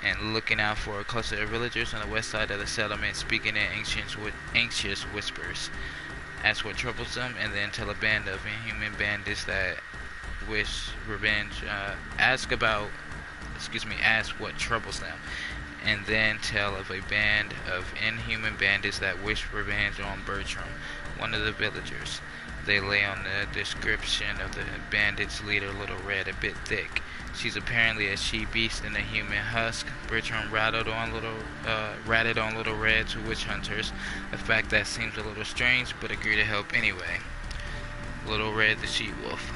and looking out for a cluster of villagers on the west side of the settlement, speaking in anxious whispers. Ask what troubles them, and then tell a band of inhuman bandits that wish revenge. Ask what troubles them, and then tell of a band of inhuman bandits that wish revenge on Bertram, one of the villagers. They lay on the description of the bandits' leader, Little Red, a bit thick. She's apparently a she-beast in a human husk. Bertram ratted on Little Red to witch hunters, a fact that seems a little strange, but agreed to help anyway. Little Red the she-wolf,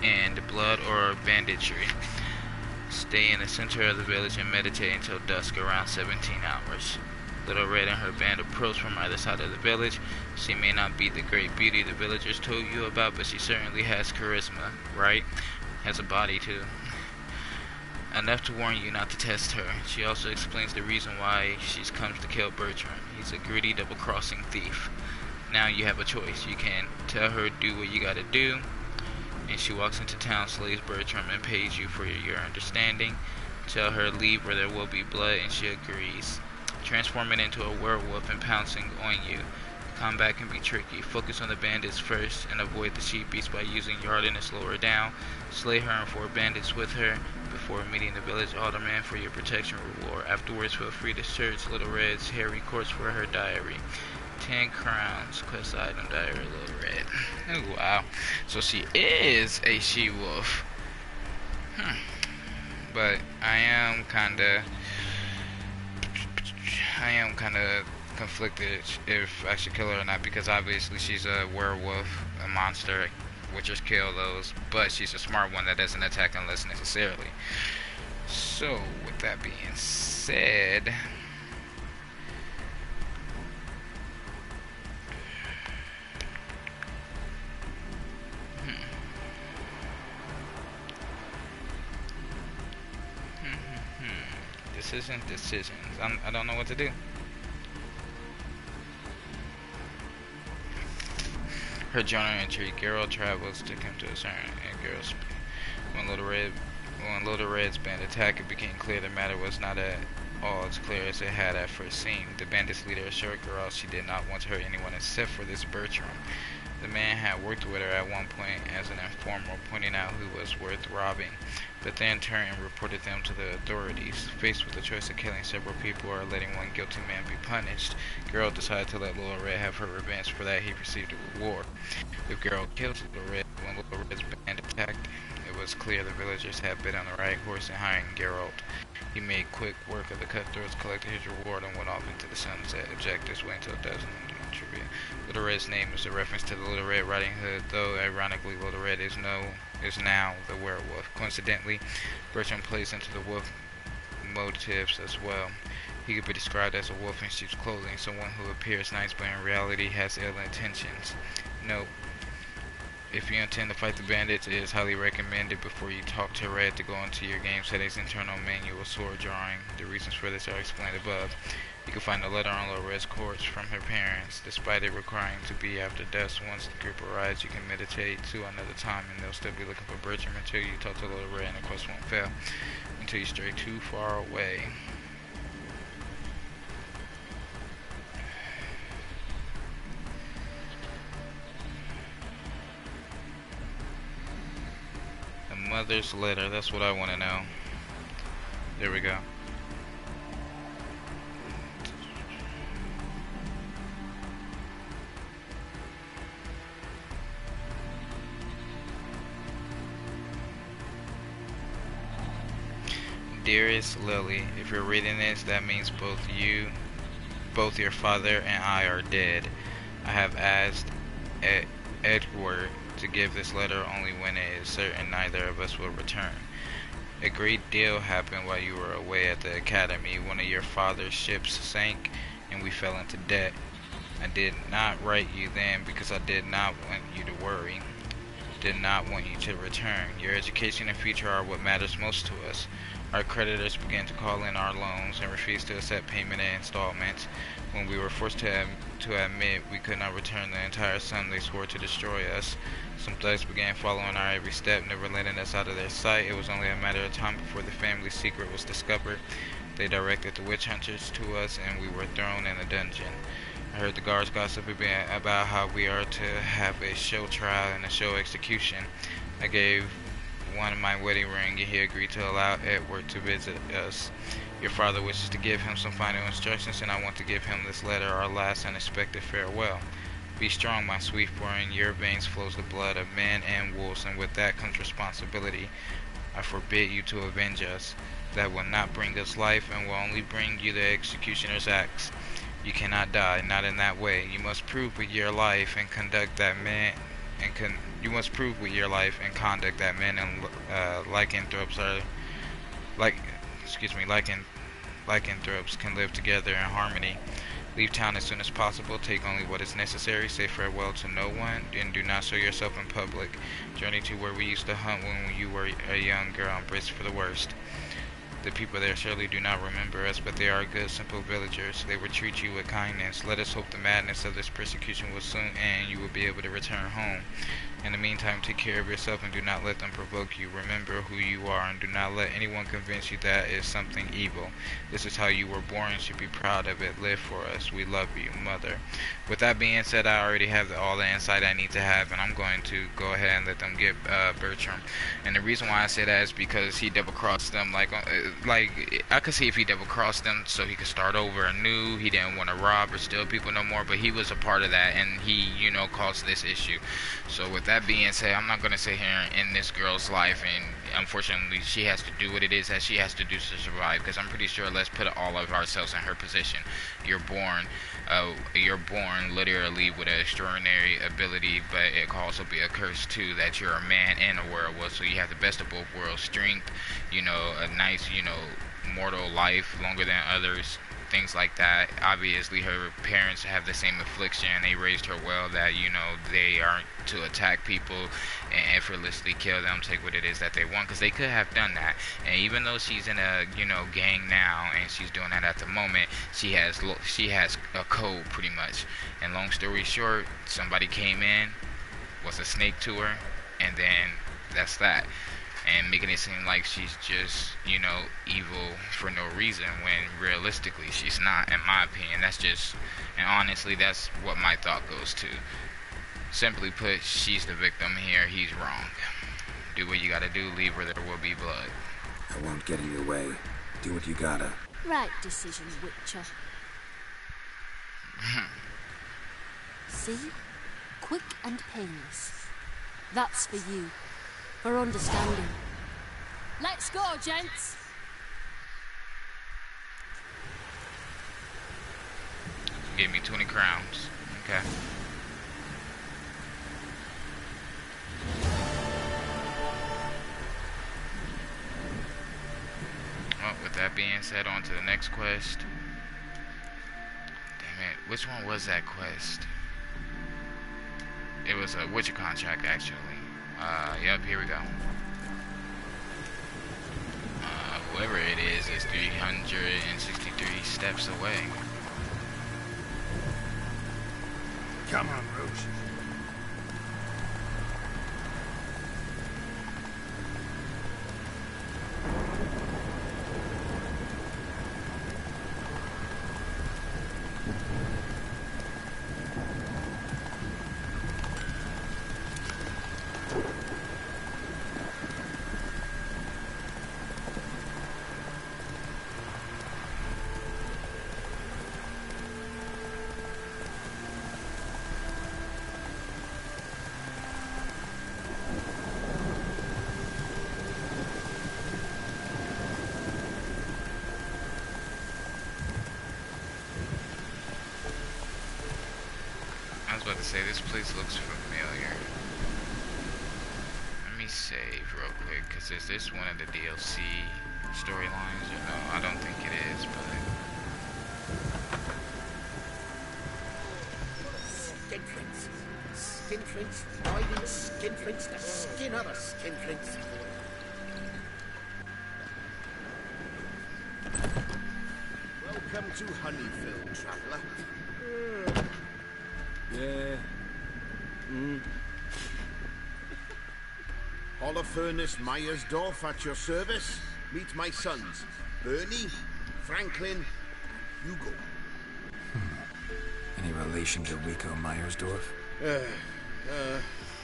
and blood or banditry. Stay in the center of the village and meditate until dusk, around 17 hours. Little Red and her band approach from either side of the village. She may not be the great beauty the villagers told you about, but she certainly has charisma, right? Has a body, too. Enough to warn you not to test her. She also explains the reason why she comes to kill Bertram. He's a greedy, double-crossing thief. Now you have a choice. You can tell her do what you gotta do, and she walks into town, slays Bertram, and pays you for your understanding. Tell her leave or there will be blood, and she agrees. Transform it into a werewolf and pouncing on you. Combat can be tricky. Focus on the bandits first and avoid the sheep beast by using Yarden to slow her down. Slay her and 4 bandits with her before meeting the village alderman for your protection reward. Afterwards, feel free to search Little Red's hairy corpse for her diary. 10 crowns. Quest item diary Little Red. Oh, wow. So she is a she-wolf. But I am kinda conflicted if I should kill her or not, because obviously she's a werewolf, a monster. Witchers kill those, but she's a smart one that doesn't attack unless necessarily. So, with that being said, decisions. I don't know what to do. Her journal entry: Geralt travels to come to a certain and Geralt. When Little Red's band attacked, it became clear the matter was not at all as clear as it had at first seemed. The bandits' leader assured Geralt she did not want to hurt anyone except for this Bertram. The man had worked with her at one point as an informer, pointing out who was worth robbing, but then turned and reported them to the authorities. Faced with the choice of killing several people or letting one guilty man be punished, Geralt decided to let Little Red have her revenge. For that, he received a reward. If Geralt killed Little Red when Little Red's band attacked, it was clear the villagers had been on the right horse in hiring Geralt. He made quick work of the cutthroats, collected his reward, and went off into the sunset. Objectives: wait until dozen. Trivia. Little Red's name is a reference to the Little Red Riding Hood, though ironically Little Red is now the werewolf. Coincidentally, Bertram plays into the wolf motives as well. He could be described as a wolf in sheep's clothing, someone who appears nice but in reality has ill intentions. Note: if you intend to fight the bandits, it is highly recommended before you talk to Red to go into your game settings internal manual sword drawing. The reasons for this are explained above. You can find a letter on Little Red's corpse from her parents. Despite it requiring to be after dusk, once the group arrives, you can meditate to another time, and they'll still be looking for Bertram until you talk to Little Red, and the quest won't fail until you stray too far away. The mother's letter, that's what I want to know. There we go. Dearest Lily, if you're reading this, that means both your father and I are dead. I have asked Edward to give this letter only when it is certain neither of us will return. A great deal happened while you were away at the academy. One of your father's ships sank and we fell into debt. I did not write you then because I did not want you to worry. did not want you to return. Your education and future are what matters most to us. Our creditors began to call in our loans and refused to accept payment in installments. When we were forced to admit we could not return the entire sum, they swore to destroy us. Some thugs began following our every step, never letting us out of their sight. It was only a matter of time before the family's secret was discovered. They directed the witch hunters to us, and we were thrown in a dungeon. I heard the guards gossiping about how we are to have a show trial and a show execution. I gave one my wedding ring, and he agreed to allow Edward to visit us. Your father wishes to give him some final instructions, and I want to give him this letter, our last unexpected farewell. Be strong, my sweet, for in your veins flows the blood of men and wolves, and with that comes responsibility. I forbid you to avenge us. That will not bring us life, and will only bring you the executioner's axe. You cannot die, not in that way. You must prove with your life and conduct that men and you must prove with your life and conduct that men and lycanthropes can live together in harmony. Leave town as soon as possible. Take only what is necessary. Say farewell to no one, and do not show yourself in public. Journey to where we used to hunt when you were a young girl and brace for the worst. The people there surely do not remember us, but they are good, simple villagers. They will treat you with kindness. Let us hope the madness of this persecution will soon end, and you will be able to return home. In the meantime, take care of yourself and do not let them provoke you. Remember who you are, and do not let anyone convince you that is something evil. This is how you were born and should be proud of it. Live for us. We love you, Mother. With that being said, I already have all the insight I need to have, and I'm going to go ahead and let them get Bertram. And the reason why I say that is because he double-crossed them. Like I could see if he double-crossed them so he could start over anew. He didn't want to rob or steal people no more, but he was a part of that, and he, caused this issue. So with that being said, I'm not going to sit here and end this girl's life, and unfortunately she has to do what it is that she has to do to survive, because I'm pretty sure, let's put all of ourselves in her position. You're born literally with an extraordinary ability, but it can also be a curse too, that you're a man and a werewolf, so you have the best of both worlds. Strength, a nice, mortal life, longer than others, things like that. Obviously her parents have the same affliction, they raised her well, that they aren't to attack people and effortlessly kill them, take what it is that they want, because they could have done that. And even though she's in a gang now and she's doing that at the moment, she has a code pretty much. And long story short, somebody came in, was a snake to her, and then that's that. And making it seem like she's just, evil for no reason, when realistically she's not, in my opinion. And honestly, that's what my thought goes to. Simply put, she's the victim here, he's wrong. Do what you gotta do, leave where there will be blood. I won't get in your way. Do what you gotta. Right decision, Witcher. See? Quick and painless. That's for you. For understanding. Let's go, gents! Gave me 20 crowns. Okay. Well, with that being said, on to the next quest. Damn it, which one was that quest? It was a Witcher contract, actually. Yep, here we go. Whoever it is 363 steps away. Come on, Rose. I was about to say, this place looks familiar. Let me save real quick, because is this one of the DLC storylines? Or no, I don't think it is, but... Skinflints, riding skinflints, the skin of the skinflints. Welcome to Honeyfield, traveller. Yeah. Holofernes Meyersdorf at your service. Meet my sons, Bernie, Franklin, and Hugo. Any relation to Rico Meyersdorf?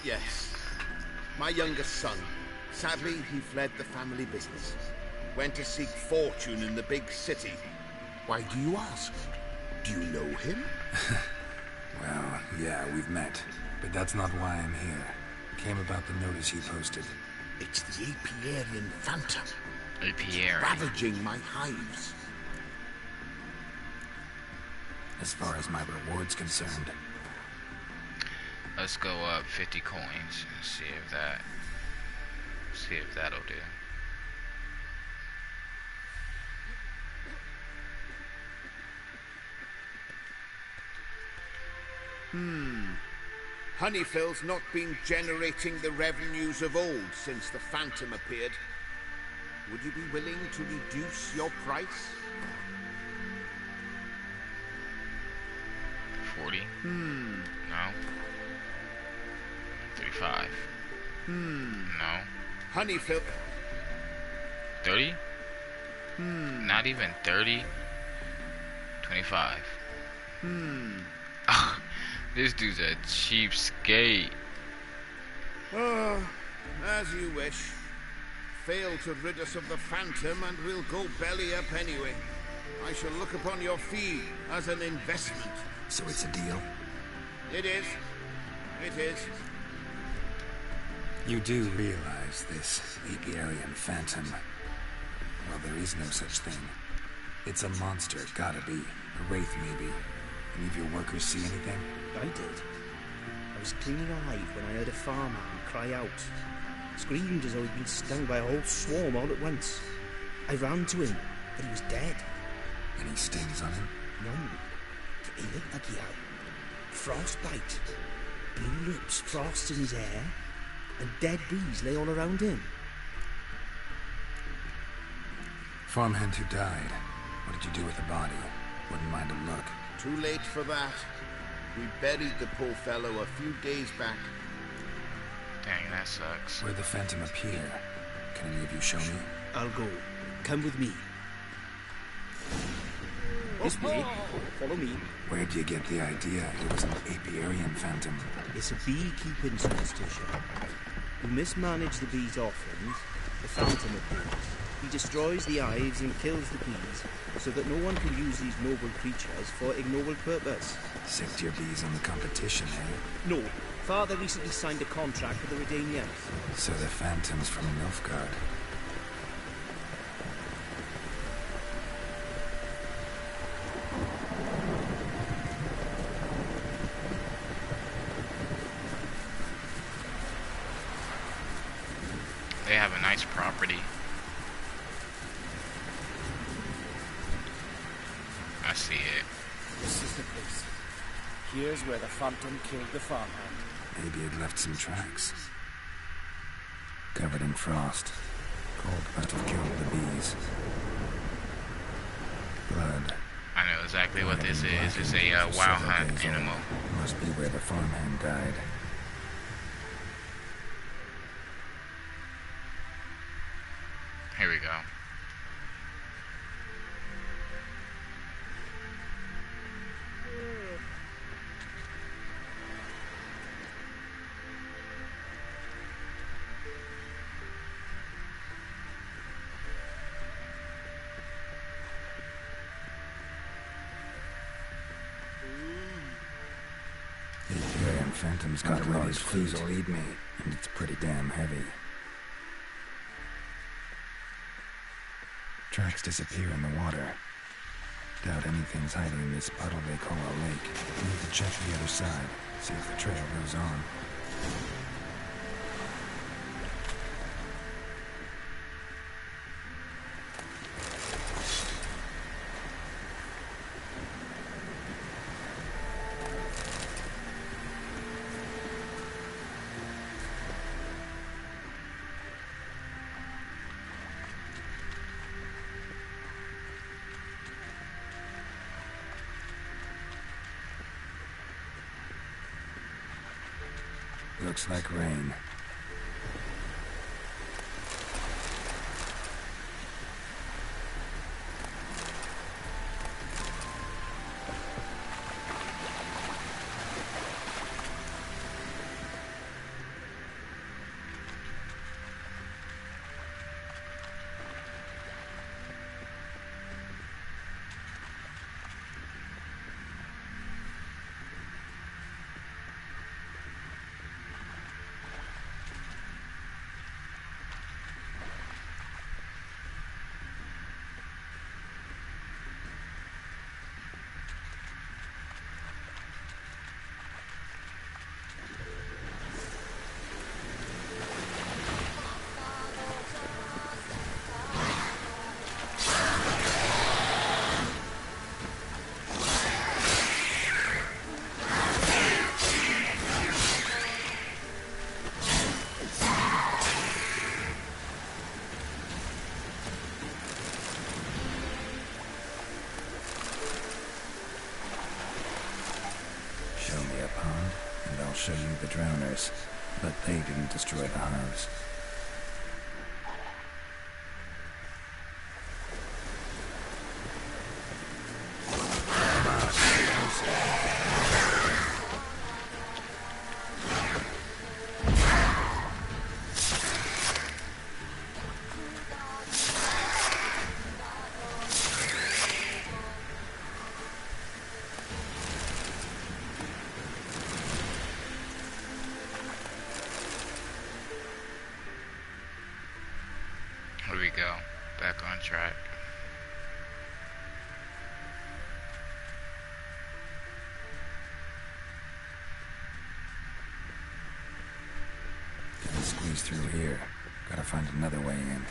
Yes. My youngest son. Sadly, he fled the family business. Went to seek fortune in the big city. Why do you ask? Do you know him? Well, yeah, we've met. But that's not why I'm here. Came about the notice you posted. It's the Apiarian Phantom. Apiarian. Ravaging my hives. As far as my reward's concerned. Let's go up 50 coins and see if that'll do. Honeyfield's not been generating the revenues of old since the Phantom appeared. Would you be willing to reduce your price? 40? No. 35? No. Honeyfield. 30? Not even 30? 25? This dude's a cheapskate. Oh, as you wish. Fail to rid us of the Phantom and we'll go belly up anyway. I shall look upon your fee as an investment. So it's a deal? It is. It is. You do realize this Apiarian Phantom? Well, there is no such thing. It's a monster, gotta be. A wraith, maybe. Any of your workers see anything? I did. I was cleaning a hive when I heard a farmhand cry out. Screamed as though he'd been stung by a whole swarm all at once. I ran to him, but he was dead. Any stings on him? No. He looked like he had frostbite. Blue lips, frost in his hair, and dead bees lay all around him. Farmhand who died. What did you do with the body? Wouldn't mind a look. Too late for that. We buried the poor fellow a few days back. Dang, that sucks. Where'd the Phantom appear? Can any of you show me? I'll go. Come with me. This way. Follow me. Where'd you get the idea it was an Apiarian Phantom? It's a beekeeping superstition. We mismanage the bees' offerings. The Phantom appears. He destroys the hives and kills the bees, so that no one can use these noble creatures for ignoble purpose. Sicked your bees on the competition, eh? No. Father recently signed a contract with the Redanians. So the Phantom's from Nilfgaard. They have a nice property. I see it. This is the place. Here's where the Phantom killed the farmhand. Maybe it left some tracks. Covered in frost. Cold must have killed the bees. Blood. I know exactly what this is. It's a wild hunt animal. Must be where the farmhand died. Here we go. The Apiarian Phantom's got large feet will eat me, and it's pretty damn heavy. Tracks disappear in the water. Doubt anything's hiding in this puddle they call a lake. We need to check the other side, see if the trail goes on. Looks like rain. Show you the drowners, but they didn't destroy the hives. Here we go, back on track. Can't squeeze through here. Gotta find another way in.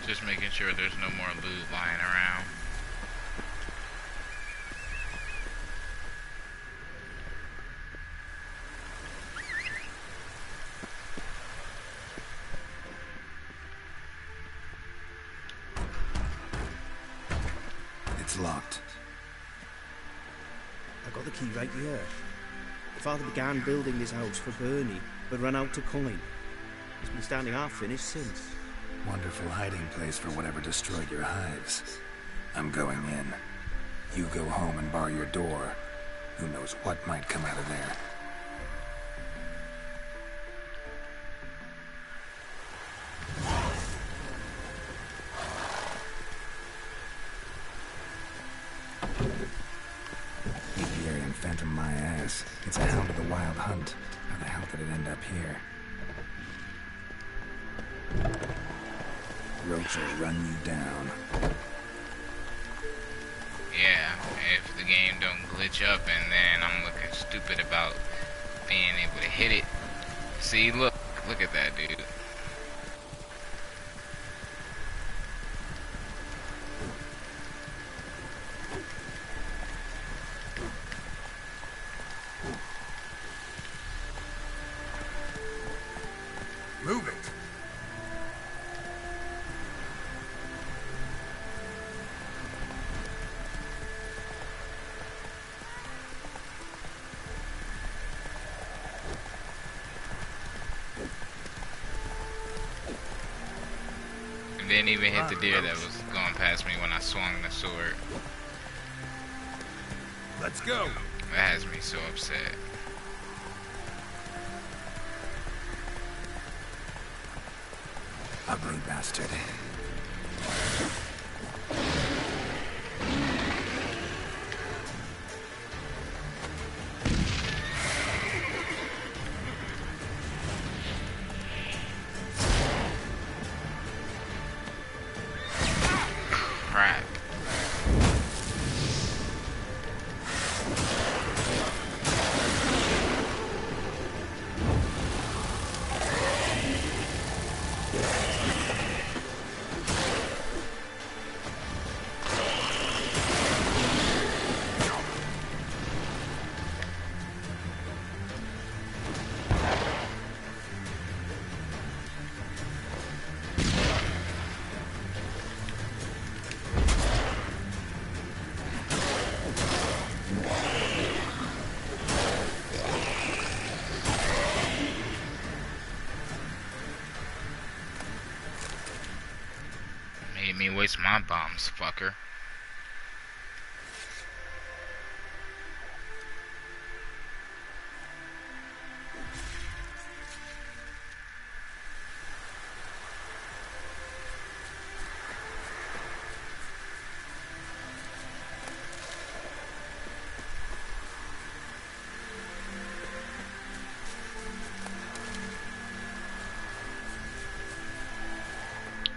Just making sure there's no more loot lying around. It's locked. I got the key right here. Father began building this house for Bernie, but ran out of coin. He's been standing half finished since. Wonderful hiding place for whatever destroyed your hives. I'm going in. You go home and bar your door. Who knows what might come out of there. Apiarian phantom my ass. It's a hound of the wild hunt. How the hell did it end up here? Roach will run you down. Yeah, if the game don't glitch up and then I'm looking stupid about being able to hit it. See, look at that, dude. Move it. Didn't even hit the deer that was going past me when I swung the sword. Let's go. That has me so upset. Ugly bastard. Crap. Made me waste my bombs, fucker.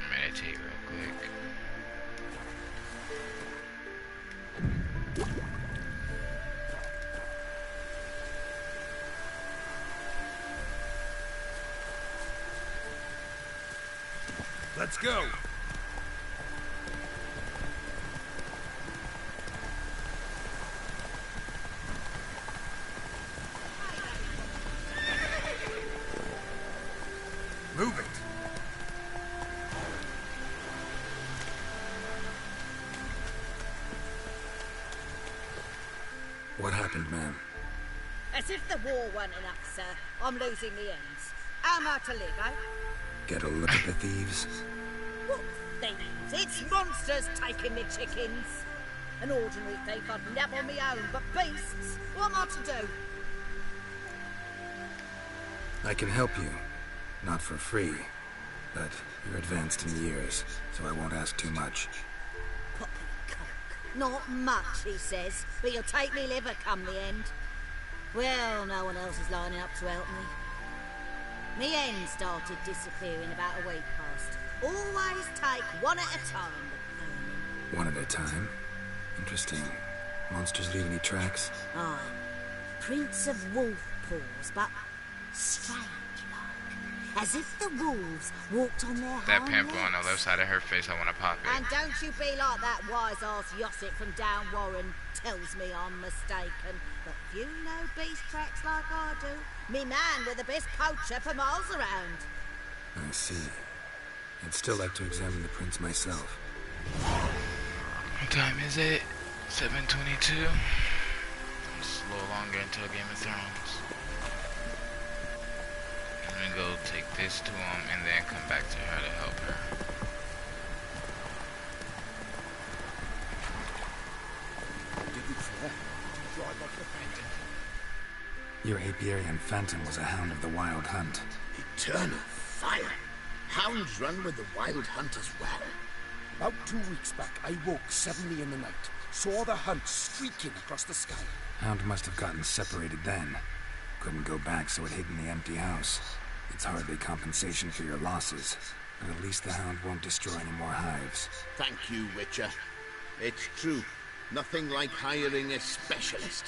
Meditate real quick. Let's go. Move it. What happened, ma'am? As if the war weren't enough, sir. I'm losing the ends. How am I to live, eh? Get a look at the thieves? What thieves? It's monsters taking me chickens. An ordinary thief I'd never on my own, but beasts? What am I to do? I can help you. Not for free. But you're advanced in years, so I won't ask too much. Not much, he says, but you'll take me liver come the end. Well, no one else is lining up to help me. Me hen started disappearing about a week past. Always take one at a time, but One at a time? Interesting. Monsters leave any tracks? I'm Prince of Wolf Paws, but strange like. As if the wolves walked on their That hind pimple on the legs. left side of her face, I want to pop it. And don't you be like that wise-ass Yossit from down Warren tells me I'm mistaken. But you know beast tracks like I do. Me man with the best poacher for miles around. I see. I'd still like to examine the prints myself. What time is it? 7:22. It's a little longer until Game of Thrones. I'm gonna go take this to him and then come back to her to help her. Your apiarian phantom was a hound of the Wild Hunt. Eternal fire. Hounds run with the Wild Hunt as well. About 2 weeks back, I woke suddenly in the night. Saw the hunt streaking across the sky. Hound must have gotten separated then. Couldn't go back, so it hid in the empty house. It's hardly compensation for your losses. And at least the hound won't destroy any more hives. Thank you, Witcher. It's true. Nothing like hiring a specialist.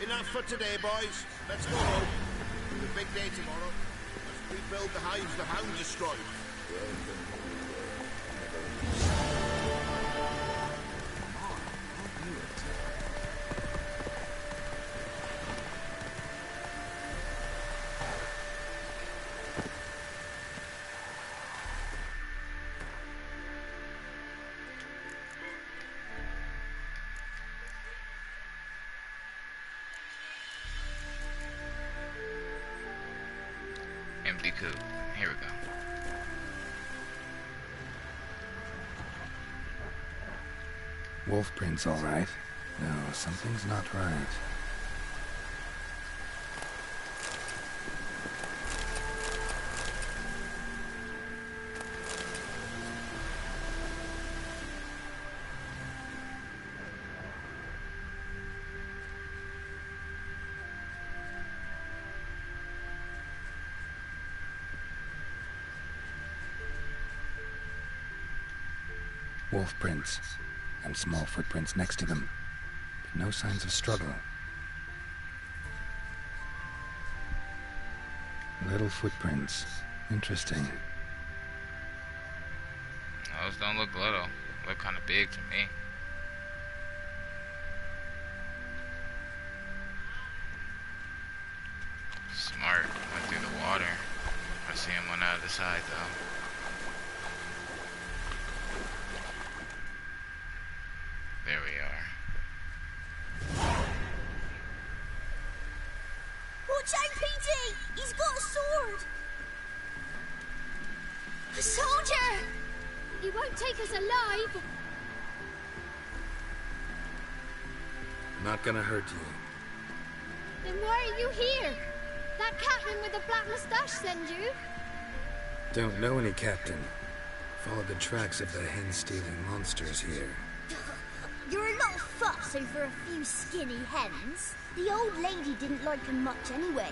Enough for today, boys. Let's go home. It's a big day tomorrow. Let's rebuild the hives the hound destroyed. Empty coop. Here we go. Wolf prints, all right. No, something's not right. Wolf prints, and small footprints next to them, but no signs of struggle. Little footprints. Interesting. Those don't look little. Look kind of big to me. Smart. Went through the water. I see him on the other side though. There we are. Watch out, PG! He's got a sword! A soldier! He won't take us alive! Not gonna hurt you. Then why are you here? That captain with the black moustache send you? Don't know any captain. Followed the tracks of the hen-stealing monsters here. You're a lot of fuss over a few skinny hens. The old lady didn't like them much anyway.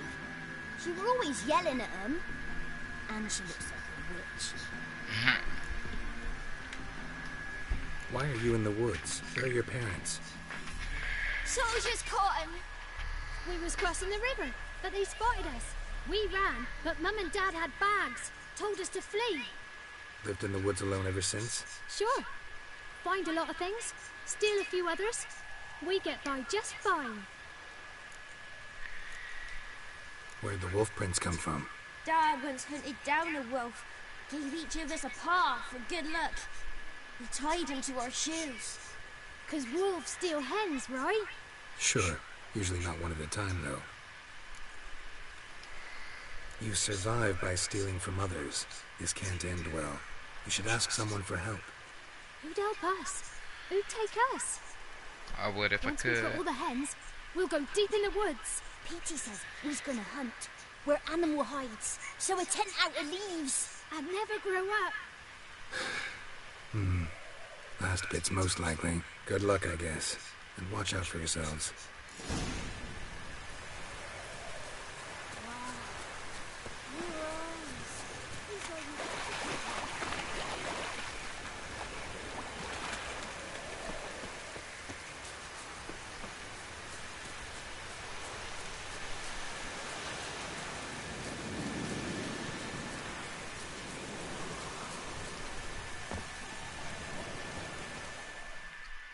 She were always yelling at them. And she looks like a witch. Why are you in the woods? Where are your parents? Soldiers caught him! We was crossing the river, but they spotted us. We ran, but Mum and Dad had bags. Told us to flee. Lived in the woods alone ever since? Sure. Find a lot of things. Steal a few others. We get by just fine. Where'd the wolf prints come from? Dad once hunted down a wolf. Gave each of us a paw for good luck. We tied him to our shoes. 'Cause wolves steal hens, right? Sure. Usually not one at a time, though. You survive by stealing from others. This can't end well. You should ask someone for help. Who'd help us? Who'd take us? I would if Once I we could. got all the hens, we'll go deep in the woods. Petey says he's gonna hunt. Where animal hides. So a tent out of leaves. I'd never grow up. Last bit's most likely. Good luck, I guess. And watch out for yourselves.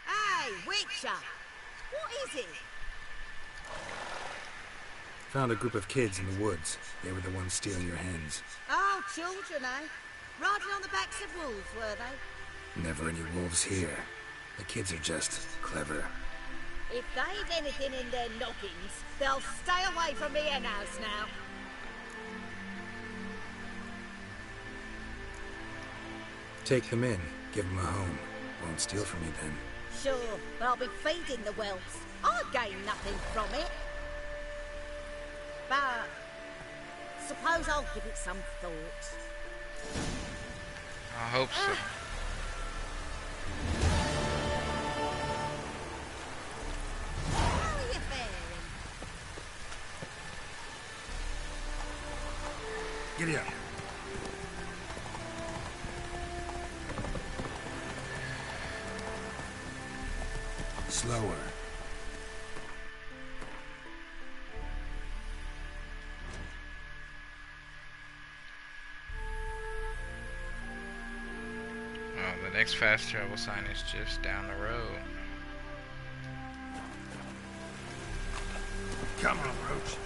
Hey, Witcher! What is it? Found a group of kids in the woods. They were the ones stealing your hens. Oh, children, eh? Riding on the backs of wolves, were they? Never any wolves here. The kids are just clever. If they've anything in their noggins, they'll stay away from the hen house now. Take them in. Give them a home. Won't steal from you then. Sure, but I'll be feeding the whelps. I'll gain nothing from it. But suppose I'll give it some thought. I hope so. How are you faring? Giddy up. Slower. The next fast travel sign is just down the road. Come on, Roach.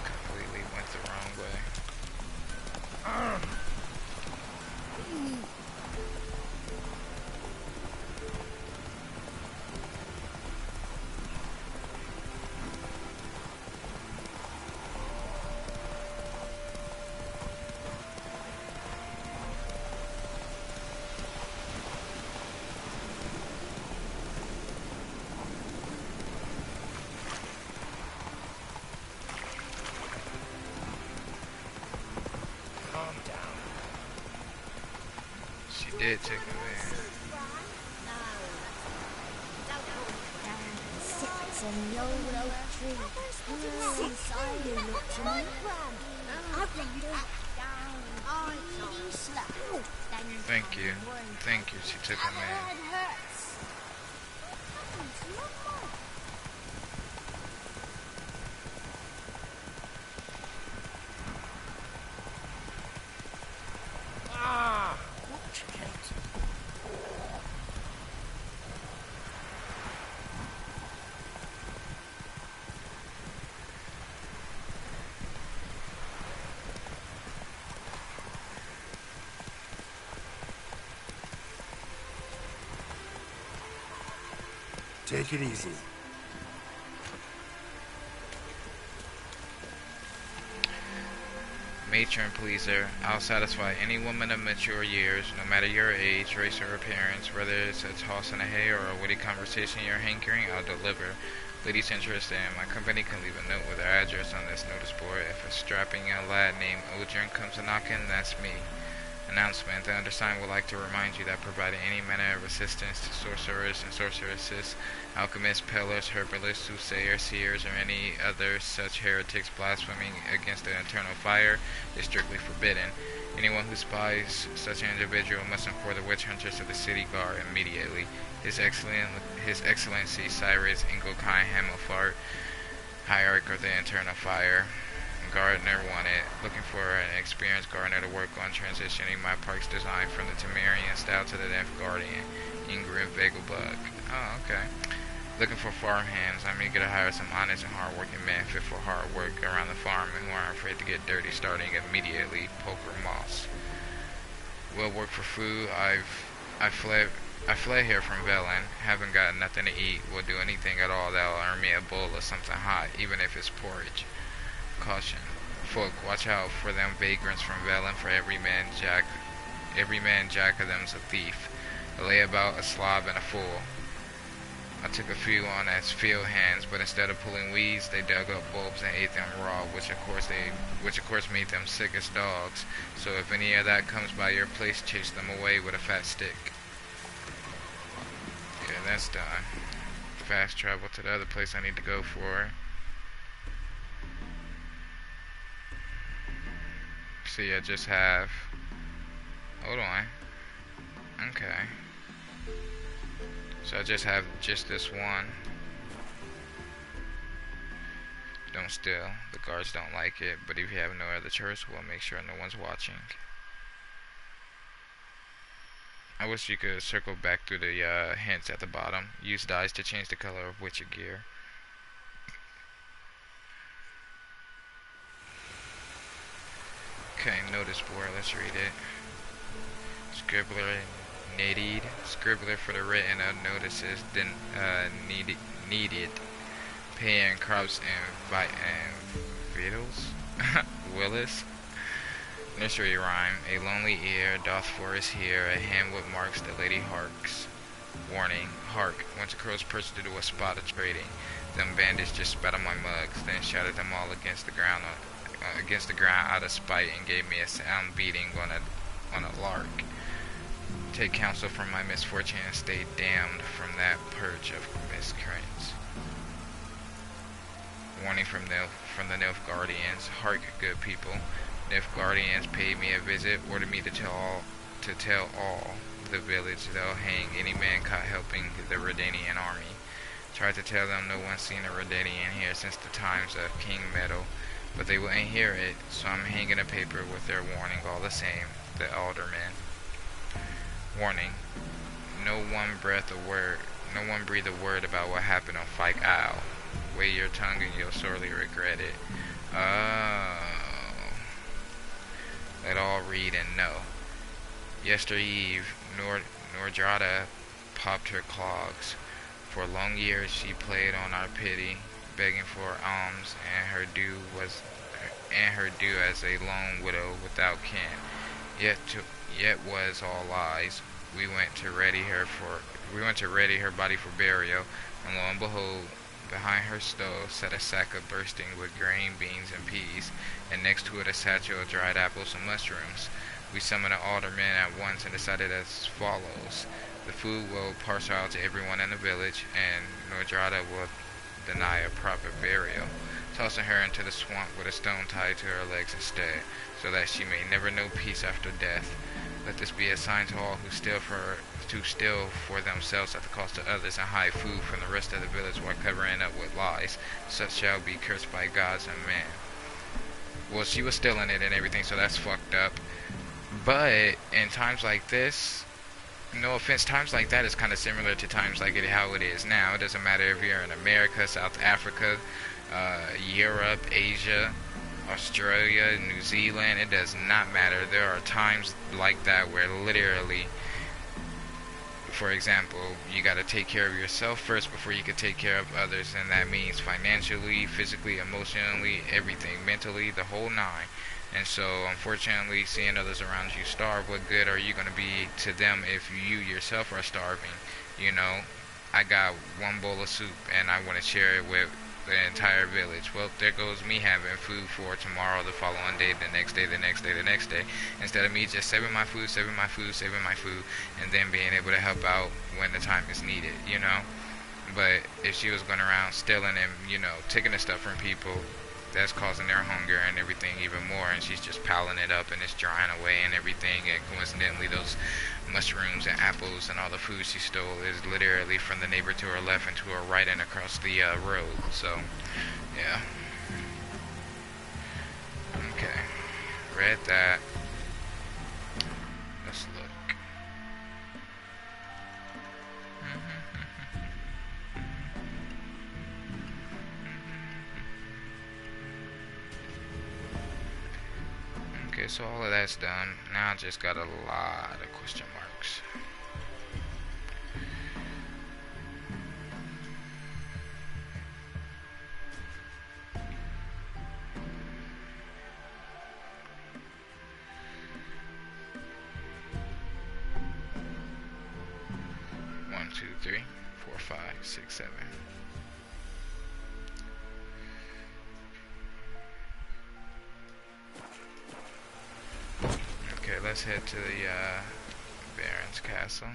Completely went the wrong way. Calm down. She did take him in. Sits in the old oak tree. Sits silent to me. Thank you. Thank you. She took him in. Ah! What can't? Take it easy. Matron pleaser. I'll satisfy any woman of mature years, no matter your age, race, or appearance. Whether it's a toss in a hay or a witty conversation you're hankering, I'll deliver. Ladies interested in my company can leave a note with their address on this notice board. If a strapping young lad named Odrin comes a-knocking, that's me. Announcement. The undersigned would like to remind you that providing any manner of assistance to sorcerers and sorceresses, alchemists, peddlers, herbalists, soothsayers, seers, or any other such heretics blaspheming against the eternal fire is strictly forbidden. Anyone who spies such an individual must inform the witch hunters of the city guard immediately. His Excellency Cyrus Inglekind Hamilfart, Hierarch of the Eternal Fire. Gardener wanted. Looking for an experienced gardener to work on transitioning my park's design from the Temerian style to the Death Guardian. Ingrid Vegelbug. Oh, okay. Looking for farm hands. I'm eager to hire some honest and hard-working men fit for hard work around the farm and who aren't afraid to get dirty starting immediately. Poker Moss. Will work for food. I fled here from Velen. Haven't got nothing to eat. Will do anything at all that'll earn me a bowl of something hot, even if it's porridge. Caution. Folk, watch out for them vagrants from Velen, for every man jack of them's a thief. A layabout, a slob, and a fool. I took a few on as field hands, but instead of pulling weeds, they dug up bulbs and ate them raw, which of course made them sick as dogs. So if any of that comes by your place, chase them away with a fat stick. Yeah, that's done. Fast travel to the other place I need to go for. See, I just have... Hold on. Okay. So I just have just this one. Don't steal. The guards don't like it, but if you have no other choice, we'll make sure no one's watching. I wish you could circle back through the hints at the bottom. Use dyes to change the color of Witcher gear. Okay, notice board. Let's read it. Scribbler needed. Scribbler for the written of notices needed. Paying crops and vitals. Willis. Nursery rhyme. A lonely ear doth forest hear. A hand what marks the lady harks. Warning. Hark. Once a crow's perched into a spot of trading. Them bandits just spat on my mugs. Then shouted them all against the ground out of spite and gave me a sound beating on a lark. Take counsel from my misfortune and stay damned from that purge of miscreants. Warning from the Nilfgaardians. Hark, good people. Nilfgaardians paid me a visit, ordered me to tell all the village they'll hang any man caught helping the Redanian army. Tried to tell them no one's seen a Redanian here since the times of King Meadow, but they wouldn't hear it, so I'm hanging a paper with their warning all the same. The aldermen. Warning. No one breathe a word about what happened on Fyke Isle. Weigh your tongue and you'll sorely regret it. Oh. Let all read and know. Yestereve, Nordrada popped her clogs. For long years she played on our pity, begging for alms, and her due as a lone widow without kin. Yet was all lies. We went to ready her body for burial, and lo and behold, behind her stove sat a sack of bursting with grain, beans, and peas, and next to it a satchel of dried apples and mushrooms. We summoned the aldermen at once and decided as follows. The food will parcel out to everyone in the village, and Nordrada will deny a proper burial, tossing her into the swamp with a stone tied to her legs instead, so that she may never know peace after death. Let this be a sign to all who steal for themselves at the cost of others and hide food from the rest of the village while covering up with lies. Such shall be cursed by gods and men. Well, she was stealing it and everything, so that's fucked up. But in times like this, no offense, times like that is kind of similar to times like how it is now. It doesn't matter if you're in America, South Africa, Europe, Asia, Australia, New Zealand. It does not matter. There are times like that where literally, for example, you got to take care of yourself first before you can take care of others, and that means financially, physically, emotionally, everything, mentally, the whole nine. And so, unfortunately, seeing others around you starve, what good are you going to be to them if you yourself are starving? You know, I got one bowl of soup and I want to share it with the entire village. Well, there goes me having food for tomorrow, the following day, the next day, the next day, the next day. Instead of me just saving my food, and then being able to help out when the time is needed, you know? But if she was going around stealing and, you know, taking the stuff from people, that's causing their hunger and everything even more, and she's just piling it up and it's drying away and everything, and coincidentally those mushrooms and apples and all the food she stole is literally from the neighbor to her left and to her right and across the road. So yeah, okay, read that. Let's look. Okay, so all of that's done. Now I just got a lot of question marks. One, two, three, 4, 5, 6, 7. Okay, let's head to the Baron's Castle.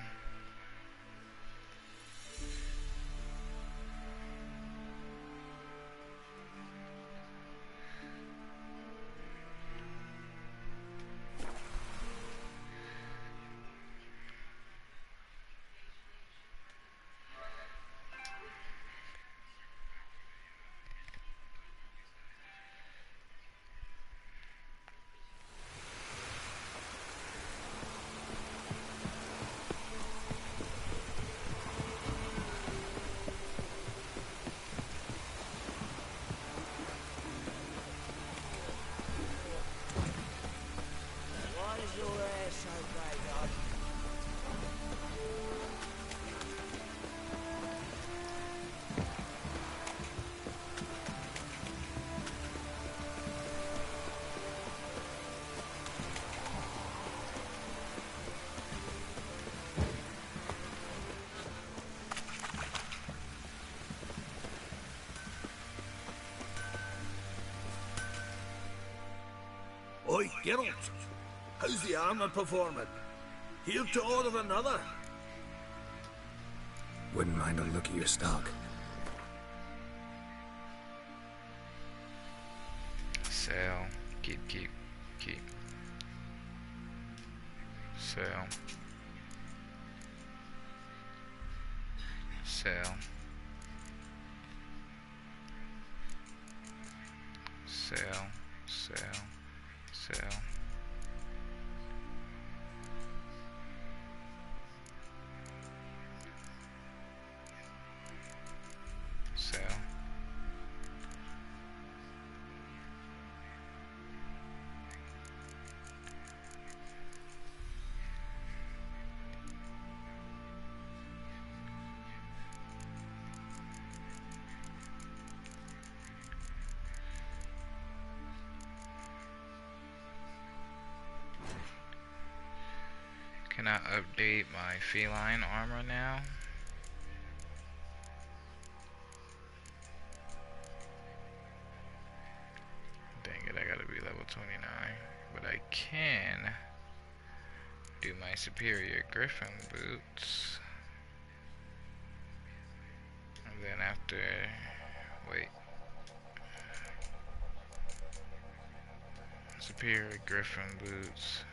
Geralt, how's the armor performing? Here to order another? Wouldn't mind a look at your stock. Sell. Keep. Sell. Sell. Sell. Can I update my feline armor now? Dang it, I gotta be level 29. But I can do my superior griffin boots. And then after, wait. Superior griffin boots.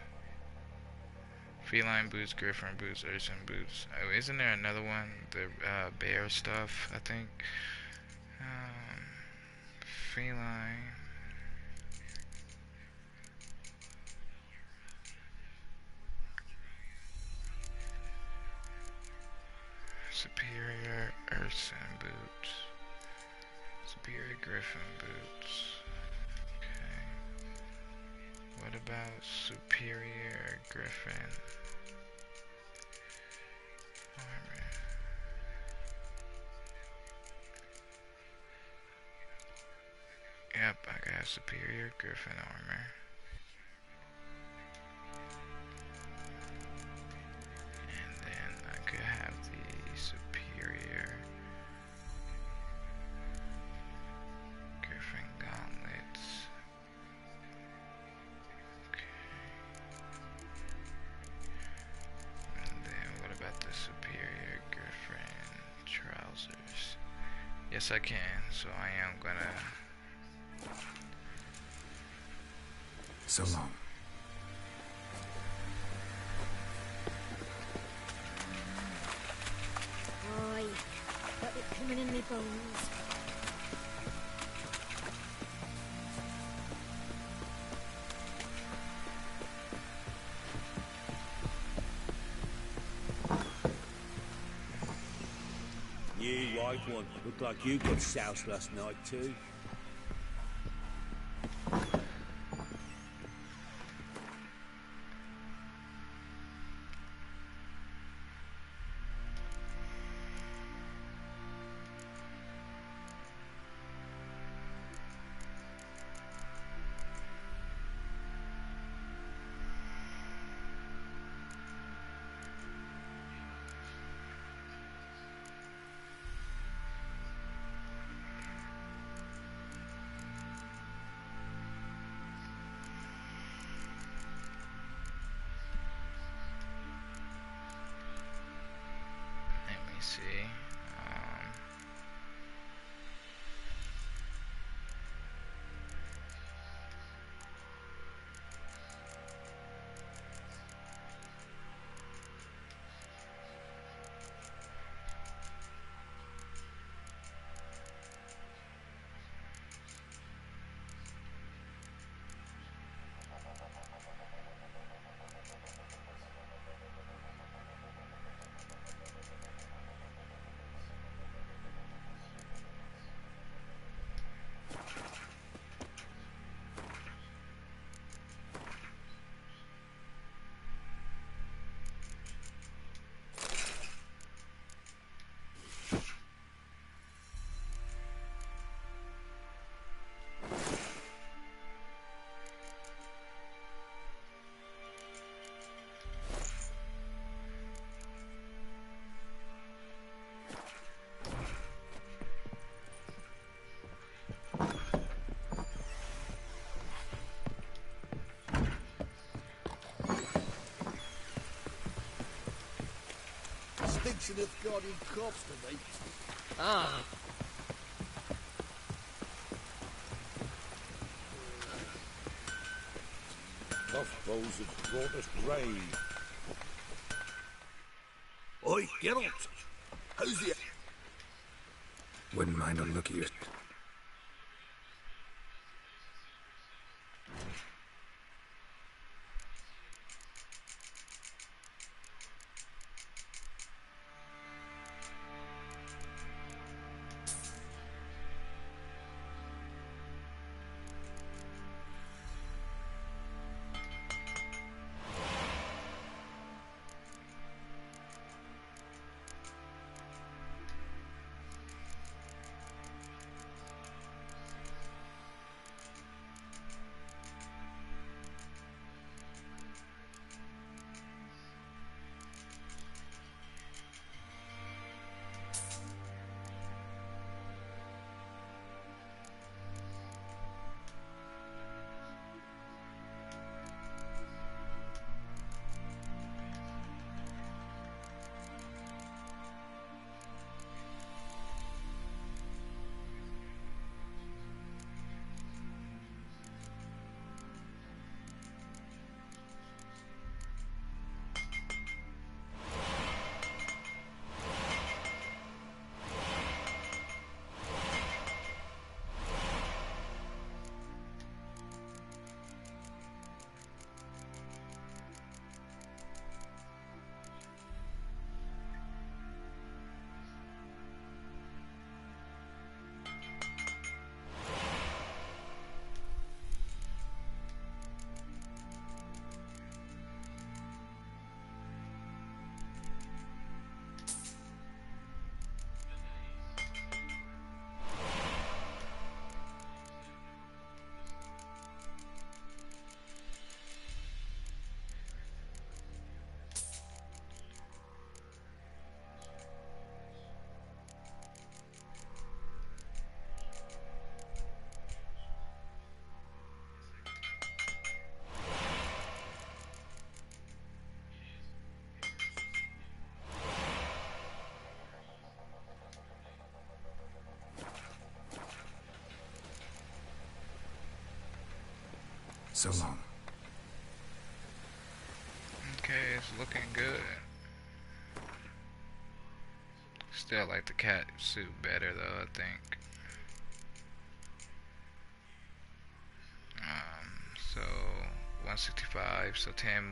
Feline boots, griffin boots, urchin boots. Oh, isn't there another one? The bear stuff, I think. Feline. Superior urchin boots. Superior griffin boots. Okay. What about superior griffin armor? Yep, I got superior griffin armor. And then I could have the superior griffin gauntlets. And then what about the superior griffin trousers? Yes, I can, so I am gonna... So long. Aye, got it coming in me bones. You white one, look like you got soused last night too. Let me see. decent if guardian corpse to me. Ah. Tough foes have brought us grave. Oi, Geralt! How's the... Wouldn't mind a look at you. So long. Okay, it's looking good. Still like the cat suit better though, I think. So 165, so 15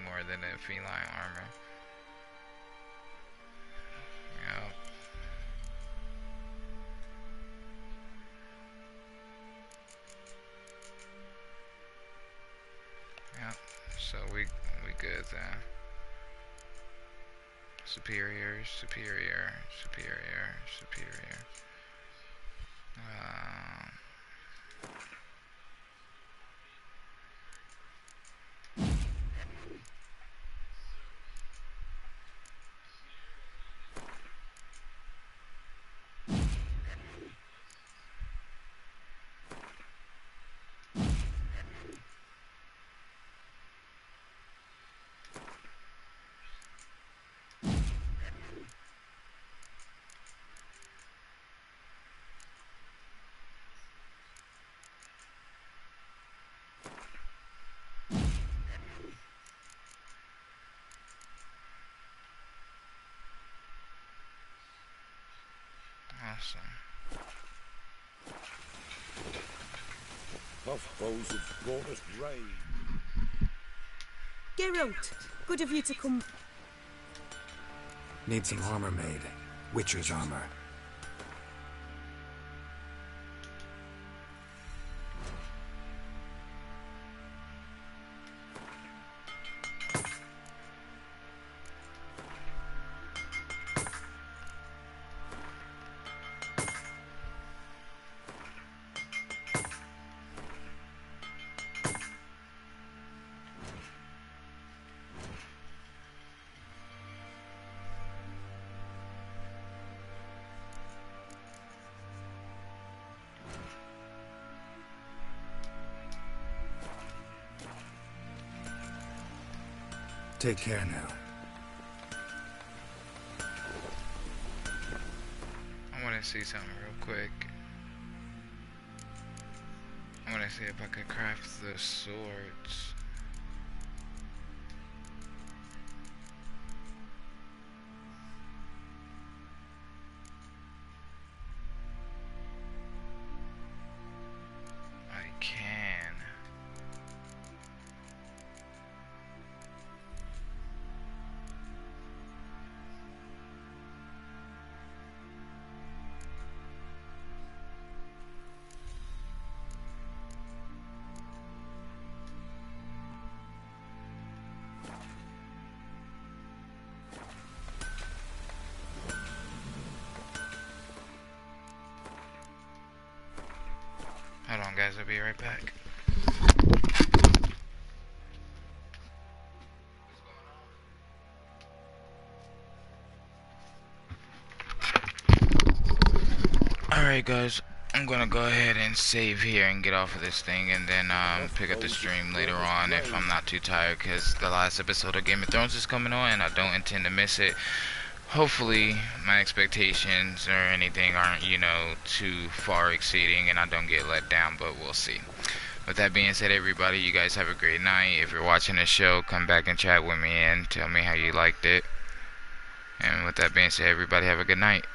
more than the feline armor. Yep. Yep. So we good then. Superior. Awesome. Tough foes have brought us grave. Geralt, good of you to come. Need some armor made. Witcher's armor. Take care now. to see something real quick. I want to see if I could craft the swords. I can. Hold on, guys, I'll be right back. Alright, guys, I'm gonna go ahead and save here and get off of this thing, and then pick up the stream later on if I'm not too tired, because the last episode of Game of Thrones is coming on and I don't intend to miss it. Hopefully my expectations or anything aren't, you know, too far exceeding and I don't get let down, but we'll see. With that being said, everybody, you guys have a great night. If you're watching this show, come back and chat with me and tell me how you liked it. And with that being said, everybody have a good night.